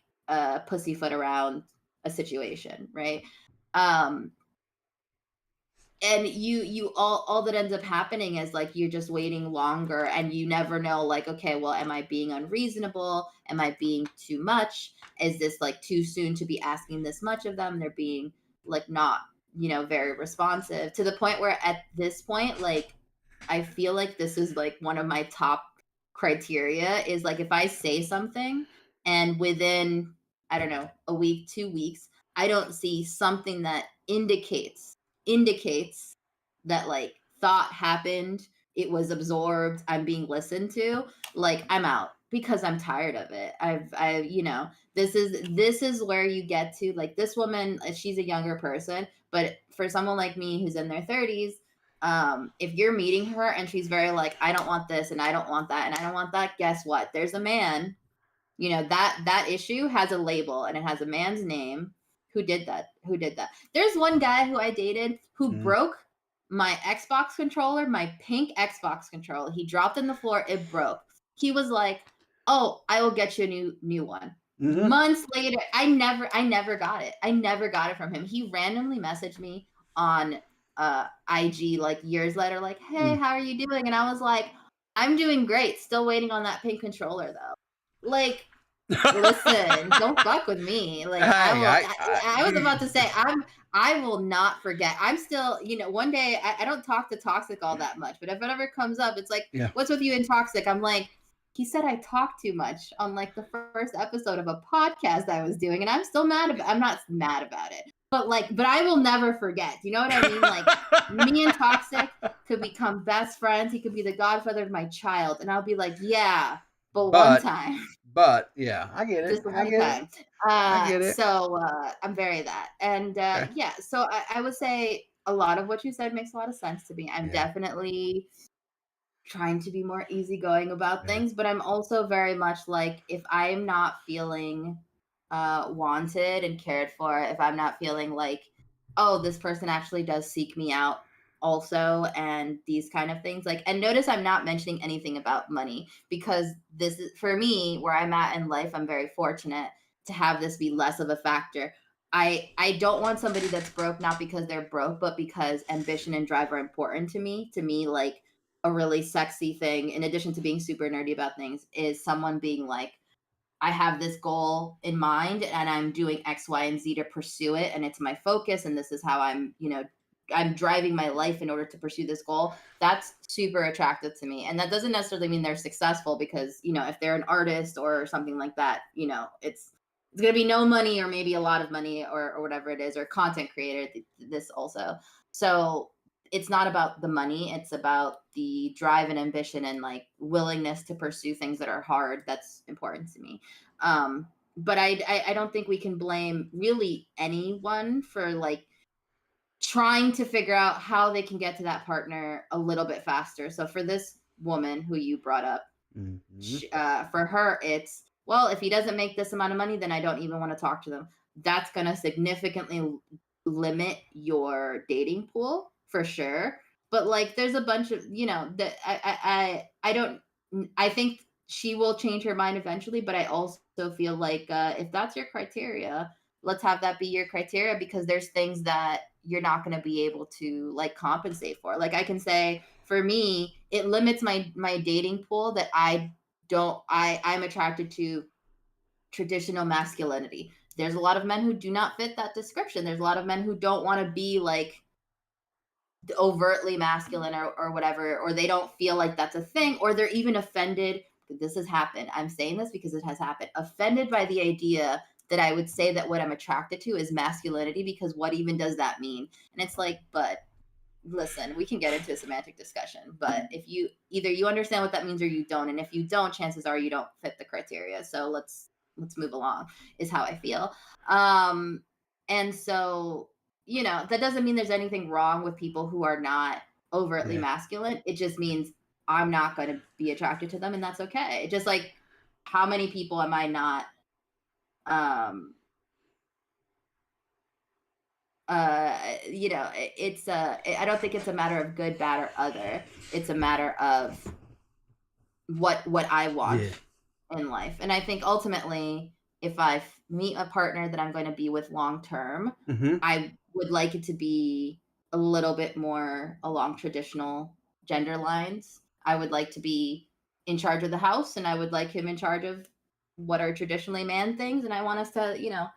pussyfoot around a situation, right? Um, and all that ends up happening is like you're just waiting longer, and you never know, like, okay, well, am I being unreasonable? Am I being too much? Is this like too soon to be asking this much of them? They're being like not, very responsive, to the point where at this point, like, I feel like this is like one of my top criteria is like, if I say something and within, I don't know, a week, 2 weeks, I don't see something that indicates that like thought happened, it was absorbed, I'm being listened to, like, I'm out, because I'm tired of it. This is where you get to, like, this woman, she's a younger person, but for someone like me who's in their 30s, if you're meeting her and she's very like, I don't want this and I don't want that and I don't want that, guess what? There's a man, that issue has a label and it has a man's name who did that. There's one guy who I dated who mm, broke my Xbox controller, my pink Xbox controller. He dropped in the floor, it broke. He was like, oh, I will get you a new one. mm-hmm, Months later, I never got it. I never got it from him. He randomly messaged me on IG like years later, like, hey, mm. how are you doing? And I was like, I'm doing great, still waiting on that pink controller though. Like, listen, don't fuck with me. Like, I Hey, will. I was about to say, I will not forget. I'm still, one day I don't talk to Toxic all that much, but if it ever comes up, it's like, yeah, what's with you and Toxic? I'm like, he said I talk too much on like the first episode of a podcast I was doing, and I'm still mad about. I'm not mad about it, but I will never forget. You know what I mean? Like, me and Toxic could become best friends. He could be the godfather of my child, and I'll be like, yeah, but one but time. yeah, I get it. Just the I one get it. time. I get it. So I'm very that. And Okay. yeah, so I would say a lot of what you said makes a lot of sense to me. I'm Yeah, definitely trying to be more easygoing about yeah, things, but I'm also very much like, if I'm not feeling wanted and cared for, if I'm not feeling like, oh, this person actually does seek me out also, and these kind of things, like, and notice I'm not mentioning anything about money, because this is, for me, where I'm at in life, I'm very fortunate to have this be less of a factor. I don't want somebody that's broke, not because they're broke, but because ambition and drive are important to me. To me, like, a really sexy thing, in addition to being super nerdy about things, is someone being like, I have this goal in mind and I'm doing X, Y, and Z to pursue it. And it's my focus. And this is how I'm, I'm driving my life in order to pursue this goal. That's super attractive to me. And that doesn't necessarily mean they're successful, because, if they're an artist or something like that, it's going to be no money or maybe a lot of money or whatever it is, or content creator, this also. So it's not about the money. It's about the drive and ambition and like willingness to pursue things that are hard. That's important to me. But I don't think we can blame really anyone for like trying to figure out how they can get to that partner a little bit faster. So for this woman who you brought up, for her, it's, well, if he doesn't make this amount of money, then I don't even want to talk to them. That's going to significantly limit your dating pool for sure. But like, there's a bunch of, that I think she will change her mind eventually, but I also feel like if that's your criteria, let's have that be your criteria, because there's things that you're not going to be able to like compensate for. Like I can say, for me, it limits my dating pool that I'm attracted to traditional masculinity. There's a lot of men who do not fit that description. There's a lot of men who don't want to be like overtly masculine or whatever, or they don't feel like that's a thing, or they're even offended. This has happened. I'm saying this because it has happened. Offended by the idea that I would say that what I'm attracted to is masculinity, because what even does that mean? And it's like, but listen, we can get into a semantic discussion, but if you understand what that means or you don't, and if you don't, chances are you don't fit the criteria. So let's move along, is how I feel. And so, that doesn't mean there's anything wrong with people who are not overtly masculine. It just means I'm not going to be attracted to them, and that's okay. Just like, how many people am I not it's I don't think it's a matter of good, bad, or other. It's a matter of what I want in life. And I think ultimately, if I meet a partner that I'm going to be with long term, I would like it to be a little bit more along traditional gender lines. I would like to be in charge of the house, and I would like him in charge of what are traditionally man things, and I want us to,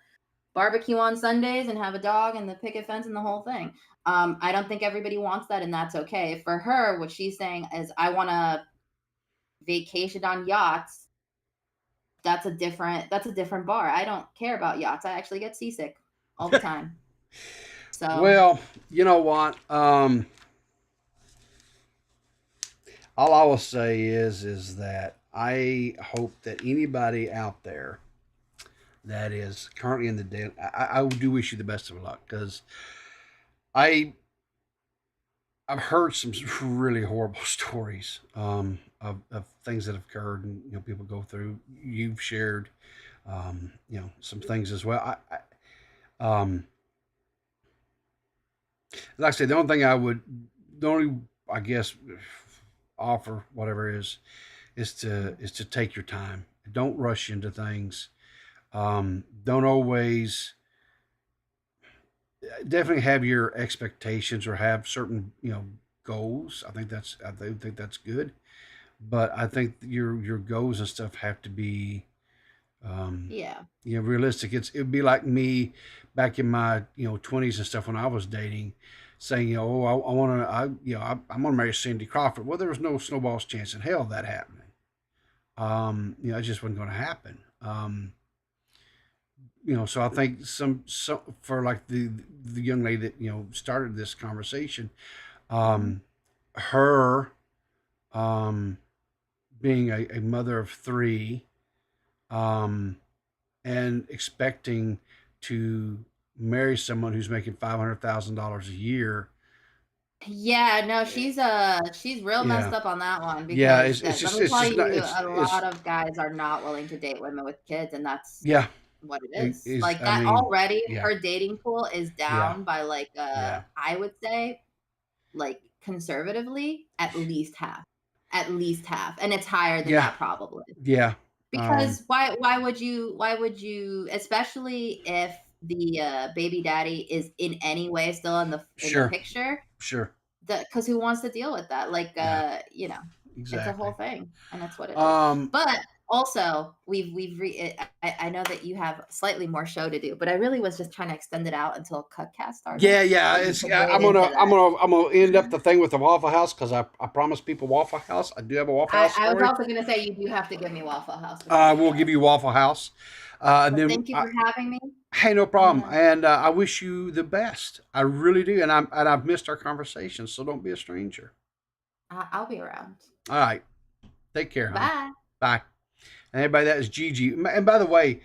barbecue on Sundays and have a dog and the picket fence and the whole thing. I don't think everybody wants that, and that's okay. For her, what she's saying is, I want to vacation on yachts. That's a different bar. I don't care about yachts. I actually get seasick all the time. So, well, you know what? All I will say is that I hope that anybody out there that is currently in the day, I do wish you the best of luck, because I've heard some really horrible stories of things that have occurred, and people go through. You've shared some things as well. Like I said, the only I guess offer whatever is to take your time. Don't rush into things. Don't always definitely have your expectations or have certain goals. I think that's good, but I think your goals and stuff have to be realistic. It'd be like me back in my 20s and stuff when I was dating, saying I'm gonna marry Cindy Crawford. Well, there was no snowball's chance in hell of that happening. It just wasn't going to happen. So I think some for like the young lady that started this conversation, her being a mother of three, and expecting to marry someone who's making $500,000 a year. Yeah, no, she's real messed up on that one, because let me tell you, a lot of guys are not willing to date women with kids, and that's what it is. Like that already, her dating pool is down by like I would say, like conservatively, at least half, and it's higher than that probably. Because why would you, especially if the baby daddy is in any way still in the picture? Sure. because who wants to deal with that? Like, you know, Exactly. it's a whole thing, and that's what it is. But also, I know that you have slightly more show to do, but I really was just trying to extend it out until Cutcast started. Yeah. I'm gonna end up the thing with the Waffle House because I promised people Waffle House. I do have a Waffle House I was story. also going to say you do have to give me Waffle House. We'll give you Waffle House. And then thank you for having me. Hey, no problem. And I wish you the best. I really do. And I've missed our conversation, so don't be a stranger. I'll be around. All right. Take care. Bye. Huh? Bye. And everybody, that is Gigi. And by the way,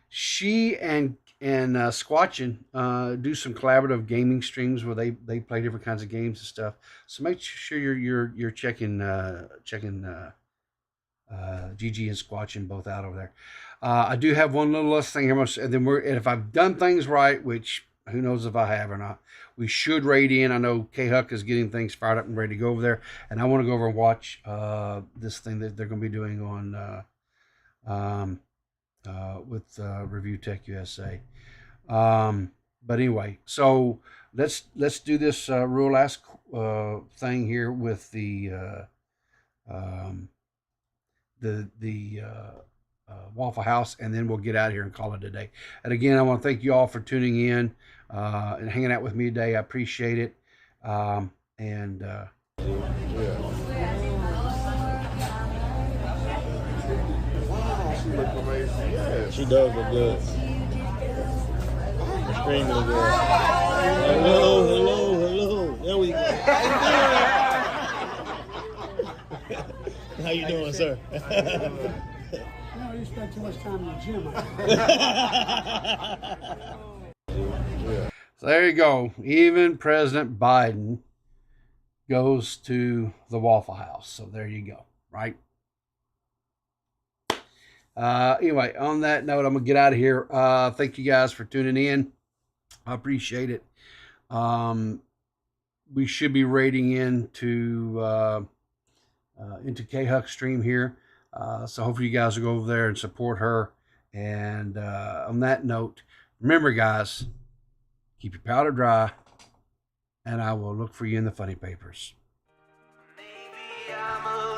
she and Squatchin do some collaborative gaming streams where they play different kinds of games and stuff. So make sure you're checking Gigi and Squatchin both out over there. I do have one little last thing here, and then and if I've done things right, which who knows if I have or not, we should raid in. I know K-Huck is getting things fired up and ready to go over there, and I want to go over and watch this thing that they're going to be doing on with Review Tech USA. But anyway, so let's do this real last thing here with the Waffle House, and then we'll get out of here and call it a day. And again, I want to thank you all for tuning in and hanging out with me today. I appreciate it. She does look good. The screen look good. Hello. There we go. How you doing, sir? No, you spent too much time in the gym. So there you go. Even President Biden goes to the Waffle House. So there you go. Right? Anyway, on that note, I'm going to get out of here. Thank you guys for tuning in. I appreciate it. We should be raiding into K-Huck's stream here. So hopefully you guys will go over there and support her. And on that note, remember, guys, keep your powder dry, and I will look for you in the funny papers. Maybe I'm a